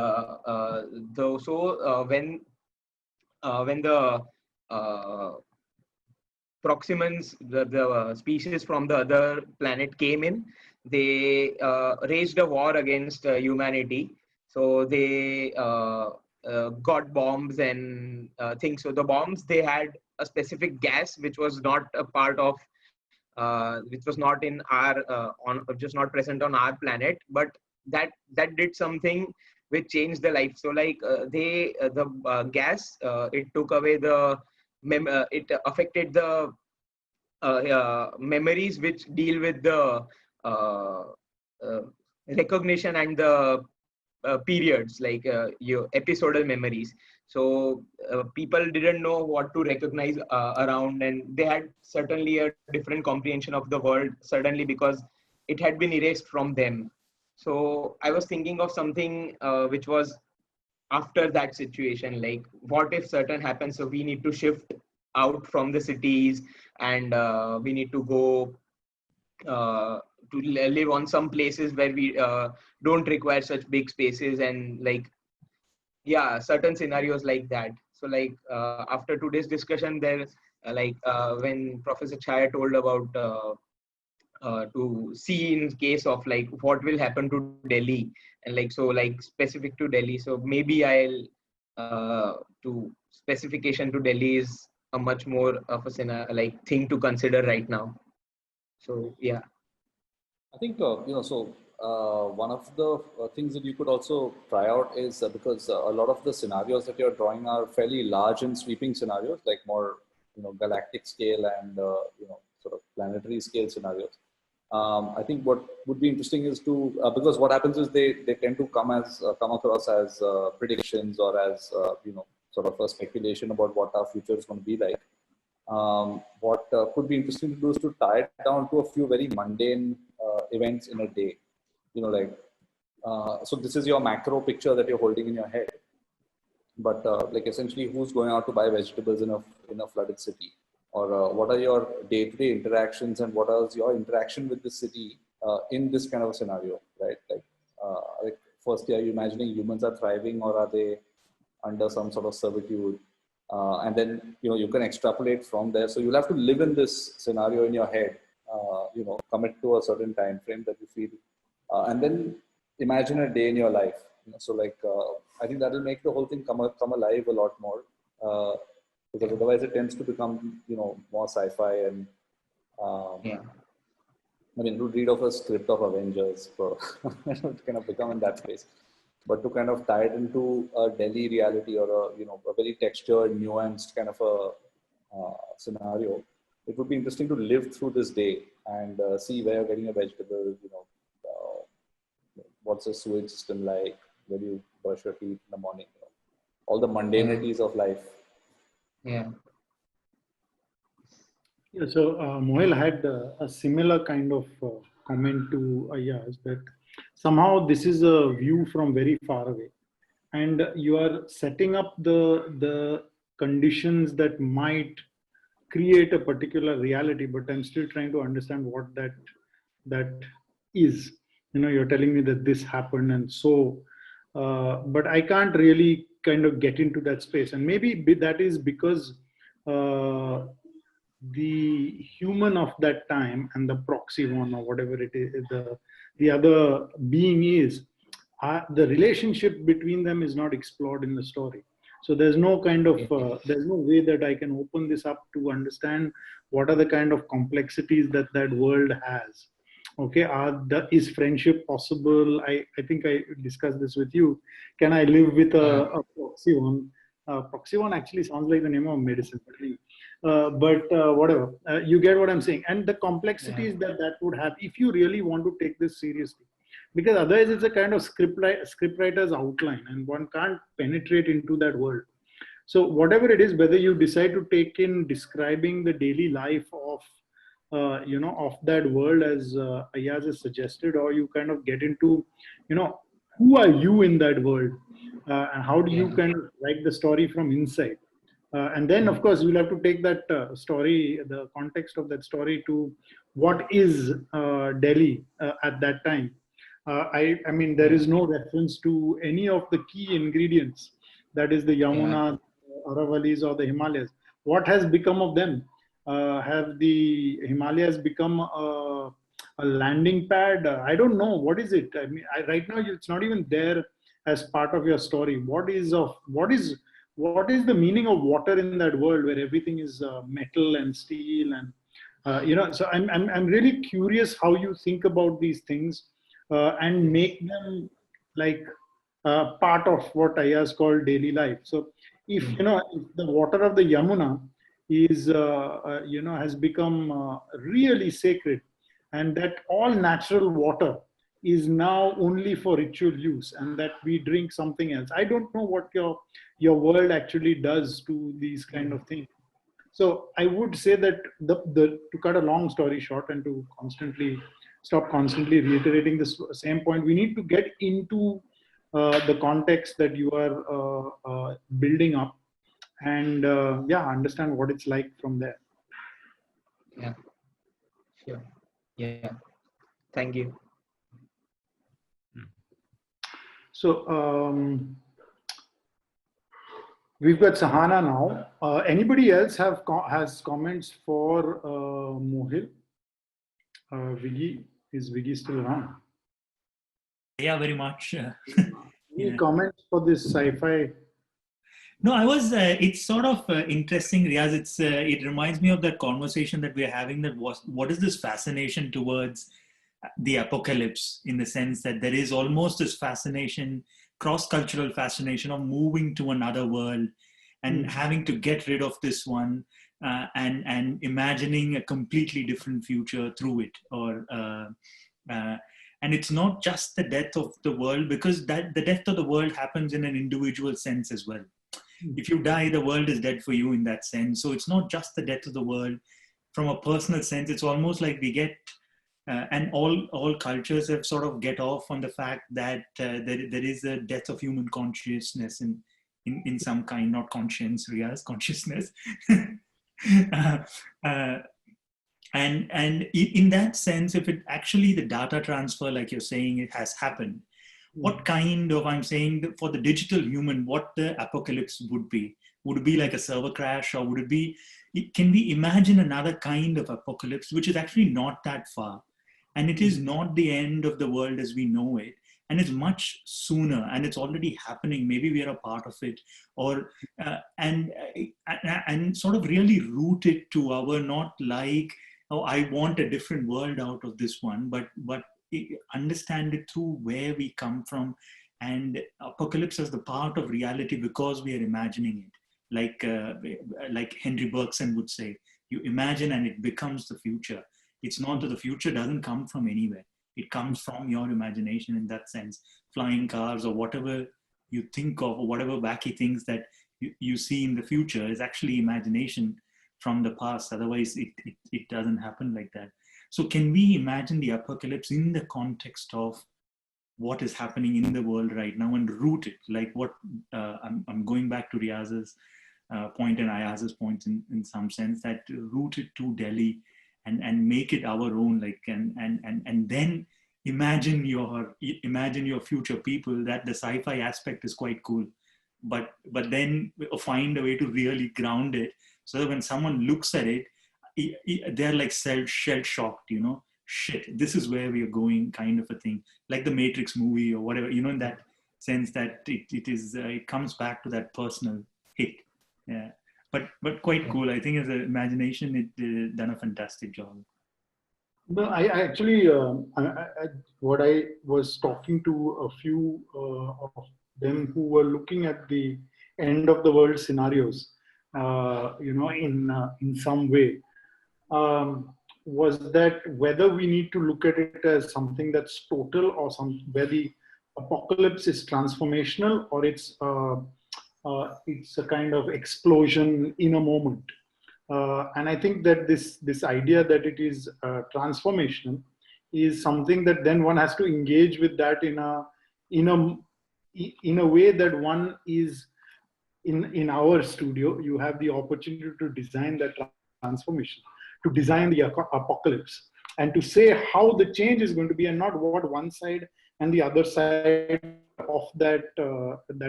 when the Proximans, the species from the other planet came in, they waged a war against humanity. So they got bombs and things. So the bombs, they had a specific gas which was not a part of, which was not in our just not present on our planet, but that did something which changed the life. So like the gas, it took away the it affected the memories which deal with the uh, uh, recognition and the periods, like your episodal memories. So people didn't know what to recognize around, and they had certainly a different comprehension of the world suddenly because it had been erased from them. So I was thinking of something which was after that situation, like what if certain happens, so we need to shift out from the cities, and we need to go to live on some places where we don't require such big spaces, and like, yeah, certain scenarios like that. So like after today's discussion, there when Professor Chaya told about to see in case of like what will happen to Delhi, and like, so like specific to Delhi, so maybe I'll to specification to Delhi is a much more of a like thing to consider right now. So yeah. I think so one of the things that you could also try out is because a lot of the scenarios that you're drawing are fairly large and sweeping scenarios, like more galactic scale and sort of planetary scale scenarios. I think what would be interesting is to because what happens is they tend to come across as predictions or as sort of a speculation about what our future is going to be like. What could be interesting to do is to tie it down to a few very mundane events in a day. So this is your macro picture that you're holding in your head. But like essentially, who's going out to buy vegetables in a flooded city? Or what are your day-to-day interactions and what is your interaction with the city in this kind of scenario, right? Like firstly, are you imagining humans are thriving or are they under some sort of servitude? And then, you can extrapolate from there. So you'll have to live in this scenario in your head, commit to a certain time frame that you feel, and then imagine a day in your life. So I think that will make the whole thing come alive a lot more. Because otherwise it tends to become, more sci-fi and, I mean, to read off a script of Avengers, so it kind of become in that space. But to kind of tie it into a Delhi reality or a very textured, nuanced kind of a scenario, it would be interesting to live through this day and see where you're getting your vegetables, what's the sewage system like, where you brush your teeth in the morning, all the mundanities of life. Yeah. Yeah, so Mohil had a similar kind of comment to Ayaz that somehow this is a view from very far away, and you are setting up the conditions that might create a particular reality. But I'm still trying to understand what that is. You're telling me that this happened, and so, but I can't really kind of get into that space, and maybe that is because the human of that time and the proxy one or whatever it is, the other being is, the relationship between them is not explored in the story. So there's no kind of, there's no way that I can open this up to understand what are the kind of complexities that world has. Okay, is friendship possible? I think I discussed this with you. Can I live with a proxy one? Proxy one actually sounds like the name of medicine, but whatever. You get what I'm saying. And the complexities that would have if you really want to take this seriously. Because otherwise it's a kind of scriptwriter's outline and one can't penetrate into that world. So whatever it is, whether you decide to take in describing the daily life of of that world as Ayaz has suggested, or you kind of get into, who are you in that world, and how do you kind of write the story from inside, and then of course you'll have to take that story, the context of that story, to what is Delhi at that time. I mean, there is no reference to any of the key ingredients, that is the Yamuna, Aravalis, or the Himalayas. What has become of them? Have the Himalayas become a landing pad? I don't know. What is it? I mean, right now it's not even there as part of your story. What is the meaning of water in that world where everything is metal and steel and So I'm really curious how you think about these things and make them like part of what Ayaz called daily life. So if if the water of the Yamuna is has become really sacred, and that all natural water is now only for ritual use, and that we drink something else. I don't know what your world actually does to these kind of things. So I would say that to cut a long story short and to stop constantly reiterating this same point, we need to get into the context that you are building up, and understand what it's like from there. Yeah, sure. Yeah, thank you. So we've got Sahana now. Anybody else has comments for Mohil? Viggy, is Viggy still around? Yeah, very much. Any comments for this sci-fi? No, it's sort of interesting, Riaz. It reminds me of that conversation that we're having, that what is this fascination towards the apocalypse, in the sense that there is almost this fascination, cross-cultural fascination of moving to another world and having to get rid of this one. and imagining a completely different future through it, or and it's not just the death of the world, because that the death of the world happens in an individual sense as well. If you die, the world is dead for you in that sense. So it's not just the death of the world from a personal sense. It's almost like we get, and all cultures have sort of get off on the fact that there is a death of human consciousness in some kind, not conscience, Riaz, consciousness. And in that sense, if it actually the data transfer, like you're saying, it has happened, what kind of, I'm saying for the digital human, what the apocalypse would be? Would it be like a server crash, or would it be, can we imagine another kind of apocalypse, which is actually not that far? And it is not the end of the world as we know it. And it's much sooner, and it's already happening. Maybe we are a part of it, or and sort of really root it to our, not like, oh, I want a different world out of this one, but understand it through where we come from. And apocalypse as the part of reality because we are imagining it. Like Henry Bergson would say, you imagine and it becomes the future. It's not that the future doesn't come from anywhere. It comes from your imagination in that sense. Flying cars or whatever you think of, or whatever wacky things that you see in the future is actually imagination from the past. Otherwise, it doesn't happen like that. So can we imagine the apocalypse in the context of what is happening in the world right now and root it? Like what, I'm going back to Riaz's point and Ayaz's point in some sense, that root it to Delhi and make it our own, like, and then imagine your future people. That the sci-fi aspect is quite cool, but then find a way to really ground it, so that when someone looks at it, they're like shell-shocked, shit, this is where we are going, kind of a thing, like the Matrix movie or whatever, in that sense, that it comes back to that personal hit. Yeah. But quite cool. I think as an imagination, it done a fantastic job. No, I actually, what I was talking to a few of them who were looking at the end of the world scenarios, in some way, was that whether we need to look at it as something that's total, or where the apocalypse is transformational, or it's a kind of explosion in a moment. And I think that this idea that it is transformational is something that then one has to engage with that in a way that one is in our studio. You have the opportunity to design that transformation, to design the apocalypse, and to say how the change is going to be, and not what one side and the other side of that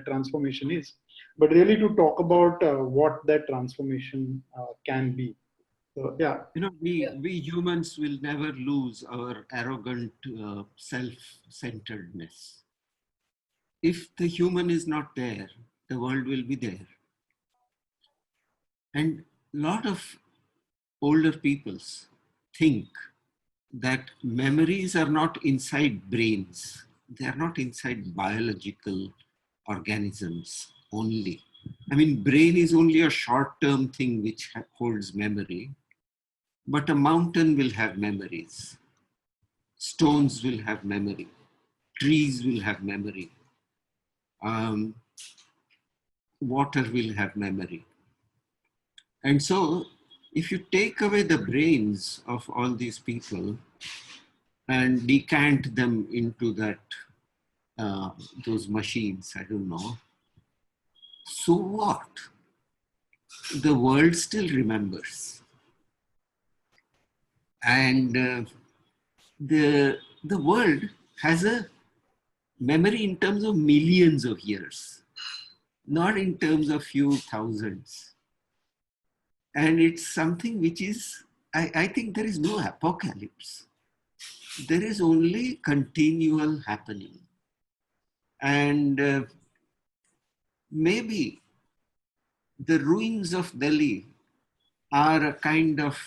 transformation is, but really to talk about what that transformation can be. So yeah, we humans will never lose our arrogant self-centeredness. If the human is not there, the world will be there. And a lot of older peoples think that memories are not inside brains. They are not inside biological organisms only. I mean, brain is only a short-term thing which holds memory, but a mountain will have memories. Stones will have memory. Trees will have memory. Water will have memory. And so, if you take away the brains of all these people and decant them into that, those machines, I don't know, so what? The world still remembers. And the world has a memory in terms of millions of years, not in terms of few thousands. And it's something which is, I think there is no apocalypse. There is only continual happening. And maybe the ruins of Delhi are a kind of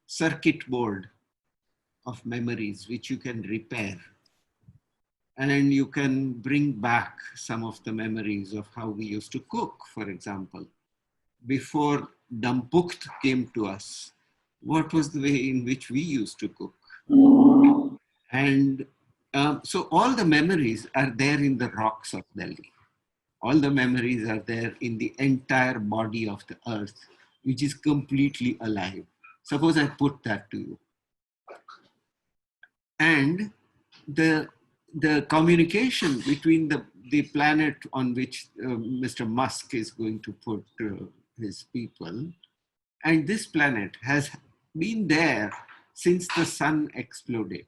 circuit board of memories which you can repair. And you can bring back some of the memories of how we used to cook, for example, before Dampukht came to us, what was the way in which we used to cook. And so all the memories are there in the rocks of Delhi. All the memories are there in the entire body of the earth, which is completely alive. Suppose I put that to you. And the communication between the planet on which Mr. Musk is going to put his people and this planet has been there since the sun exploded.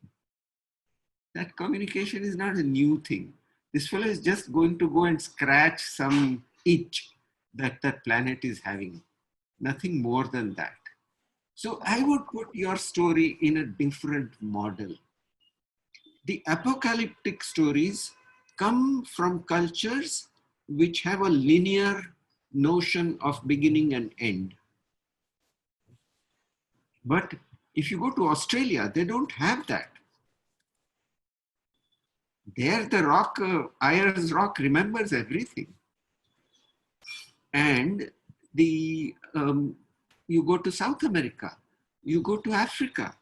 That communication is not a new thing. This fellow is just going to go and scratch some itch that that planet is having. Nothing more than that. So I would put your story in a different model. The apocalyptic stories come from cultures which have a linear notion of beginning and end. But if you go to Australia, they don't have that. There the rock, Ayers Rock remembers everything. And you go to South America, you go to Africa,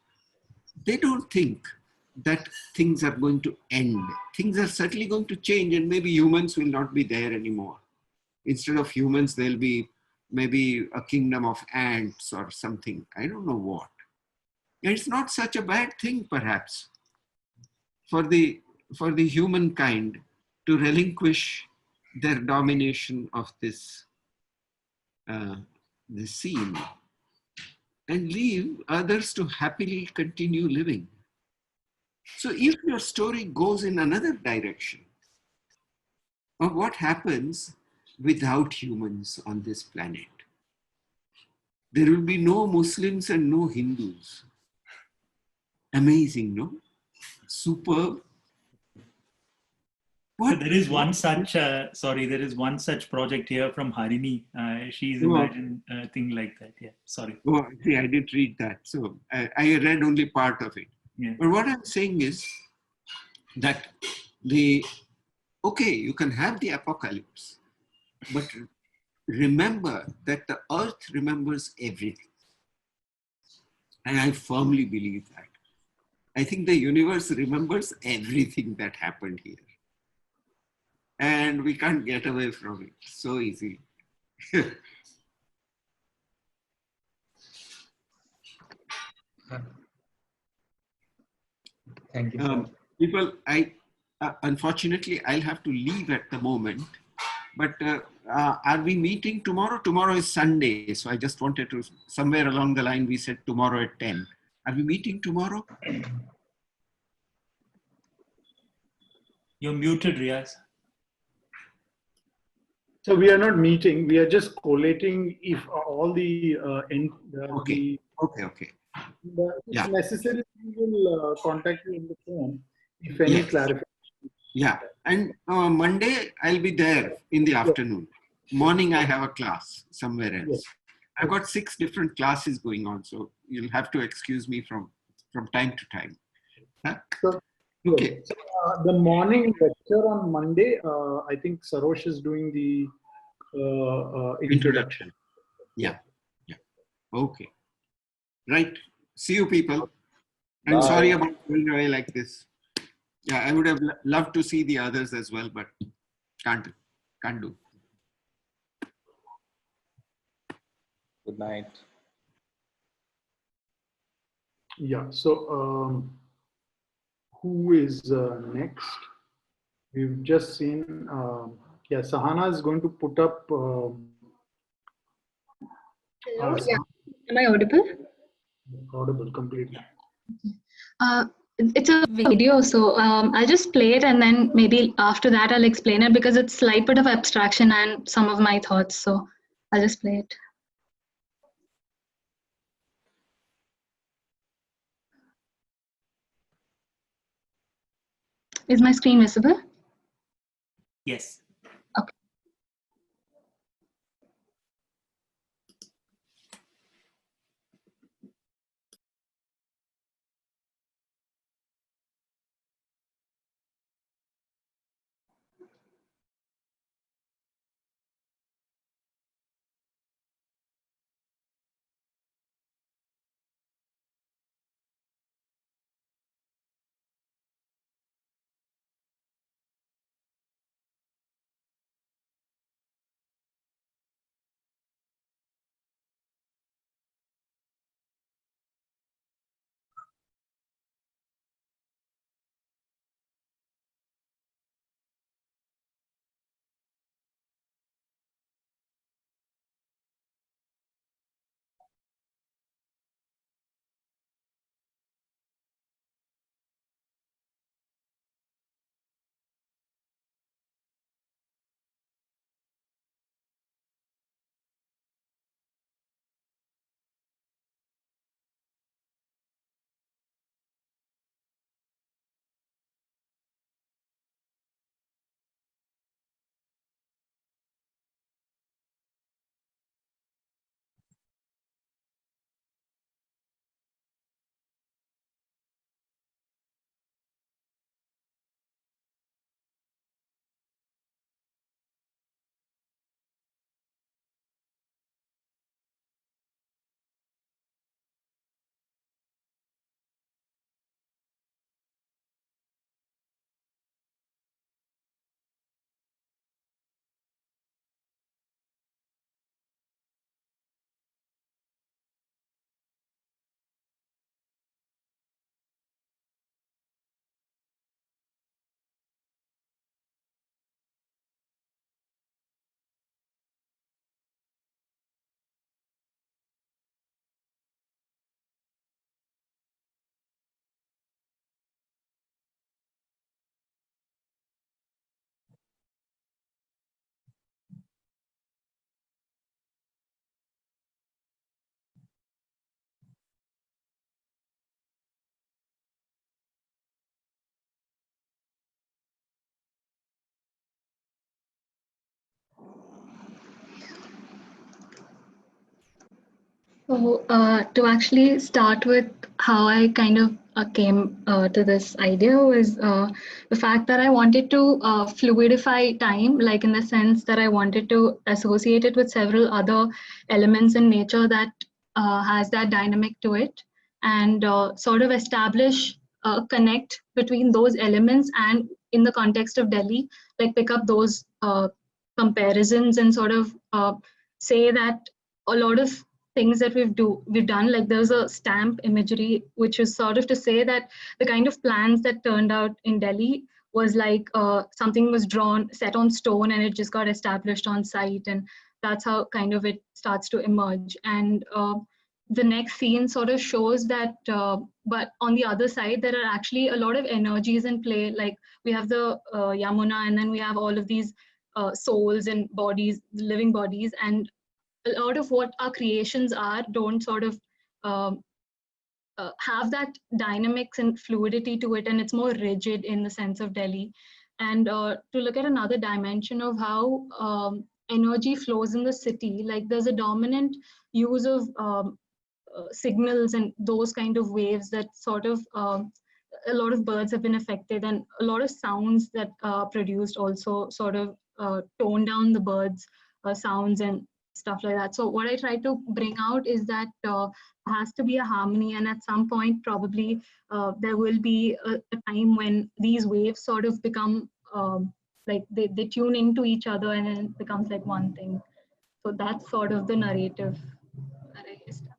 they don't think that things are going to end. Things are certainly going to change and maybe humans will not be there anymore. Instead of humans, there'll be maybe a kingdom of ants or something. I don't know what. And it's not such a bad thing, perhaps, for the humankind to relinquish their domination of this scene and leave others to happily continue living. So if your story goes in another direction of what happens without humans on this planet, there will be no Muslims and no Hindus. Amazing, no? Superb. So there is one such, there is one such project here from Harini. She's imagined a thing like that. Yeah, sorry. Oh, see, I didn't read that. So I read only part of it. Yeah. But what I'm saying is that okay, you can have the apocalypse, but remember that the earth remembers everything. And I firmly believe that. I think the universe remembers everything that happened here. And we can't get away from it so easily. Thank you, sir. People, unfortunately, I'll have to leave at the moment. But are we meeting tomorrow? Tomorrow is Sunday. So I just wanted to, somewhere along the line, we said tomorrow at 10. Are we meeting tomorrow? You're muted, Riaz. So we are not meeting. We are just collating if all the okay. If necessary, we will contact you on the phone if any clarification. Yeah, and Monday I'll be there in the afternoon. Morning I have a class somewhere else. Yes. I've got 6 different classes going on, so you'll have to excuse me from time to time. Huh? So, okay. So, the morning lecture on Monday, I think Sarosh is doing the introduction. Yeah. Okay. Right. See you, people. I'm Bye. sorry about going away like this. Yeah, I would have loved to see the others as well, but can't do. Good night. Yeah. So, who is next? We've just seen. Sahana is going to put up. Hello. Yeah. Am I audible? Audible completely. It's a video, so I'll just play it and then maybe after that I'll explain it because it's a slight bit of abstraction and some of my thoughts. So I'll just play it. Is my screen visible? Yes. So to actually start with how I kind of came to this idea was the fact that I wanted to fluidify time, like in the sense that I wanted to associate it with several other elements in nature that has that dynamic to it, and sort of establish a connect between those elements and in the context of Delhi, like pick up those comparisons and sort of say that a lot of things that we've done, like there's a stamp imagery which is sort of to say that the kind of plans that turned out in Delhi was like something was drawn, set on stone, and it just got established on site, and that's how kind of it starts to emerge. And the next scene sort of shows that but on the other side there are actually a lot of energies in play, like we have the Yamuna, and then we have all of these souls and bodies, living bodies, and a lot of what our creations are don't sort of um, have that dynamics and fluidity to it, and it's more rigid in the sense of Delhi. And to look at another dimension of how energy flows in the city, like there's a dominant use of signals and those kind of waves that sort of a lot of birds have been affected, and a lot of sounds that are produced also sort of tone down the birds sounds and stuff like that. So what I try to bring out is that has to be a harmony, and at some point probably there will be a time when these waves sort of become like they tune into each other, and then it becomes like one thing. So that's sort of the narrative that I established.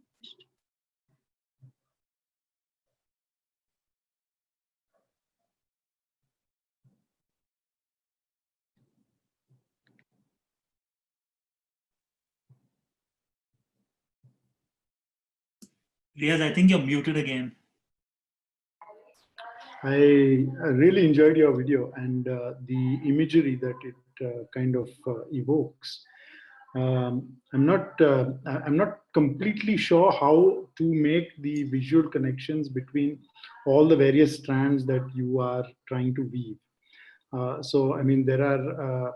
Riaz, I think you're muted again. I really enjoyed your video and the imagery that it kind of evokes. I'm not completely sure how to make the visual connections between all the various strands that you are trying to weave. So, I mean, there are,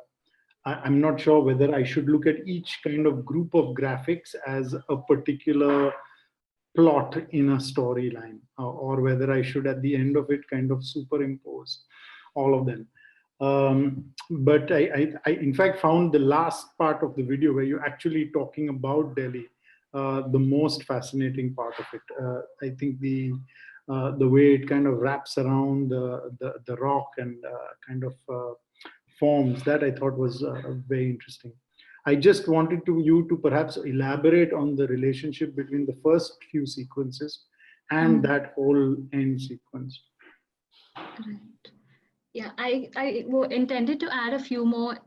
I'm not sure whether I should look at each kind of group of graphics as a particular plot in a storyline, or whether I should at the end of it kind of superimpose all of them. But I in fact found the last part of the video where you're actually talking about Delhi the most fascinating part of it. I think the way it kind of wraps around the rock and kind of forms, that I thought was very interesting. I just wanted you to perhaps elaborate on the relationship between the first few sequences and that whole end sequence. Right. Yeah, I intended to add a few more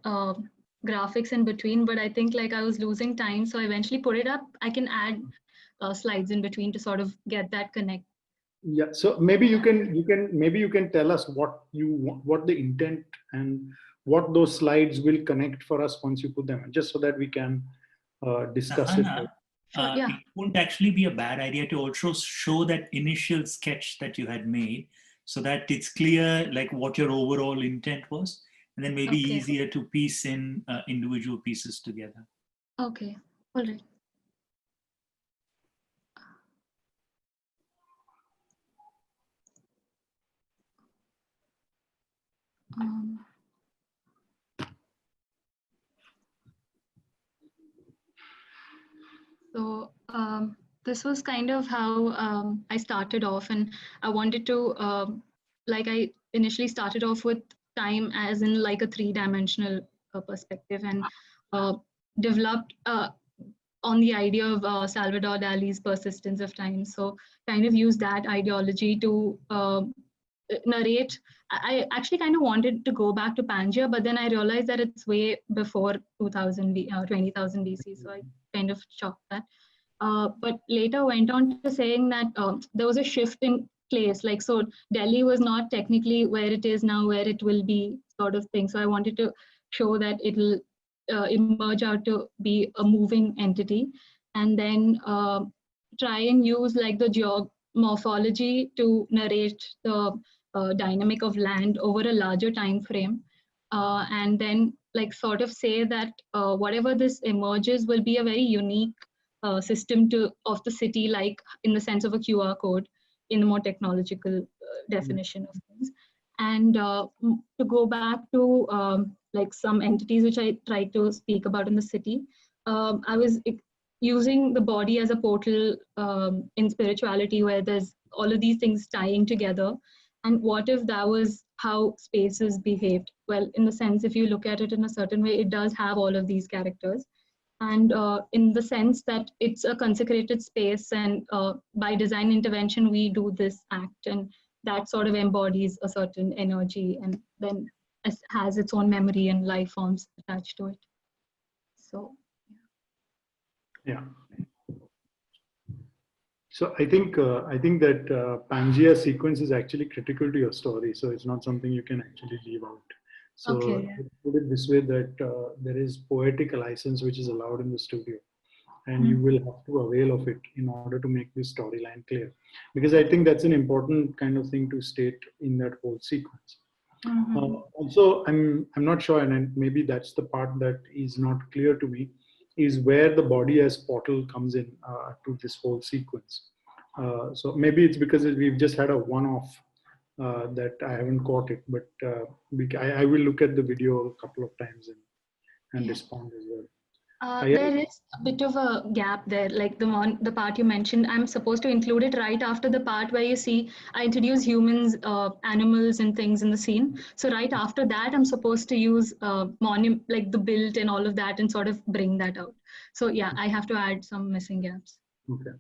graphics in between, but I think like I was losing time, so I eventually put it up. I can add slides in between to sort of get that connect. Yeah, so maybe you can tell us what the intent and what those slides will connect for us once you put them in, just so that we can discuss Sahana, it. Yeah. It wouldn't actually be a bad idea to also show that initial sketch that you had made, so that it's clear like what your overall intent was, and then maybe Okay. easier to piece in individual pieces together. Okay, all right. So this was kind of how I started off, and I wanted to, like I initially started off with time as in like a three-dimensional perspective, and developed on the idea of Salvador Dali's persistence of time. So kind of used that ideology to narrate. I actually kind of wanted to go back to Pangaea, but then I realized that it's way before 2000 20,000 BC, so I kind of chopped that. But later went on to saying that there was a shift in place, like so Delhi was not technically where it is now, where it will be, sort of thing. So I wanted to show that it'll emerge out to be a moving entity, and then try and use like the geomorphology to narrate the dynamic of land over a larger time frame, and then like sort of say that whatever this emerges will be a very unique system of the city, like in the sense of a QR code, in the more technological definition of things. And to go back to like some entities which I tried to speak about in the city, I was using the body as a portal in spirituality, where there's all of these things tying together. And what if that was how spaces behaved? Well, in the sense, if you look at it in a certain way, it does have all of these characters. And in the sense that it's a consecrated space, and by design intervention, we do this act, and that sort of embodies a certain energy, and then has its own memory and life forms attached to it. So, yeah. So I think that Pangea sequence is actually critical to your story. So it's not something you can actually leave out. So okay, yeah. put it this way, that there is poetic license which is allowed in the studio, and you will have to avail of it in order to make this storyline clear. Because I think that's an important kind of thing to state in that whole sequence. Also, I'm not sure, and maybe that's the part that is not clear to me, is where the body as portal comes in to this whole sequence. So maybe it's because we've just had a one-off that I haven't caught it, but I will look at the video a couple of times and respond as well. There is a bit of a gap there, like the part you mentioned. I'm supposed to include it right after the part where you see I introduce humans, animals, and things in the scene. So right after that, I'm supposed to use like the build and all of that, and sort of bring that out. So yeah, I have to add some missing gaps. Okay.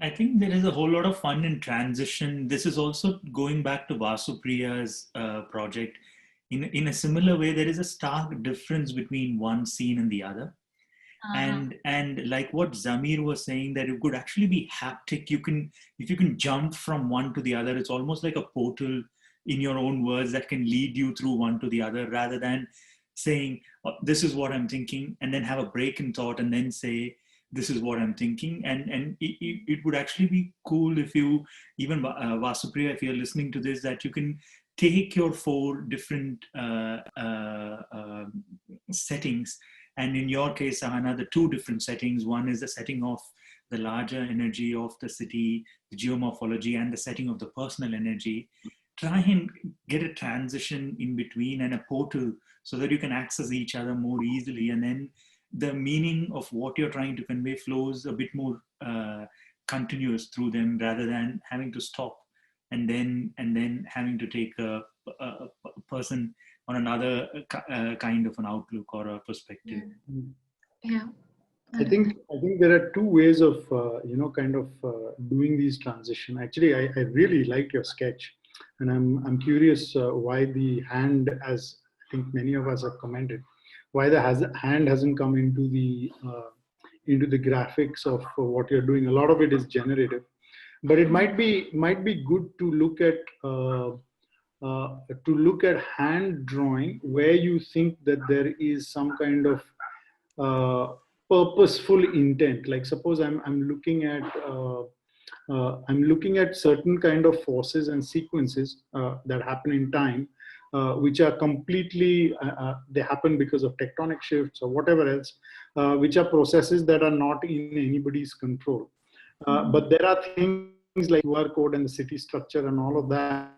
I think there is a whole lot of fun in transition. This is also going back to Vasupriya's project. In a similar way, there is a stark difference between one scene and the other. And like what Zamir was saying, that it could actually be haptic. If you can jump from one to the other, it's almost like a portal in your own words that can lead you through one to the other, rather than saying, oh, this is what I'm thinking, and then have a break in thought and then say, this is what I'm thinking. And it would actually be cool if you, even Vasupriya, if you're listening to this, that you can take your 4 different settings, and in your case, Sahana, the 2 different settings. One is the setting of the larger energy of the city, the geomorphology, and the setting of the personal energy. Try and get a transition in between and a portal so that you can access each other more easily, and then the meaning of what you're trying to convey flows a bit more continuous through them, rather than having to stop and then having to take a person on another kind of an outlook or a perspective. Yeah. I think there are 2 ways of doing these transition. Actually, I really liked your sketch, and I'm curious why the hand, as I think many of us have commented, why the hand hasn't come into the graphics of what you're doing. A lot of it is generative, but it might be good to look at hand drawing where you think that there is some kind of purposeful intent. Like suppose I'm looking at certain kind of forces and sequences that happen in time, which are completely they happen because of tectonic shifts or whatever else, which are processes that are not in anybody's control. But there are things like QR code and the city structure and all of that.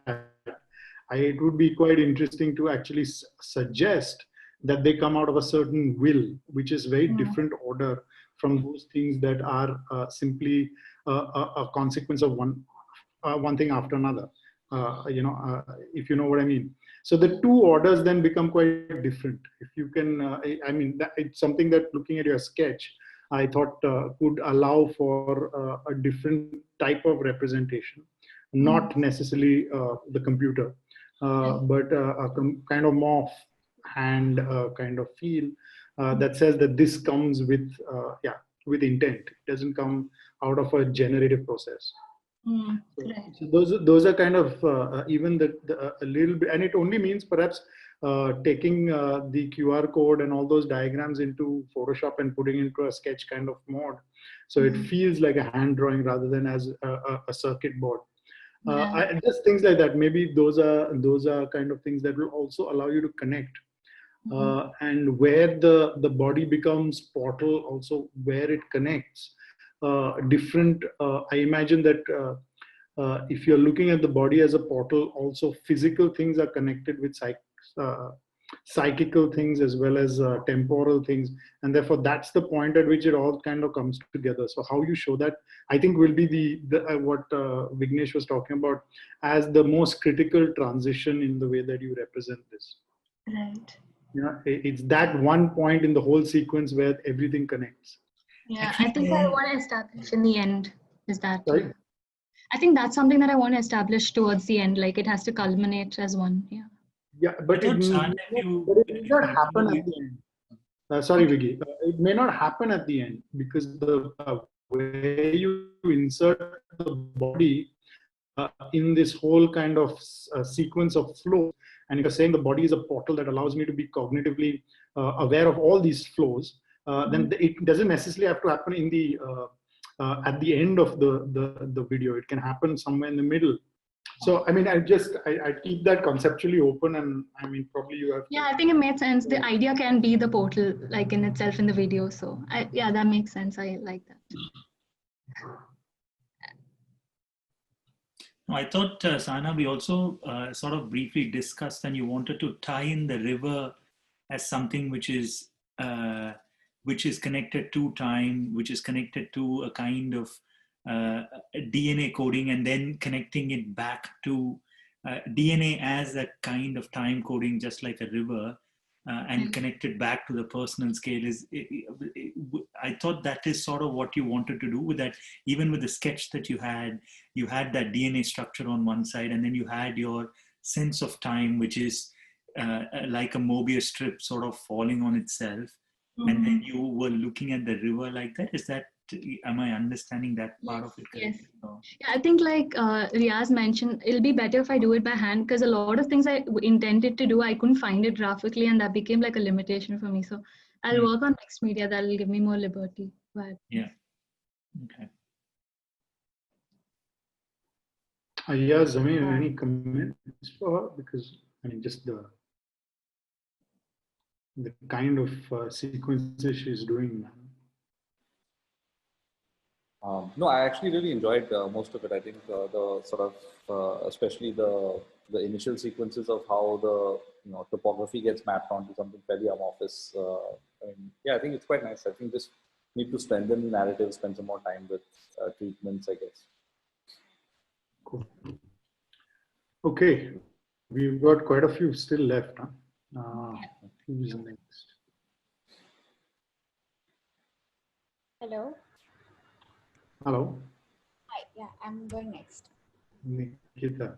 It would be quite interesting to actually suggest that they come out of a certain will, which is very different order from those things that are simply a consequence of one thing after another. If you know what I mean. So the 2 orders then become quite different. If you can, it's something that looking at your sketch, I thought could allow for a different type of representation, not necessarily the computer, but a kind of more hand kind of feel that says that this comes with intent. It doesn't come out of a generative process. So those are kind of even a little bit, and it only means perhaps taking the QR code and all those diagrams into Photoshop and putting into a sketch kind of mode, so it feels like a hand drawing rather than as a circuit board. Just things like that. Maybe those are kind of things that will also allow you to connect and where the body becomes portal, also where it connects different. I imagine that if you're looking at the body as a portal, also physical things are connected with psychical things as well as temporal things, and therefore that's the point at which it all kind of comes together. So how you show that, I think, will be the what Vignesh was talking about as the most critical transition in the way that you represent this. Right. Yeah, it's that one point in the whole sequence where everything connects. Yeah, I think I want to establish in the end is that. Sorry? I think that's something that I want to establish towards the end. Like it has to culminate as one. Yeah. Yeah, but it may not happen at the end. Sorry, Vicky. It may not happen at the end because the way you insert the body in this whole kind of sequence of flow, and if you're saying the body is a portal that allows me to be cognitively aware of all these flows, then it doesn't necessarily have to happen in the at the end of the video. It can happen somewhere in the middle. So, I mean, I keep that conceptually open, and I mean, probably you have. Yeah, I think it made sense. The idea can be the portal, like in itself in the video. So, yeah, that makes sense. I like that. I thought, Sana, we also sort of briefly discussed, and you wanted to tie in the river as something which is connected to time, which is connected to a kind of DNA coding, and then connecting it back to DNA as a kind of time coding, just like a river, and connected back to the personal scale. I thought that is sort of what you wanted to do with that. Even with the sketch that you had that DNA structure on one side, and then you had your sense of time, which is like a Mobius strip sort of falling on itself. And then you were looking at the river like that. Is that, am I understanding that part of it correctly? Yes. Yeah, I think like Riaz mentioned, it'll be better if I do it by hand, because a lot of things I intended to do, I couldn't find it graphically, and that became like a limitation for me. So I'll work on mixed media. That'll give me more liberty. But yeah. Okay. Yeah, Zameen, any comments for her? Because I mean, just the kind of sequences she's doing. No, I actually really enjoyed most of it. I think the sort of, especially the initial sequences of how the topography gets mapped onto something fairly amorphous. Yeah, I think it's quite nice. I think just need to strengthen the narrative, spend some more time with treatments, I guess. Cool. Okay, we've got quite a few still left. Huh? Who's next? Hello. Hello. Hi. Yeah, I'm going next. Nikita.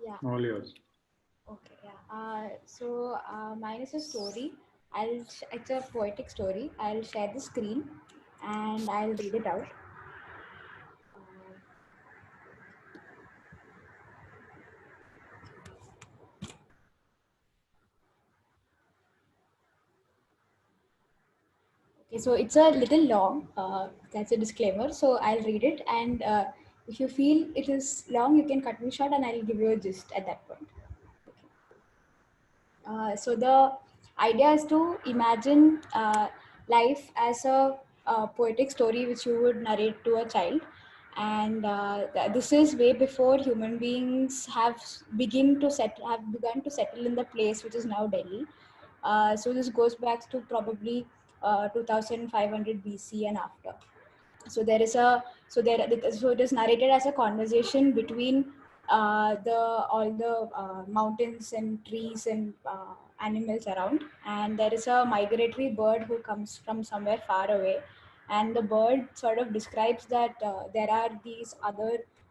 Yeah. All yours. Okay. Yeah. So mine is a story. It's a poetic story. I'll share the screen, and I'll read it out. Okay, so it's a little long. That's a disclaimer. So I'll read it, and if you feel it is long, you can cut me short, and I'll give you a gist at that point. So the idea is to imagine life as a poetic story which you would narrate to a child, and this is way before human beings have begun to settle in the place which is now Delhi. So this goes back to probably 2500 BC and after. So there is so it is narrated as a conversation between all the mountains and trees and animals around, and there is a migratory bird who comes from somewhere far away, and the bird sort of describes that there are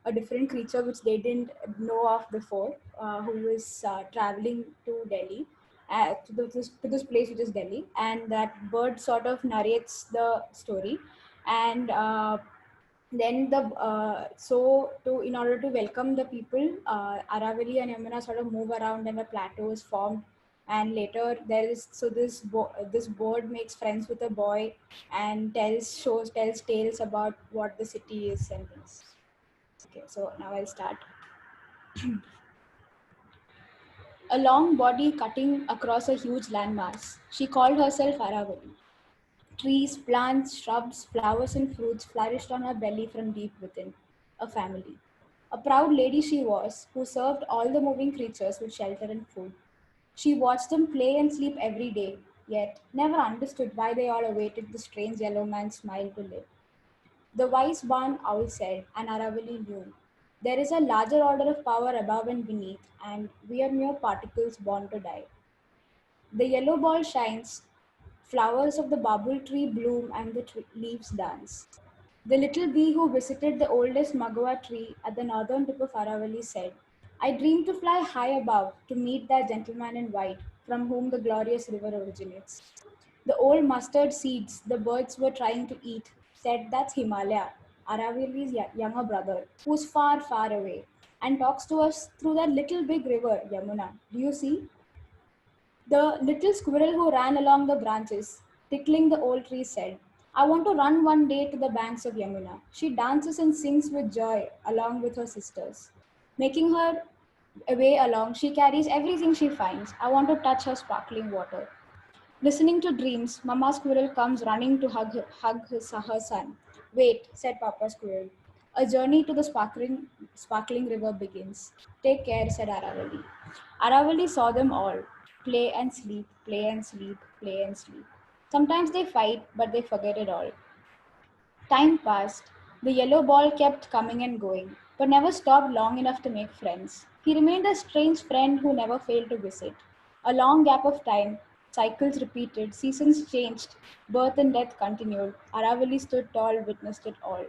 a different creature which they didn't know of before, who is traveling to Delhi, to this place which is Delhi, and that bird sort of narrates the story. And then in order to welcome the people, Aravali and Yamuna sort of move around, and a plateau is formed. And later this bird makes friends with a boy and tells tales about what the city is and things. Okay, so now I'll start. a long body cutting across a huge landmass. She called herself Aravali. Trees, plants, shrubs, flowers, and fruits flourished on her belly from deep within. A family. A proud lady she was, who served all the moving creatures with shelter and food. She watched them play and sleep every day, yet never understood why they all awaited the strange yellow man's smile to live. The wise barn owl said, and Aravali knew, there is a larger order of power above and beneath, and we are mere particles born to die. The yellow ball shines, flowers of the babul tree bloom, and the leaves dance. The little bee who visited the oldest magua tree at the northern tip of Aravali said, I dream to fly high above to meet that gentleman in white from whom the glorious river originates. The old mustard seeds the birds were trying to eat said, that's Himalaya, Aravali's younger brother, who's far, far away and talks to us through that little big river, Yamuna. Do you see? The little squirrel who ran along the branches, tickling the old tree, said, I want to run one day to the banks of Yamuna. She dances and sings with joy along with her sisters. Making her way along, she carries everything she finds. I want to touch her sparkling water. Listening to dreams, Mama Squirrel comes running to her son. Wait, said Papa Squirrel. A journey to the sparkling river begins. Take care, said Aravali. Aravali saw them all. Play and sleep, play and sleep, play and sleep. Sometimes they fight, but they forget it all. Time passed. The yellow ball kept coming and going, but never stopped long enough to make friends. He remained a strange friend who never failed to visit. A long gap of time, cycles repeated, seasons changed, birth and death continued. Aravali stood tall, witnessed it all.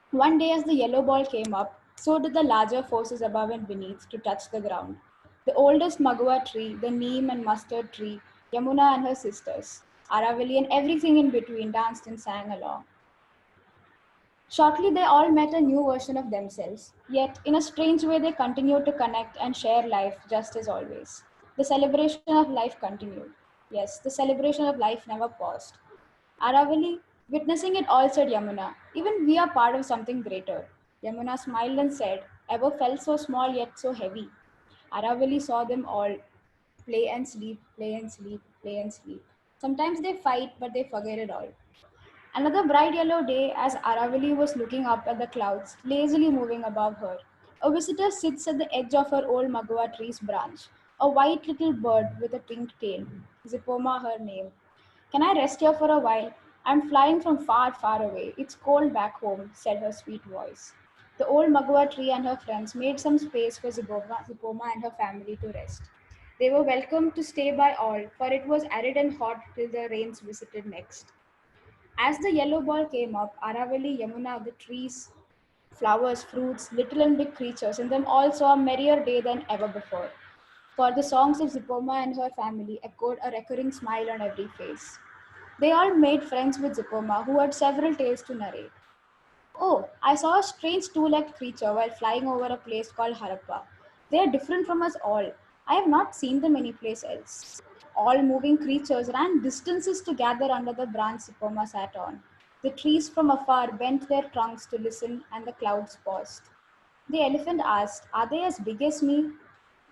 One day, as the yellow ball came up, so did the larger forces above and beneath to touch the ground. The oldest magua tree, the neem and mustard tree, Yamuna and her sisters, Aravali and everything in between danced and sang along. Shortly, they all met a new version of themselves, yet in a strange way, they continued to connect and share life just as always. The celebration of life continued. Yes, the celebration of life never paused. Aravali, witnessing it all, said Yamuna, even we are part of something greater. Yamuna smiled and said, ever felt so small yet so heavy? Aravali saw them all play and sleep, play and sleep, play and sleep. Sometimes they fight, but they forget it all. Another bright yellow day, as Aravali was looking up at the clouds, lazily moving above her, a visitor sits at the edge of her old magua tree's branch, a white little bird with a pink tail. Zipoma, her name. Can I rest here for a while? I'm flying from far, far away. It's cold back home, said her sweet voice. The old magua tree and her friends made some space for Zipoma and her family to rest. They were welcome to stay by all, for it was arid and hot till the rains visited next. As the yellow ball came up, Aravali, Yamuna, the trees, flowers, fruits, little and big creatures, and them all saw a merrier day than ever before. For the songs of Zipoma and her family echoed a recurring smile on every face. They all made friends with Zipoma, who had several tales to narrate. Oh, I saw a strange two-legged creature while flying over a place called Harappa. They are different from us all. I have not seen them anyplace else. All moving creatures ran distances to gather under the branch Zipoma sat on. The trees from afar bent their trunks to listen, and the clouds paused. The elephant asked, are they as big as me?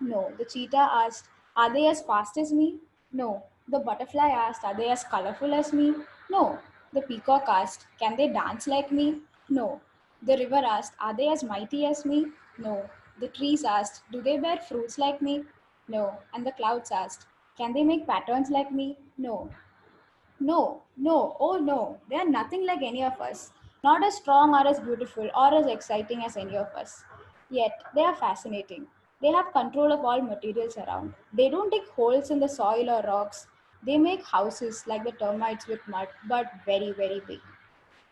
No. The cheetah asked, are they as fast as me? No. The butterfly asked, are they as colorful as me? No. The peacock asked, can they dance like me? No. The river asked, are they as mighty as me? No. The trees asked, do they bear fruits like me? No. And the clouds asked, can they make patterns like me? No. No, no, oh no, they are nothing like any of us. Not as strong or as beautiful or as exciting as any of us. Yet, they are fascinating. They have control of all materials around. They don't dig holes in the soil or rocks. They make houses like the termites with mud, but very, very big.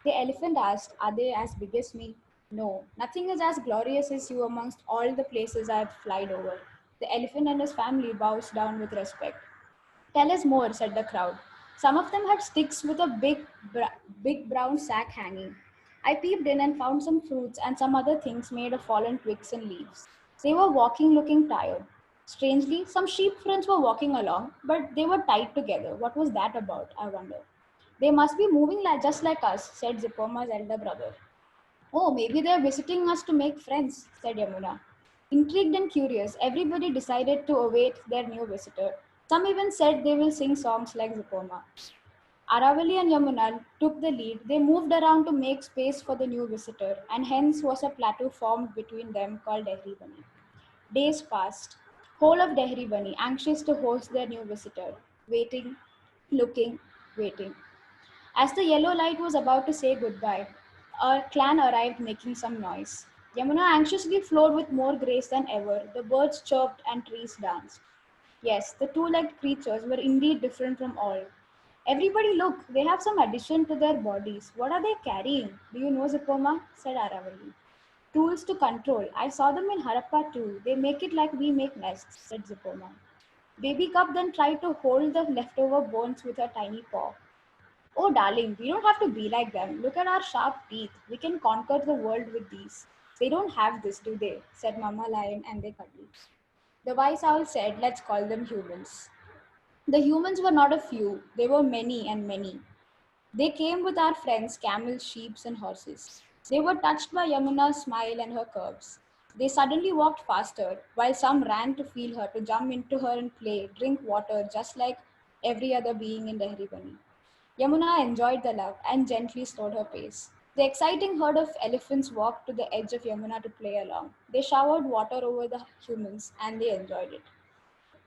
The elephant asked, are they as big as me? No, nothing is as glorious as you amongst all the places I have flied over. The elephant and his family bows down with respect. Tell us more, said the crowd. Some of them had sticks with a big brown sack hanging. I peeped in and found some fruits and some other things made of fallen twigs and leaves. They were walking looking tired. Strangely, some sheep friends were walking along, but they were tied together. What was that about, I wonder? They must be moving just like us, said Zipoma's elder brother. Oh, maybe they are visiting us to make friends, said Yamuna. Intrigued and curious, everybody decided to await their new visitor. Some even said they will sing songs like Zipporma. Aravali and Yamuna took the lead. They moved around to make space for the new visitor, and hence was a plateau formed between them called Dehri Bani. Days passed. Whole of Dehri Bani, anxious to host their new visitor, waiting, looking, waiting. As the yellow light was about to say goodbye, a clan arrived making some noise. Yamuna anxiously flowed with more grace than ever. The birds chirped and trees danced. Yes, the two-legged creatures were indeed different from all. Everybody look, they have some addition to their bodies. What are they carrying? Do you know, Zipporma? Said Aravali. Tools to control. I saw them in Harappa too. They make it like we make nests, said Zipporma. Baby cub then tried to hold the leftover bones with her tiny paw. Oh, darling, we don't have to be like them. Look at our sharp teeth. We can conquer the world with these. They don't have this, do they? Said Mama Lion, and they cuddled. The wise owl said, let's call them humans. The humans were not a few, they were many and many. They came with our friends, camels, sheep, and horses. They were touched by Yamuna's smile and her curves. They suddenly walked faster, while some ran to feel her, to jump into her and play, drink water, just like every other being in Dehri Bani. Yamuna enjoyed the love and gently slowed her pace. The exciting herd of elephants walked to the edge of Yamuna to play along. They showered water over the humans and they enjoyed it.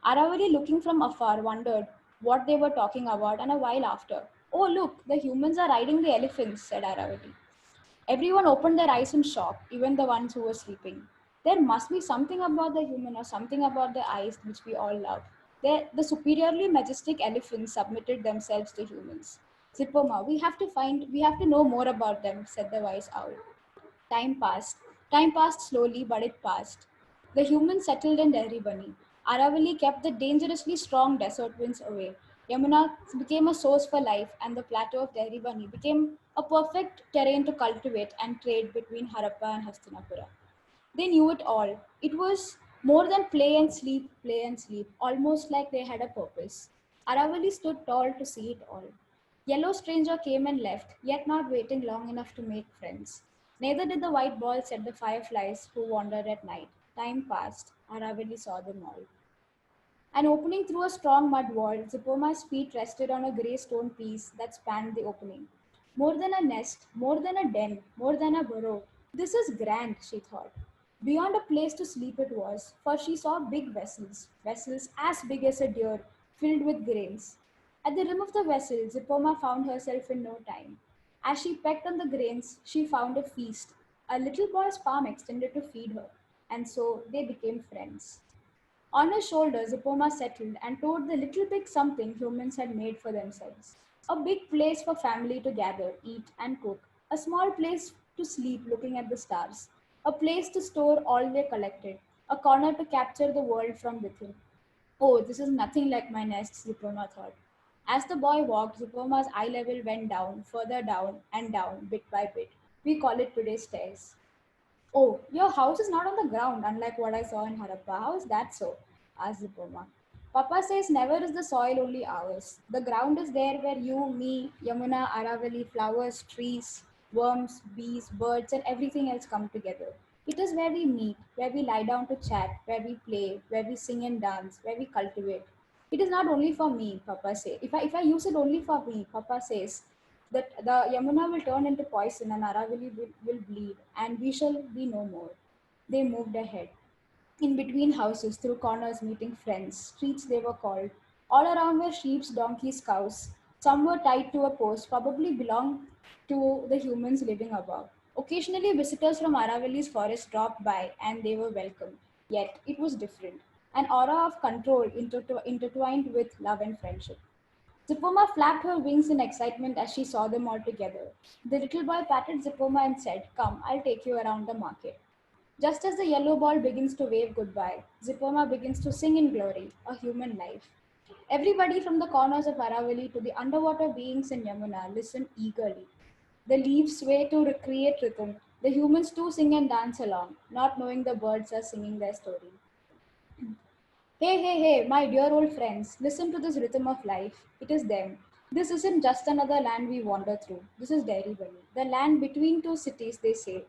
Aravali, looking from afar, wondered what they were talking about, and a while after, oh, look, the humans are riding the elephants, said Aravali. Everyone opened their eyes in shock, even the ones who were sleeping. There must be something about the human or something about the eyes which we all love. The superiorly majestic elephants submitted themselves to humans. Zipporma, we have to know more about them, said the wise owl. Time passed. Time passed slowly, but it passed. The humans settled in Dehri Bani. Aravali kept the dangerously strong desert winds away. Yamuna became a source for life, and the plateau of Dehri Bani became a perfect terrain to cultivate and trade between Harappa and Hastinapura. They knew it all. It was more than play and sleep, almost like they had a purpose. Aravali stood tall to see it all. Yellow stranger came and left, yet not waiting long enough to make friends. Neither did the white ball, said the fireflies who wandered at night. Time passed. Aravali saw them all. An opening through a strong mud wall, Zipporma's feet rested on a grey stone piece that spanned the opening. More than a nest, more than a den, more than a burrow. This is grand, she thought. Beyond a place to sleep it was, for she saw big vessels, vessels as big as a deer, filled with grains. At the rim of the vessel, Zipporma found herself in no time. As she pecked on the grains, she found a feast. A little boy's palm extended to feed her, and so they became friends. On her shoulder, Zipporma settled and told the little big something humans had made for themselves. A big place for family to gather, eat, and cook. A small place to sleep looking at the stars. A place to store all they collected. A corner to capture the world from within. Oh, this is nothing like my nest, Zipporma thought. As the boy walked, Zipporma's eye level went down, further down, and down, bit by bit. We call it today's stairs. Oh, your house is not on the ground, unlike what I saw in Harappa. How is that so? Asked Zipporma. Papa says never is the soil only ours. The ground is there where you, me, Yamuna, Aravali, flowers, trees, worms, bees, birds, and everything else come together. It is where we meet, where we lie down to chat, where we play, where we sing and dance, where we cultivate. It is not only for me, Papa says. If I use it only for me, Papa says, that the Yamuna will turn into poison and Aravali will bleed, and we shall be no more. They moved ahead. In between houses, through corners, meeting friends, streets they were called. All around were sheep, donkeys, cows. Some were tied to a post, probably belonged to the humans living above. Occasionally, visitors from Aravali's forest dropped by, and they were welcome. Yet, it was different. An aura of control intertwined with love and friendship. Zipporma flapped her wings in excitement as she saw them all together. The little boy patted Zipporma and said, come, I'll take you around the market. Just as the yellow ball begins to wave goodbye, Zipporma begins to sing in glory, a human life. Everybody from the corners of Aravali to the underwater beings in Yamuna listen eagerly. The leaves sway to recreate rhythm. The humans too sing and dance along, not knowing the birds are singing their story. Hey, hey, hey, my dear old friends, listen to this rhythm of life. It is them. This isn't just another land we wander through. This is Dehri Bani, the land between two cities, they say.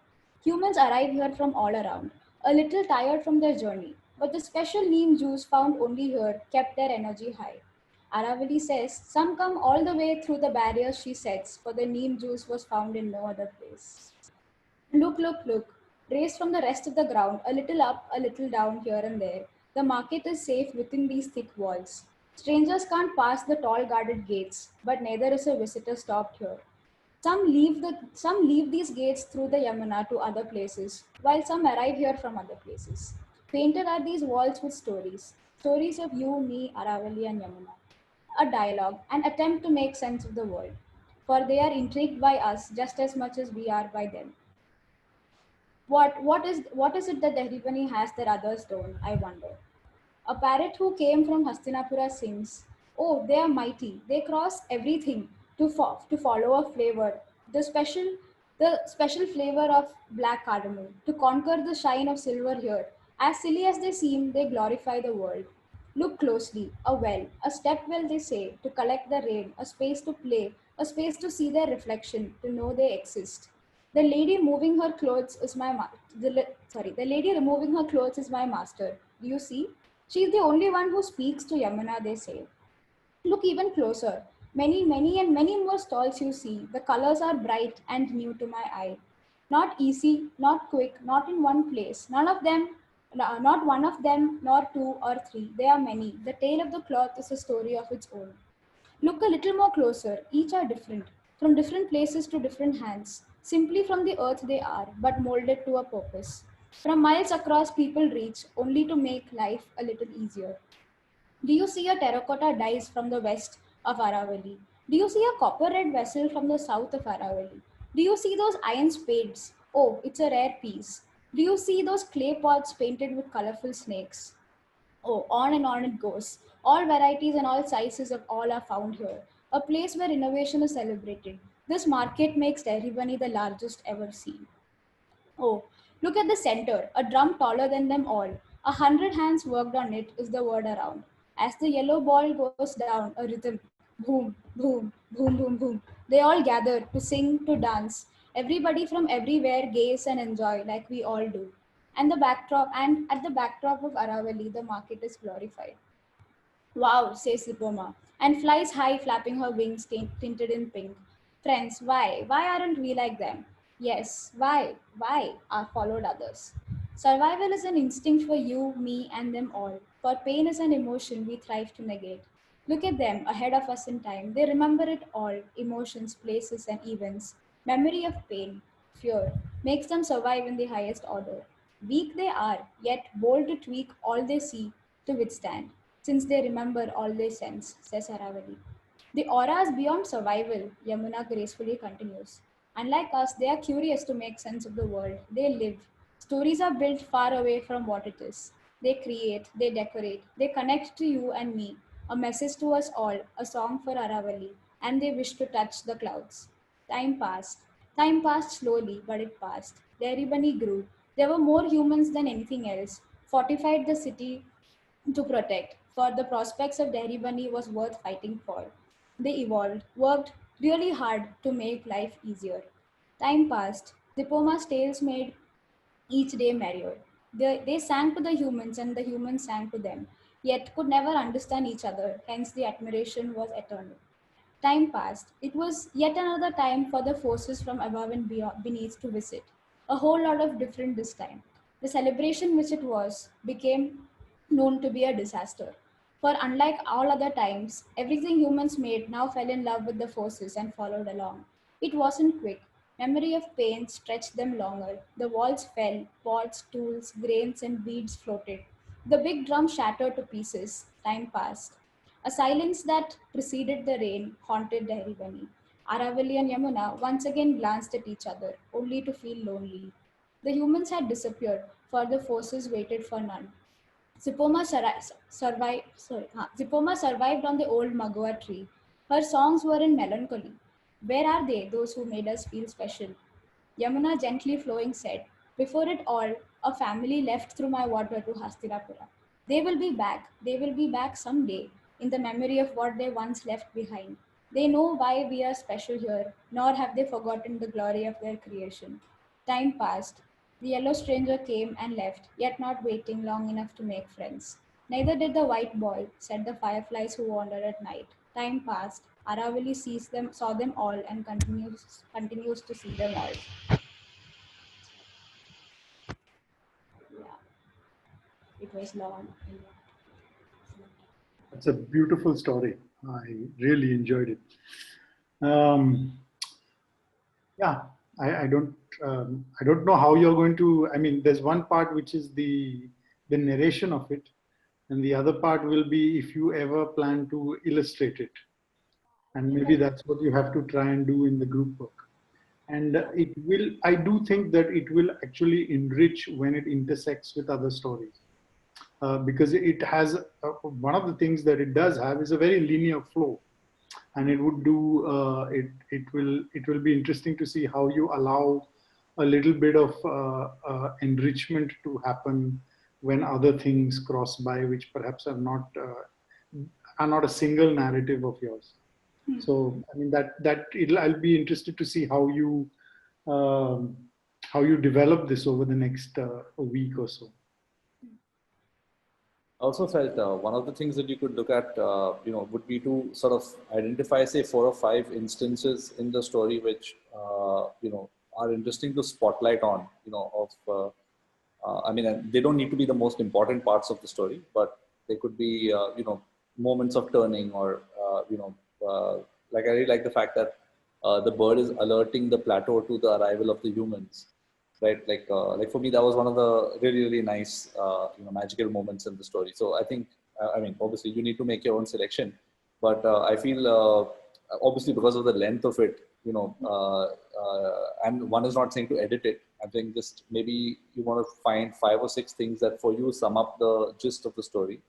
Humans arrive here from all around. a little tired from their journey. But the special neem juice found only here kept their energy high. Aravali says, some come all the way through the barriers she sets, for the neem juice was found in no other place. Look, look, look. Raised from the rest of the ground, a little up, a little down here and there. The market is safe within these thick walls. Strangers can't pass the tall guarded gates, but neither is a visitor stopped here. Some leave these gates through the Yamuna to other places, while some arrive here from other places. Painted are these walls with stories. Stories of you, me, Aravali and Yamuna. A dialogue, an attempt to make sense of the world. For they are intrigued by us just as much as we are by them. What is it that Dahripani has that others don't, I wonder. A parrot who came from Hastinapura sings, oh, they are mighty, they cross everything to follow a flavor, the special flavor of black cardamom, to conquer the shine of silver here. As silly as they seem, they glorify the world. Look closely, a well, a step well they say, to collect the rain, a space to play, a space to see their reflection, to know they exist. The lady moving her clothes is the lady removing her clothes is my master. Do you see? She is the only one who speaks to Yamuna, they say. Look even closer. Many and many more stalls you see. The colors are bright and new to my eye. Not easy, not quick, not in one place. Not one of them, nor two or three. They are many. The tale of the cloth is a story of its own. Look a little more closer. Each are different, from different places to different hands. Simply from the earth they are, but molded to a purpose. From miles across people reach, only to make life a little easier. Do you see a terracotta dice from the west of Aravali? Do you see a copper red vessel from the south of Aravali? Do you see those iron spades? Oh, it's a rare piece. Do you see those clay pots painted with colorful snakes? Oh, on and on it goes. All varieties and all sizes of all are found here. A place where innovation is celebrated. This market makes Dahripani the largest ever seen. Oh, look at the center, a drum taller than them all. 100 hands worked on it is the word around. As the yellow ball goes down, a rhythm, boom, boom, boom, boom, boom. They all gather to sing, to dance. Everybody from everywhere gaze and enjoy like we all do. And at the backdrop of Aravali, the market is glorified. Wow, says Diploma, and flies high, flapping her wings tinted in pink. Friends, why? Why aren't we like them? Yes, why? Why? Are followed others. Survival is an instinct for you, me, and them all. For pain is an emotion we thrive to negate. Look at them ahead of us in time. They remember it all emotions, places, and events. Memory of pain, fear, makes them survive in the highest order. Weak they are, yet bold to tweak all they see to withstand, since they remember all they sense, says Aravali. The aura is beyond survival, Yamuna gracefully continues. Unlike us, they are curious to make sense of the world. They live. Stories are built far away from what it is. They create, they decorate, they connect to you and me, a message to us all, a song for Aravali, and they wish to touch the clouds. Time passed. Time passed slowly, but it passed. Deribani grew. There were more humans than anything else, fortified the city to protect, for the prospects of Deribani was worth fighting for. They evolved, worked really hard to make life easier. Time passed. Diploma's tales made each day merrier. They sang to the humans and the humans sang to them, yet could never understand each other, hence the admiration was eternal. Time passed. It was yet another time for the forces from above and beneath to visit. A whole lot of different this time. The celebration which it was became known to be a disaster. For unlike all other times, everything humans made now fell in love with the forces and followed along. It wasn't quick. Memory of pain stretched them longer. The walls fell, pots, tools, grains, and beads floated. The big drum shattered to pieces. Time passed. A silence that preceded the rain haunted Dahripani. Aravali and Yamuna once again glanced at each other, only to feel lonely. The humans had disappeared, for the forces waited for none. Zipporah survived on the old Magua tree. Her songs were in melancholy. Where are they, those who made us feel special? Yamuna, gently flowing, said, before it all, a family left through my water to Hastinapura. They will be back someday, in the memory of what they once left behind. They know why we are special here, nor have they forgotten the glory of their creation. Time passed. The yellow stranger came and left, yet not waiting long enough to make friends. Neither did the white boy, said the fireflies who wander at night. Time passed. Aravali saw them all and continues to see them all. Yeah, it was long. It's a beautiful story. I really enjoyed it. Yeah, I don't know how you're going to. I mean, there's one part which is the narration of it, and the other part will be if you ever plan to illustrate it, and maybe that's what you have to try and do in the group work. And it will. I do think that it will actually enrich when it intersects with other stories. Because it has one of the things that it does have is a very linear flow, and it would do it will be interesting to see how you allow a little bit of enrichment to happen when other things cross by which perhaps are not a single narrative of yours. So I mean I'll be interested to see um, how you develop this over the next week or so. I also felt one of the things that you could look at, would be to sort of identify, say, 4 or 5 instances in the story which, are interesting to spotlight on, I mean, they don't need to be the most important parts of the story, but they could be, moments of turning or, like I really like the fact that the bird is alerting the plateau to the arrival of the humans. Right, like for me, that was one of the really nice, magical moments in the story. So I think, I mean, obviously you need to make your own selection, but I feel obviously because of the length of it, and one is not saying to edit it. I think just maybe you want to find 5 or 6 things that for you sum up the gist of the story,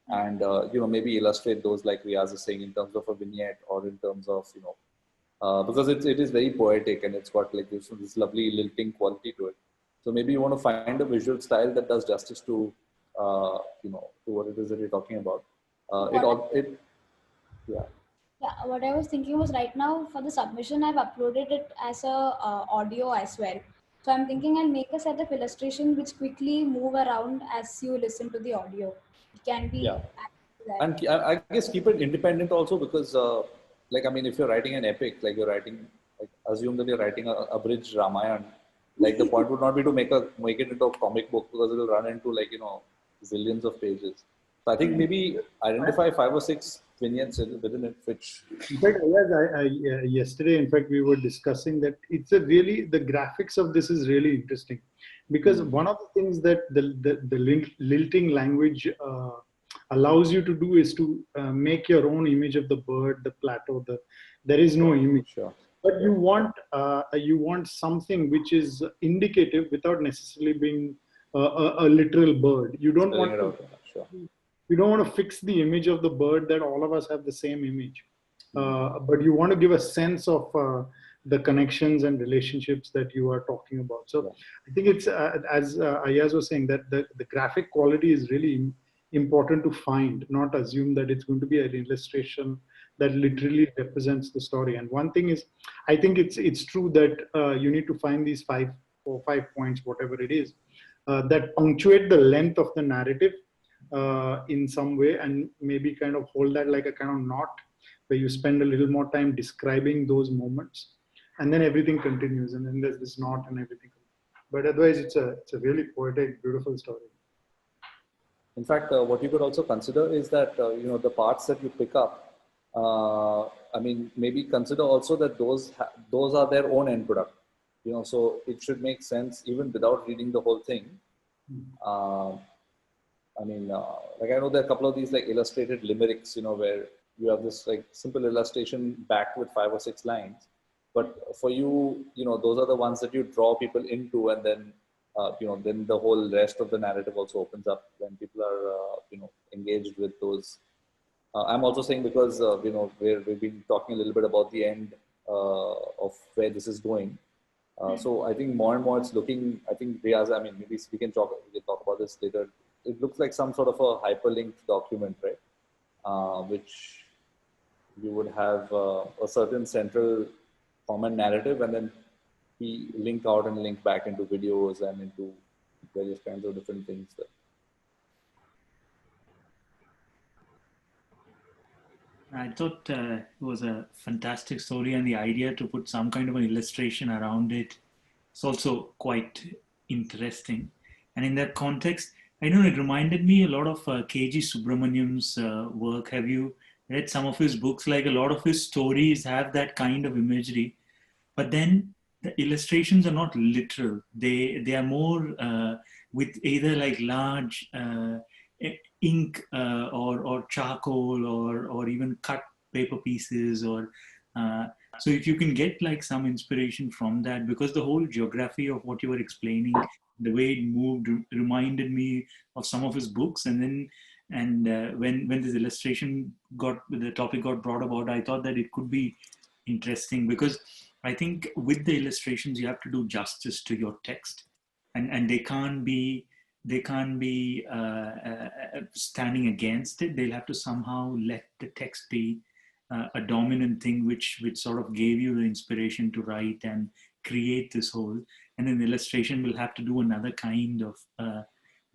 and maybe illustrate those like Riaz is saying in terms of a vignette or in terms of because it is very poetic and it's got like this lovely lilting quality to it. So maybe you want to find a visual style that does justice to to what it is that you're talking about. Yeah. Yeah, what I was thinking was right now for the submission, I've uploaded it as a audio as well. So I'm thinking I'll make a set of illustration which quickly move around as you listen to the audio. It can be. Yeah. And I guess keep it independent also because, like, I mean, if you're writing an epic, like you're writing, like, assume that you're writing a abridged Ramayana, like the point would not be to make it into a comic book because it will run into like, zillions of pages. So I think maybe identify 5 or 6 vignettes within it, which. In fact, yes, yesterday, in fact, we were discussing that the graphics of this is really interesting because one of the things that the lilting language allows you to do is to make your own image of the bird, the plateau. There is no image, sure. But you want something which is indicative without necessarily being a literal bird. You don't want to. Sure. You don't want to fix the image of the bird that all of us have the same image, but you want to give a sense of the connections and relationships that you are talking about. So I think it's as Ayaz was saying that the graphic quality is really important to find, not assume that it's going to be an illustration that literally represents the story. And one thing is, I think it's true that you need to find these 5 or 5 points, whatever it is, that punctuate the length of the narrative in some way, and maybe kind of hold that like a kind of knot where you spend a little more time describing those moments, and then everything continues, and then there's this knot and everything. But otherwise, it's a really poetic, beautiful story. In fact, what you could also consider is that the parts that you pick up. I mean, maybe consider also that those are their own end product. So it should make sense even without reading the whole thing. I mean, like I know there are a couple of these like illustrated limericks, where you have this like simple illustration backed with 5 or 6 lines. But for you, those are the ones that you draw people into, and then, then the whole rest of the narrative also opens up when people are, engaged with those. I'm also saying because, we've been talking a little bit about the end of where this is going. So I think more and more it's looking, I think Riaz, I mean, maybe we can talk about this later. It looks like some sort of a hyperlinked document, right? Which you would have a certain central common narrative, and then we link out and link back into videos and into various kinds of different things. I thought it was a fantastic story, and the idea to put some kind of an illustration around it is also quite interesting. And in that context, I know it reminded me a lot of K.G. Subramaniam's work. Have you read some of his books? Like a lot of his stories have that kind of imagery, but then the illustrations are not literal. They are more with either like large ink or charcoal or even cut paper pieces or so if you can get like some inspiration from that, because the whole geography of what you were explaining, the way it moved reminded me of some of his books. And then when this illustration the topic got brought about, I thought that it could be interesting, because I think with the illustrations you have to do justice to your text, and they can't be standing against it. They'll have to somehow let the text be a dominant thing, which sort of gave you the inspiration to write and create this whole. And then the illustration will have to do another kind of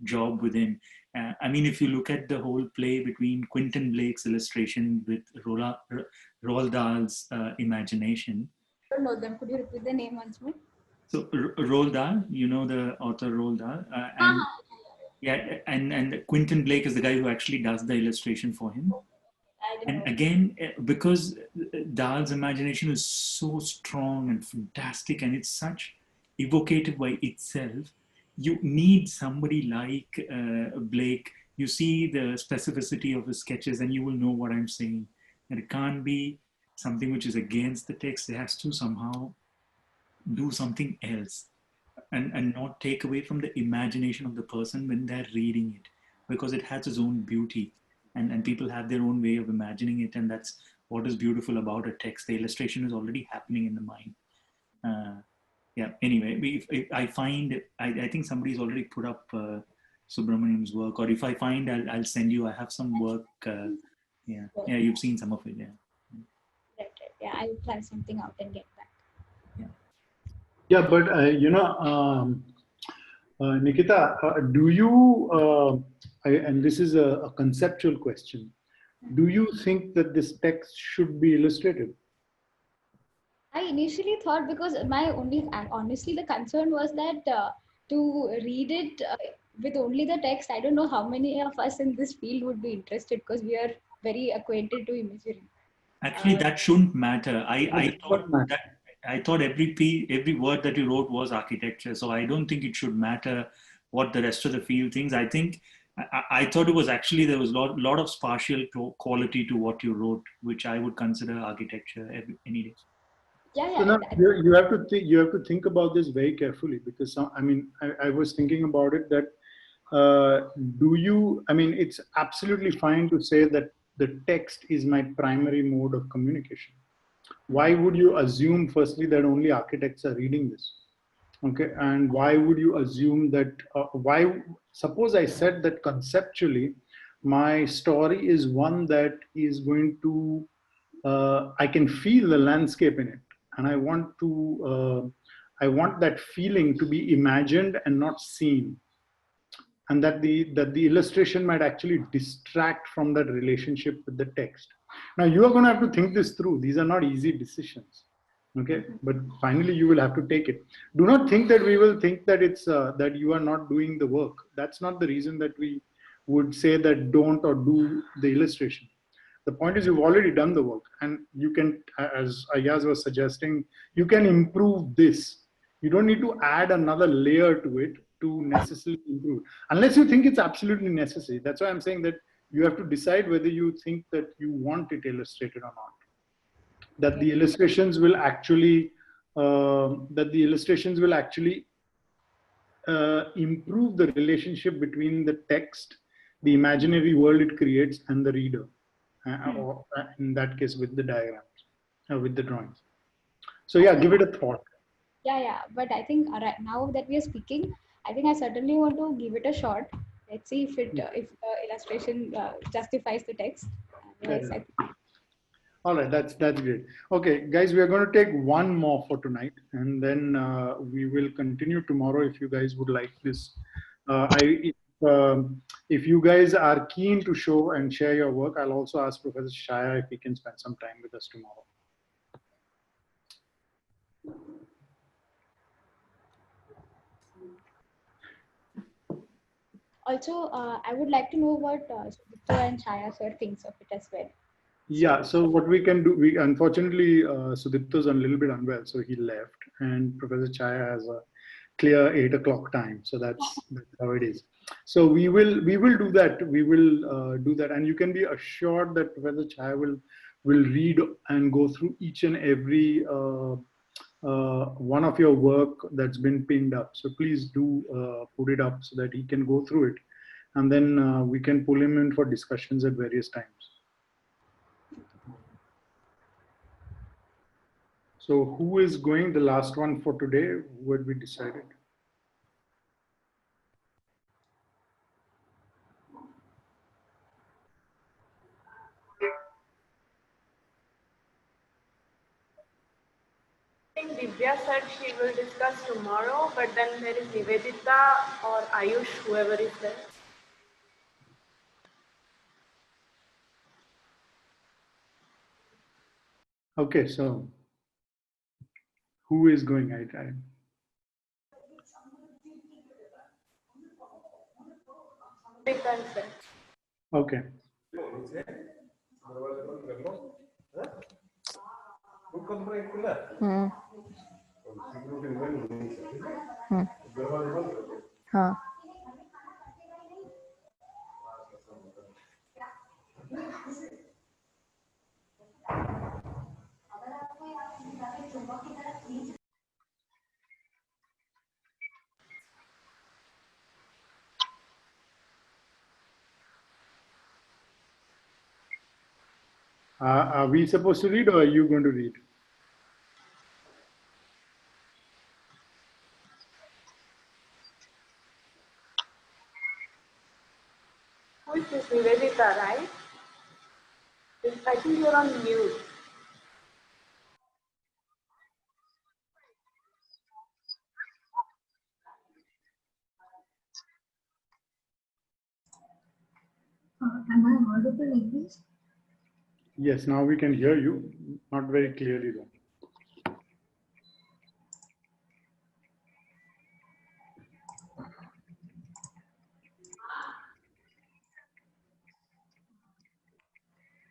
job within. I mean, if you look at the whole play between Quentin Blake's illustration with Roald Dahl's imagination. I don't know them. Could you repeat the name once more? So Roald Dahl, you know the author Roald Dahl, and Quentin Blake is the guy who actually does the illustration for him. And again, because Dahl's imagination is so strong and fantastic, and it's such evocative by itself, you need somebody like Blake. You see the specificity of his sketches and you will know what I'm saying. And it can't be something which is against the text. It has to somehow do something else and not take away from the imagination of the person when they're reading it, because it has its own beauty, and people have their own way of imagining it, and that's what is beautiful about a text. The illustration is already happening in the mind. Anyway, I think somebody's already put up Subramaniam's work, or if I find, I'll send you. I have some work. You've seen some of it. Right. Yeah, I will try something out and get back. Yeah, but Nikita, do you, and this is a conceptual question, do you think that this text should be illustrated? I initially thought, because honestly, the concern was that to read it with only the text, I don't know how many of us in this field would be interested, because we are very acquainted to imagery. Actually, that shouldn't matter. I thought every word that you wrote was architecture, so I don't think it should matter what the rest of the field thinks. I thought it was actually, there was a lot of spatial quality to what you wrote, which I would consider architecture any day. So now you have to think about this very carefully, because I was thinking about it that it's absolutely fine to say that the text is my primary mode of communication. Why would you assume firstly that only architects are reading this? Okay, and why would you assume that, suppose I said that conceptually my story is one that is going to, I can feel the landscape in it, and I want that feeling to be imagined and not seen, and that the illustration might actually distract from that relationship with the text. Now you are going to have to think this through. These are not easy decisions. Okay, but finally you will have to take it. Do not think that we will think that it's that you are not doing the work. That's not the reason that we would say that don't or do the illustration. The point is, you've already done the work, and you can, as Ayaz was suggesting, you can improve this. You don't need to add another layer to it to necessarily improve, unless you think it's absolutely necessary. That's why I'm saying that you have to decide whether you think that you want it illustrated or not. That the illustrations will actually improve the relationship between the text, the imaginary world it creates, and the reader, or in that case with the diagrams, with the drawings. So yeah, give it a thought. Yeah, but I think right now that we are speaking, I think I certainly want to give it a shot. Let's see if the illustration justifies the text. All right, that's great. Okay, guys, we are going to take one more for tonight, and then we will continue tomorrow if you guys would like this. If you guys are keen to show and share your work, I'll also ask Professor Shaya if he can spend some time with us tomorrow. Also, I would like to know what Sudipta and Chaya sir thinks of it as well. Yeah, so what we can do, we unfortunately Sudipta's a little bit unwell, so he left, and Professor Chaya has a clear 8 o'clock time, so that's how it is. So we will do that. We will do that, and you can be assured that Professor Chaya will read and go through each and every one of your work that's been pinned up. So please do put it up so that he can go through it, and then we can pull him in for discussions at various times. So who is going the last one for today? What we decided? I think Divya said she will discuss tomorrow, but then there is Nivedita or Ayush, whoever is there. Okay, so who is going? Okay. हाँ. Are we supposed to read, or are you going to read? Who is this Nivedita, right? I think you're on mute. Am I audible like this? Yes, now we can hear you. Not very clearly though.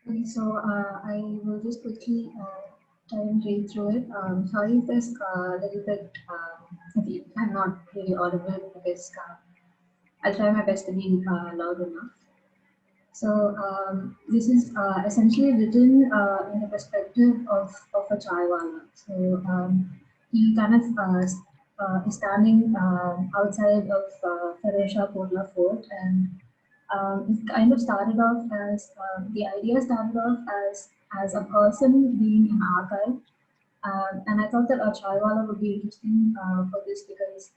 Okay, so I will just quickly try and read through it. Sorry if there's a little bit, I'm not really audible because I'll try my best to be loud enough. So this is essentially written in the perspective of a chaiwala. So he kind of is standing outside of Feresha Porla Fort, and it kind of started off as the idea started off as a person being an archive. And I thought that a chaiwala would be interesting for this because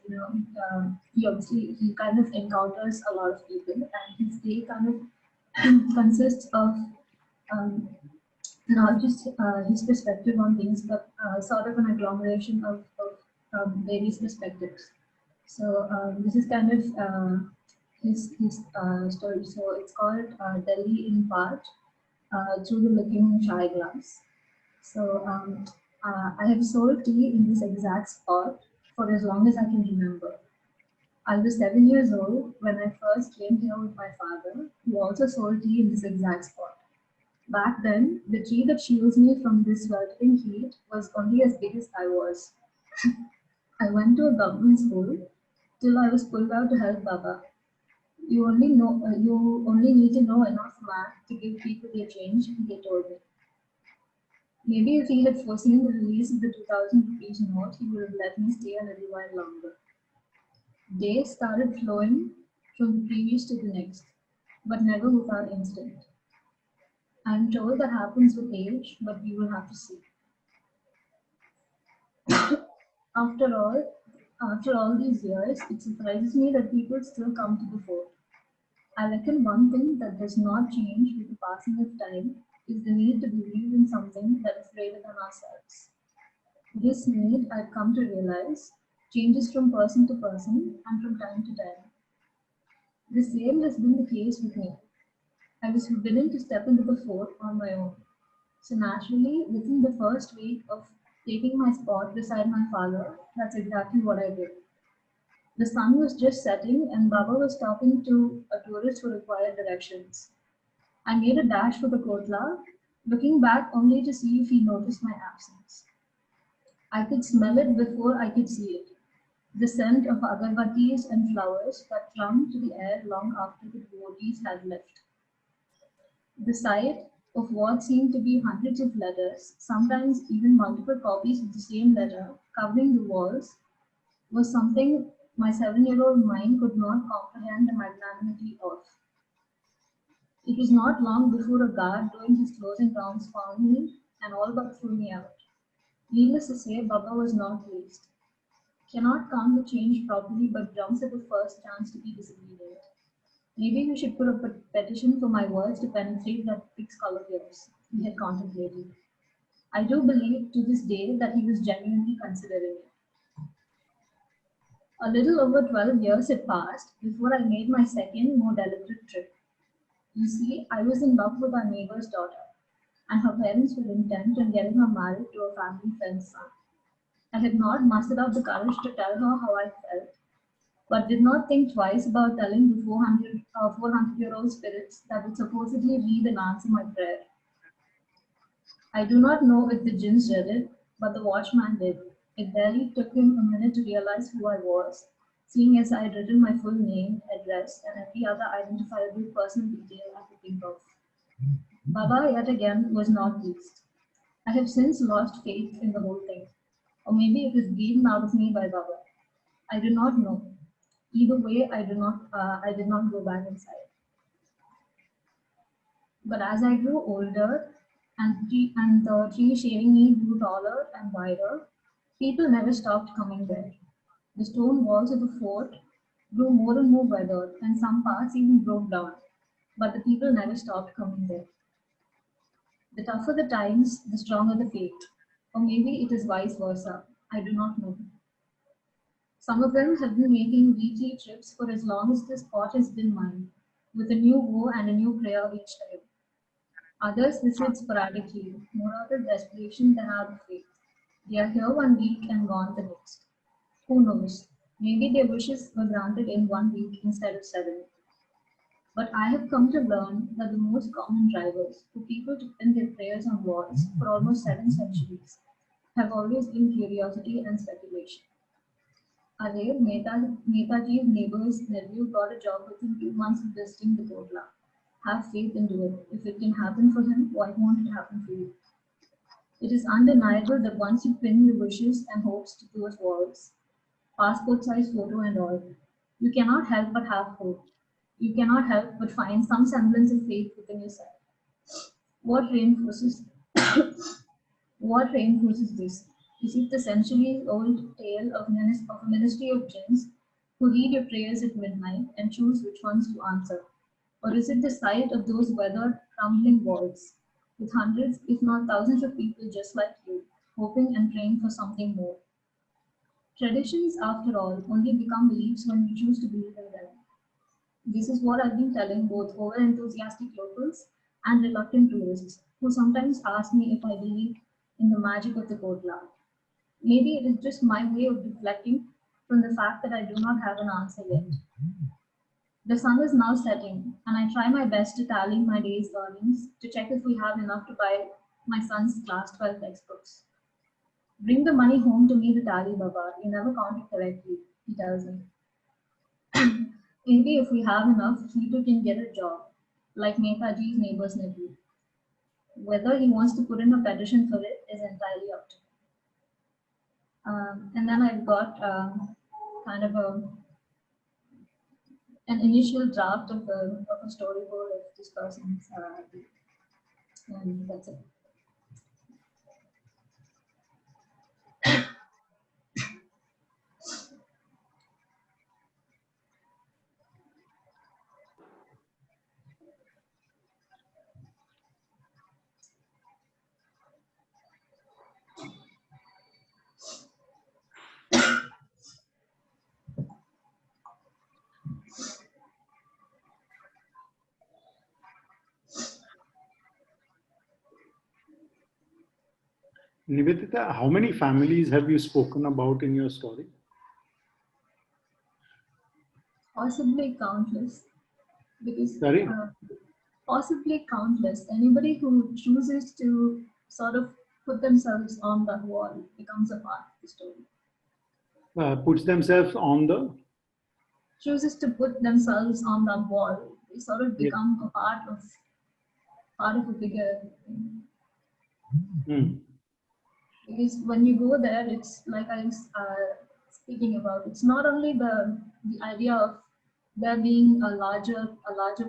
he kind of encounters a lot of people, and his day kind of consists of not just his perspective on things, but sort of an agglomeration of various perspectives. So this is kind of his story. So it's called Delhi in Part Through the Looking Chai Glass. So I have sold tea in this exact spot for as long as I can remember. I was 7 years old when I first came here with my father, who also sold tea in this exact spot. Back then, the tree that shields me from this sweltering heat was only as big as I was. I went to a government school till I was pulled out to help Baba. You only need to know enough math to give people their change, they told me. Maybe if he had foreseen the release of the 2000 rupees note, he would have let me stay a little while longer. Days started flowing from the previous to the next, but never without incident. I'm told that happens with age, but we will have to see. After all these years, it surprises me that people still come to the fort. I reckon one thing that does not change with the passing of time is the need to believe in something that is greater than ourselves. This need, I've come to realize, changes from person to person and from time to time. The same has been the case with me. I was forbidden to step into the fort on my own. So naturally, within the first week of taking my spot beside my father, that's exactly what I did. The sun was just setting and Baba was talking to a tourist who required directions. I made a dash for the kotla, looking back only to see if he noticed my absence. I could smell it before I could see it. The scent of agarbattis and flowers that clung to the air long after the devotees had left. The sight of what seemed to be hundreds of letters, sometimes even multiple copies of the same letter, covering the walls, was something my 7-year-old mind could not comprehend the magnanimity of. It was not long before a guard doing his closing rounds found me and all but threw me out. Needless to say, Baba was not pleased. Cannot count the change properly but jumps at the first chance to be disobedient. Maybe we should put a petition for my words to penetrate that thick skull of yours, he had contemplated. I do believe to this day that he was genuinely considering it. A little over 12 years had passed before I made my second, more deliberate trip. You see, I was in love with our neighbor's daughter, and her parents were intent on getting her married to a family friend's son. I had not mustered up the courage to tell her how I felt, but did not think twice about telling the 400-year-old spirits that would supposedly read and answer my prayer. I do not know if the jinns read it, but the watchman did. It barely took him a minute to realize who I was, seeing as I had written my full name, address, and every other identifiable personal detail I could think of. Baba yet again was not pleased. I have since lost faith in the whole thing, or maybe it was beaten out of me by Baba. I do not know. Either way, I did not go back inside. But as I grew older and the tree shaving me grew taller and wider, people never stopped coming there. The stone walls of the fort grew more and more weathered, and some parts even broke down. But the people never stopped coming there. The tougher the times, the stronger the faith. Or maybe it is vice versa. I do not know. Some of them have been making weekly trips for as long as the spot has been mine, with a new woe and a new prayer each time. Others visit sporadically, more out of desperation than out of faith. They are here one week and gone the next. Who knows? Maybe their wishes were granted in 1 week instead of 7. But I have come to learn that the most common drivers for people to pin their prayers on walls for almost 7 centuries have always been curiosity and speculation. Ayer, Netaji's neighbor's nephew got a job within 2 months of visiting the Kotla. Have faith and do it. If it can happen for him, why won't it happen for you? It is undeniable that once you pin your wishes and hopes to those walls, passport size photo and all, you cannot help but have hope. You cannot help but find some semblance of faith within yourself. What reinforces this? Is it the centuries-old tale of a ministry of jinns who read your prayers at midnight and choose which ones to answer? Or is it the sight of those weathered, crumbling walls, with hundreds, if not thousands of people just like you, hoping and praying for something more? Traditions, after all, only become beliefs when we choose to believe in them. This is what I've been telling both over-enthusiastic locals and reluctant tourists, who sometimes ask me if I believe in the magic of the Kotla. Maybe it is just my way of deflecting from the fact that I do not have an answer yet. The sun is now setting, and I try my best to tally my day's earnings to check if we have enough to buy my son's class 12 textbooks. Bring the money home to me to tally, Baba. You never counted correctly, he tells me. Maybe if we have enough, he too can get a job, like Netaji's neighbor's nephew. Whether he wants to put in a petition for it is entirely up to him. And then I've got kind of an initial draft of a storyboard of this person's and that's it. Nivedita, how many families have you spoken about in your story? Possibly countless, because Sorry? possibly countless. Anybody who chooses to sort of put themselves on that wall becomes a part of the story. Puts themselves on the? Chooses to put themselves on that wall, they sort of become a part of a bigger thing. Because when you go there, it's like I was speaking about. It's not only the idea of there being a larger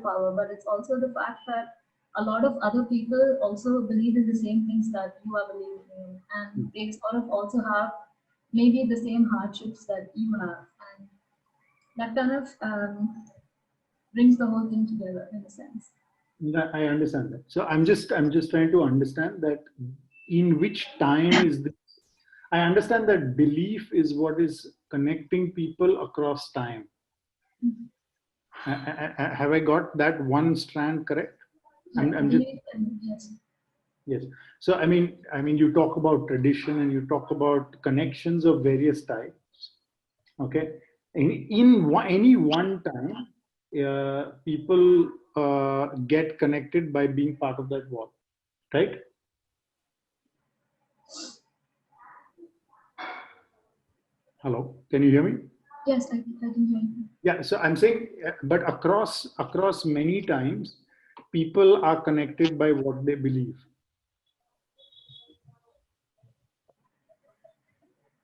power, but it's also the fact that a lot of other people also believe in the same things that you are believing in, and they sort of also have maybe the same hardships that you have, and that kind of brings the whole thing together in a sense. I understand that. So I'm just trying to understand that in which time is this? I understand that belief is what is connecting people across time. Have I got that one strand correct? Yes. Yes. So I mean, you talk about tradition and you talk about connections of various types. Okay. In any one time, people get connected by being part of that wall, right? Hello, can you hear me? Yes, I can hear you. Yeah, so I'm saying, but across many times, people are connected by what they believe.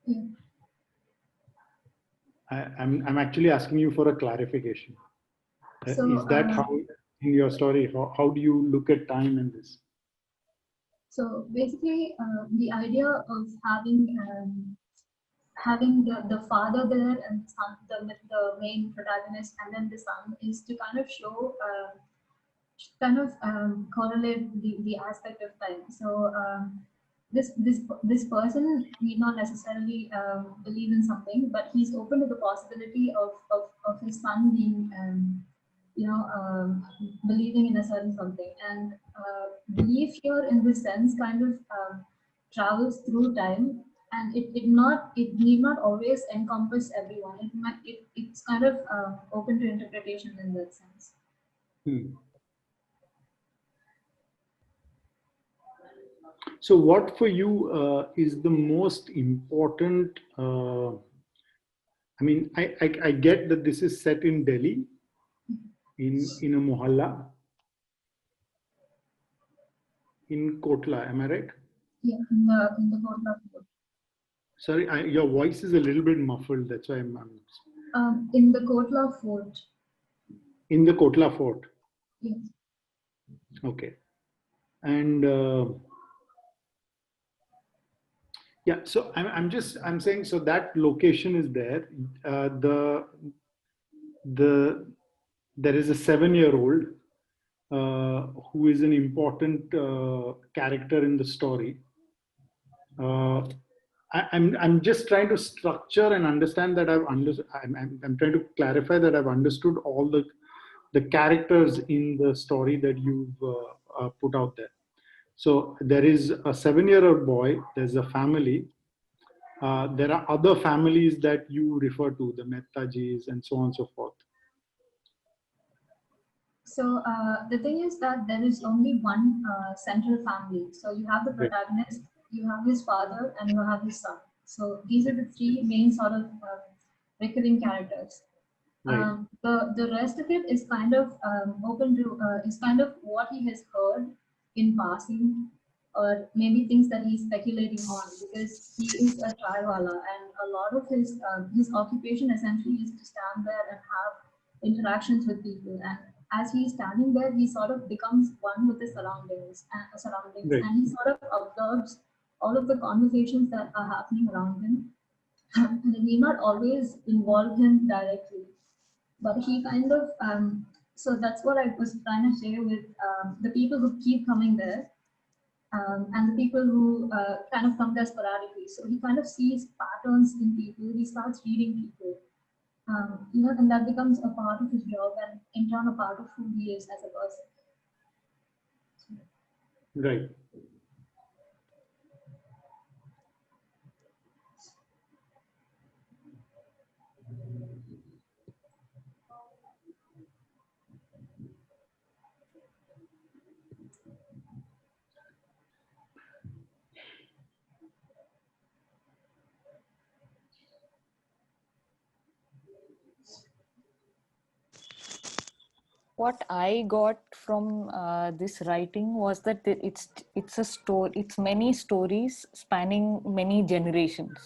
Yeah. I'm actually asking you for a clarification. So, is that how in your story? How do you look at time in this? So basically, the idea of having the father there and son, the main protagonist, and then the son is to kind of show, correlate the aspect of time. So this person need not necessarily believe in something, but he's open to the possibility of his son being believing in a certain something, and belief here in this sense kind of travels through time, and it need not always encompass everyone. It's kind of open to interpretation in that sense. So what for you is the most important? I mean, I get that this is set in Delhi, in a mohalla, in Kotla. Am I right? Yeah, in the Kotla Fort. Sorry, your voice is a little bit muffled. That's why I'm in the Kotla Fort. In the Kotla Fort. Yes. Okay. And yeah, so I'm saying, so that location is there. There is a 7-year-old who is an important character in the story. I'm just trying to structure and understand that I've understood. I'm trying to clarify that I've understood all the characters in the story that you've put out there. So there is a 7-year-old boy. There's a family. There are other families that you refer to, the Mettajis and so on and so forth. So the thing is that there is only one central family. So you have the protagonist, you have his father, and you have his son. So these are the three main sort of recurring characters. Right. The rest of it is kind of open to is kind of what he has heard in passing, or maybe things that he's speculating on, because he is a chaiwala, and a lot of his occupation essentially is to stand there and have interactions with people, and as he's standing there, he sort of becomes one with the surroundings, Right. and he sort of observes all of the conversations that are happening around him. And it may not always involve him directly, but he kind of, so that's what I was trying to share with the people who keep coming there, and the people who kind of come there sporadically. So he kind of sees patterns in people, he starts reading people. And that becomes a part of his job, and in turn a part of who he is as a person. Right. what I got from this writing was that it's a story. It's many stories spanning many generations,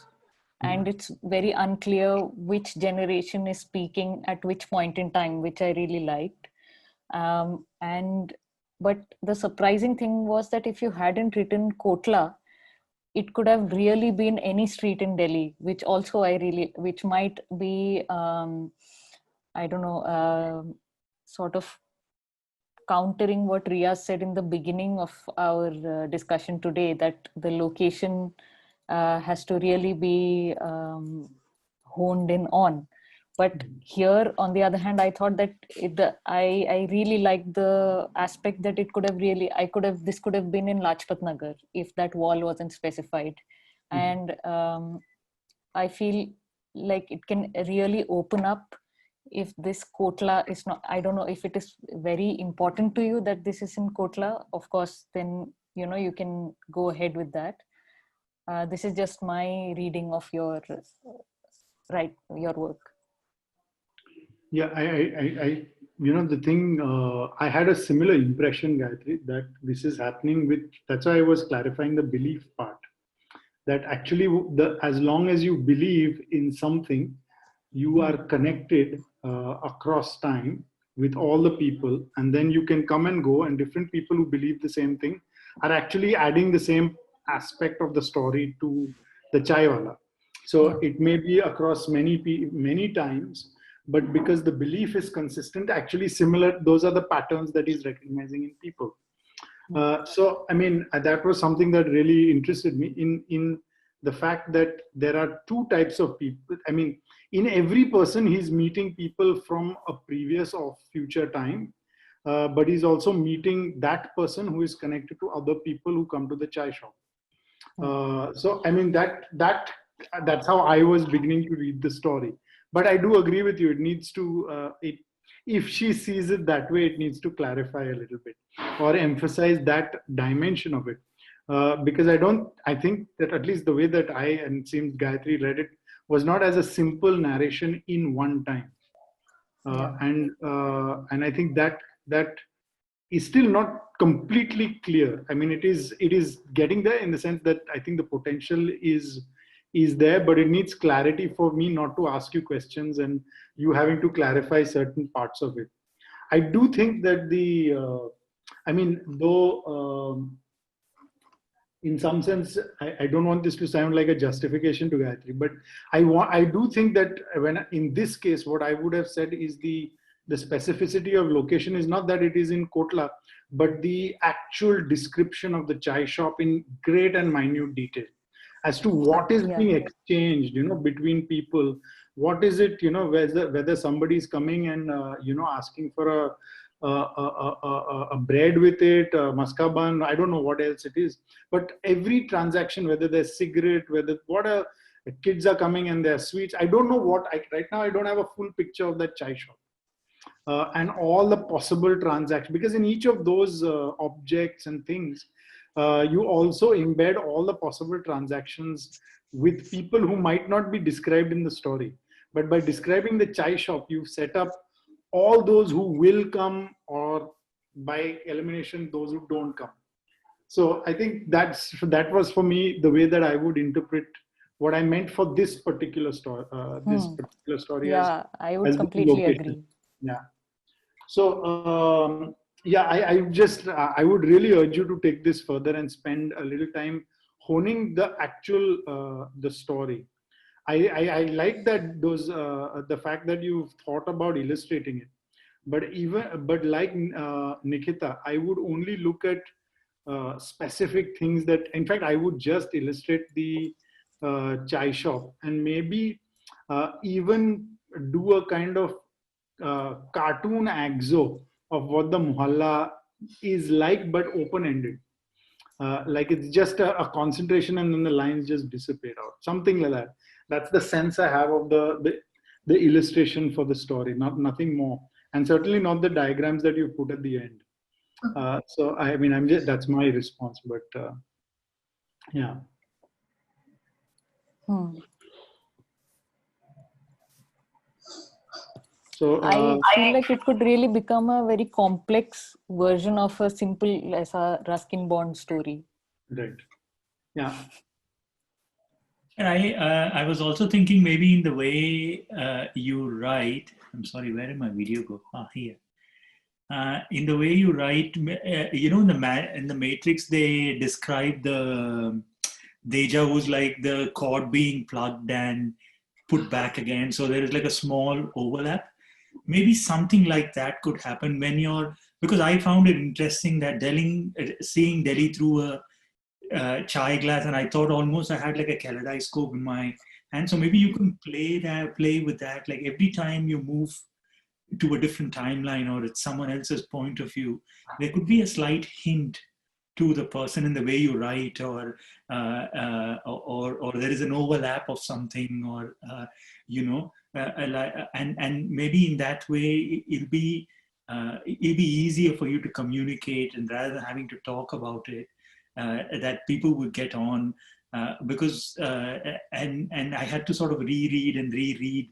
and it's very unclear which generation is speaking at which point in time, which I really liked. But the surprising thing was that if you hadn't written Kotla, it could have really been any street in Delhi, which also which might be, I don't know, sort of countering what Riaz said in the beginning of our discussion today, that the location has to really be honed in on. But here, on the other hand, I thought that I really liked the aspect that it could have this could have been in Lajpat Nagar if that wall wasn't specified. And I feel like it can really open up if this Kotla is not, I don't know if it is very important to you that this is in Kotla, of course, then, you can go ahead with that. This is just my reading of your work. Yeah, the thing, I had a similar impression, Gayatri, that this is happening with, that's why I was clarifying the belief part. That actually, as long as you believe in something, you are connected across time with all the people, and then you can come and go, and different people who believe the same thing are actually adding the same aspect of the story to the chaiwala. So it may be across many times, but because the belief is consistent, actually similar, those are the patterns that he's recognizing in people. So, I mean, that was something that really interested me in the fact that there are two types of people. I mean, in every person, he's meeting people from a previous or future time, but he's also meeting that person who is connected to other people who come to the chai shop. So, I mean, that's how I was beginning to read the story. But I do agree with you. It needs to, if she sees it that way, it needs to clarify a little bit or emphasize that dimension of it. Because I think that at least the way that and it seems Gayatri read it was not as a simple narration in one time. And I think that is still not completely clear. I mean, it is getting there in the sense that I think the potential is there, but it needs clarity for me not to ask you questions and you having to clarify certain parts of it. I do think that though in some sense, I don't want this to sound like a justification to Gayatri, but I do think that in this case, what I would have said is the specificity of location is not that it is in Kotla, but the actual description of the chai shop in great and minute detail as to what is being exchanged, between people. What is it, whether somebody is coming and, asking for a bread with it, maskaban, I don't know what else it is. But every transaction, whether there's cigarette, kids are coming and there's sweets. I don't know right now I don't have a full picture of that chai shop. And all the possible transactions, because in each of those objects and things, you also embed all the possible transactions with people who might not be described in the story. But by describing the chai shop, you've set up all those who will come, or by elimination, those who don't come. So I think that was for me the way that I would interpret what I meant for this particular story. Yeah, I would completely agree. Yeah. So I would really urge you to take this further and spend a little time honing the actual the story. I like that the fact that you've thought about illustrating it, but like Nikita, I would only look at specific things that, in fact, I would just illustrate the chai shop and maybe even do a kind of cartoon axo of what the muhalla is like, but open-ended. Like it's just a concentration and then the lines just dissipate out, something like that. That's the sense I have of the illustration for the story, nothing more, and certainly not the diagrams that you put at the end. So I mean, that's my response, but yeah. So I feel like it could really become a very complex version of a simple as a Ruskin Bond story. Right. Yeah. And I was also thinking maybe in the way you write. I'm sorry, where did my video go? Ah, here. In the way you write, you know, in the Matrix, they describe the deja vu's like the cord being plugged and put back again. So there is like a small overlap. Maybe something like that could happen when you're, because I found it interesting that seeing Delhi through a chai glass, and I thought almost I had like a kaleidoscope in my hand. So maybe you can play with that. Like every time you move to a different timeline or it's someone else's point of view, there could be a slight hint to the person in the way you write, or there is an overlap of something, or you know, and maybe in that way it'll be easier for you to communicate, and rather than having to talk about it, that people would get on, because and I had to sort of reread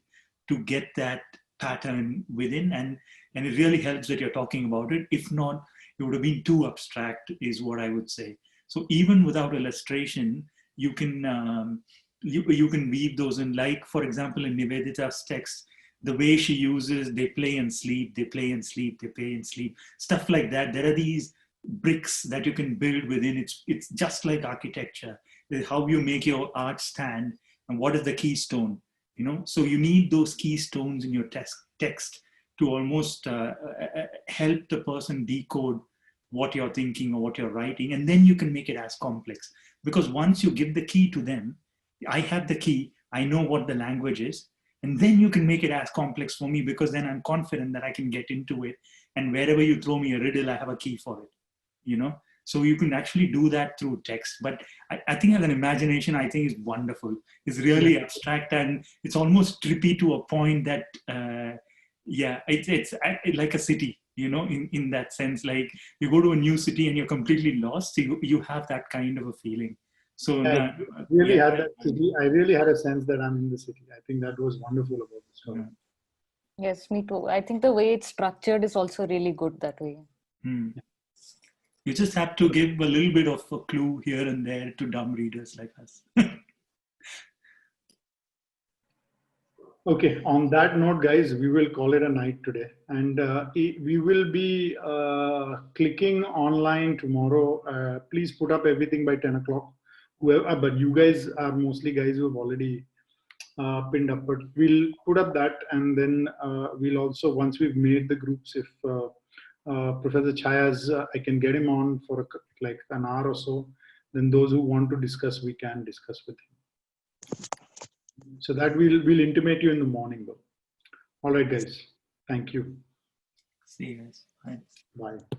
to get that pattern within, and it really helps that you're talking about it. If not, it would have been too abstract, is what I would say. So even without illustration, you can you can weave those in. Like, for example, in Nivedita's text, the way she uses they play and sleep, they play and sleep, they play and sleep, stuff like that. There are these bricks that you can build within. It's just like architecture. How you make your art stand, and what is the keystone, you know. So you need those keystones in your text to almost help the person decode what you're thinking or what you're writing, and then you can make it as complex. Because once you give the key to them, I have the key, I know what the language is, and then you can make it as complex for me, because then I'm confident that I can get into it, and wherever you throw me a riddle, I have a key for it, you know. So you can actually do that through text. But I think as an imagination, I think is wonderful. It's really abstract, and it's almost trippy to a point that yeah, it's like a city, you know, in that sense. Like you go to a new city and you're completely lost. So you have that kind of a feeling. So I really had that city. I really had a sense that I'm in the city. I think that was wonderful about the story. Yes, me too. I think the way it's structured is also really good that way. You just have to give a little bit of a clue here and there to dumb readers like us. Okay, on that note, guys, we will call it a night today. And we will be clicking online tomorrow. Please put up everything by 10 o'clock. But you guys are mostly guys who have already pinned up. But we'll put up that, and then we'll also, once we've made the groups, if Professor Chaya's, I can get him on for like an hour or so, then those who want to discuss, we can discuss with him. So that we'll intimate you in the morning though. All right, guys. Thank you. See you guys. Bye. Bye.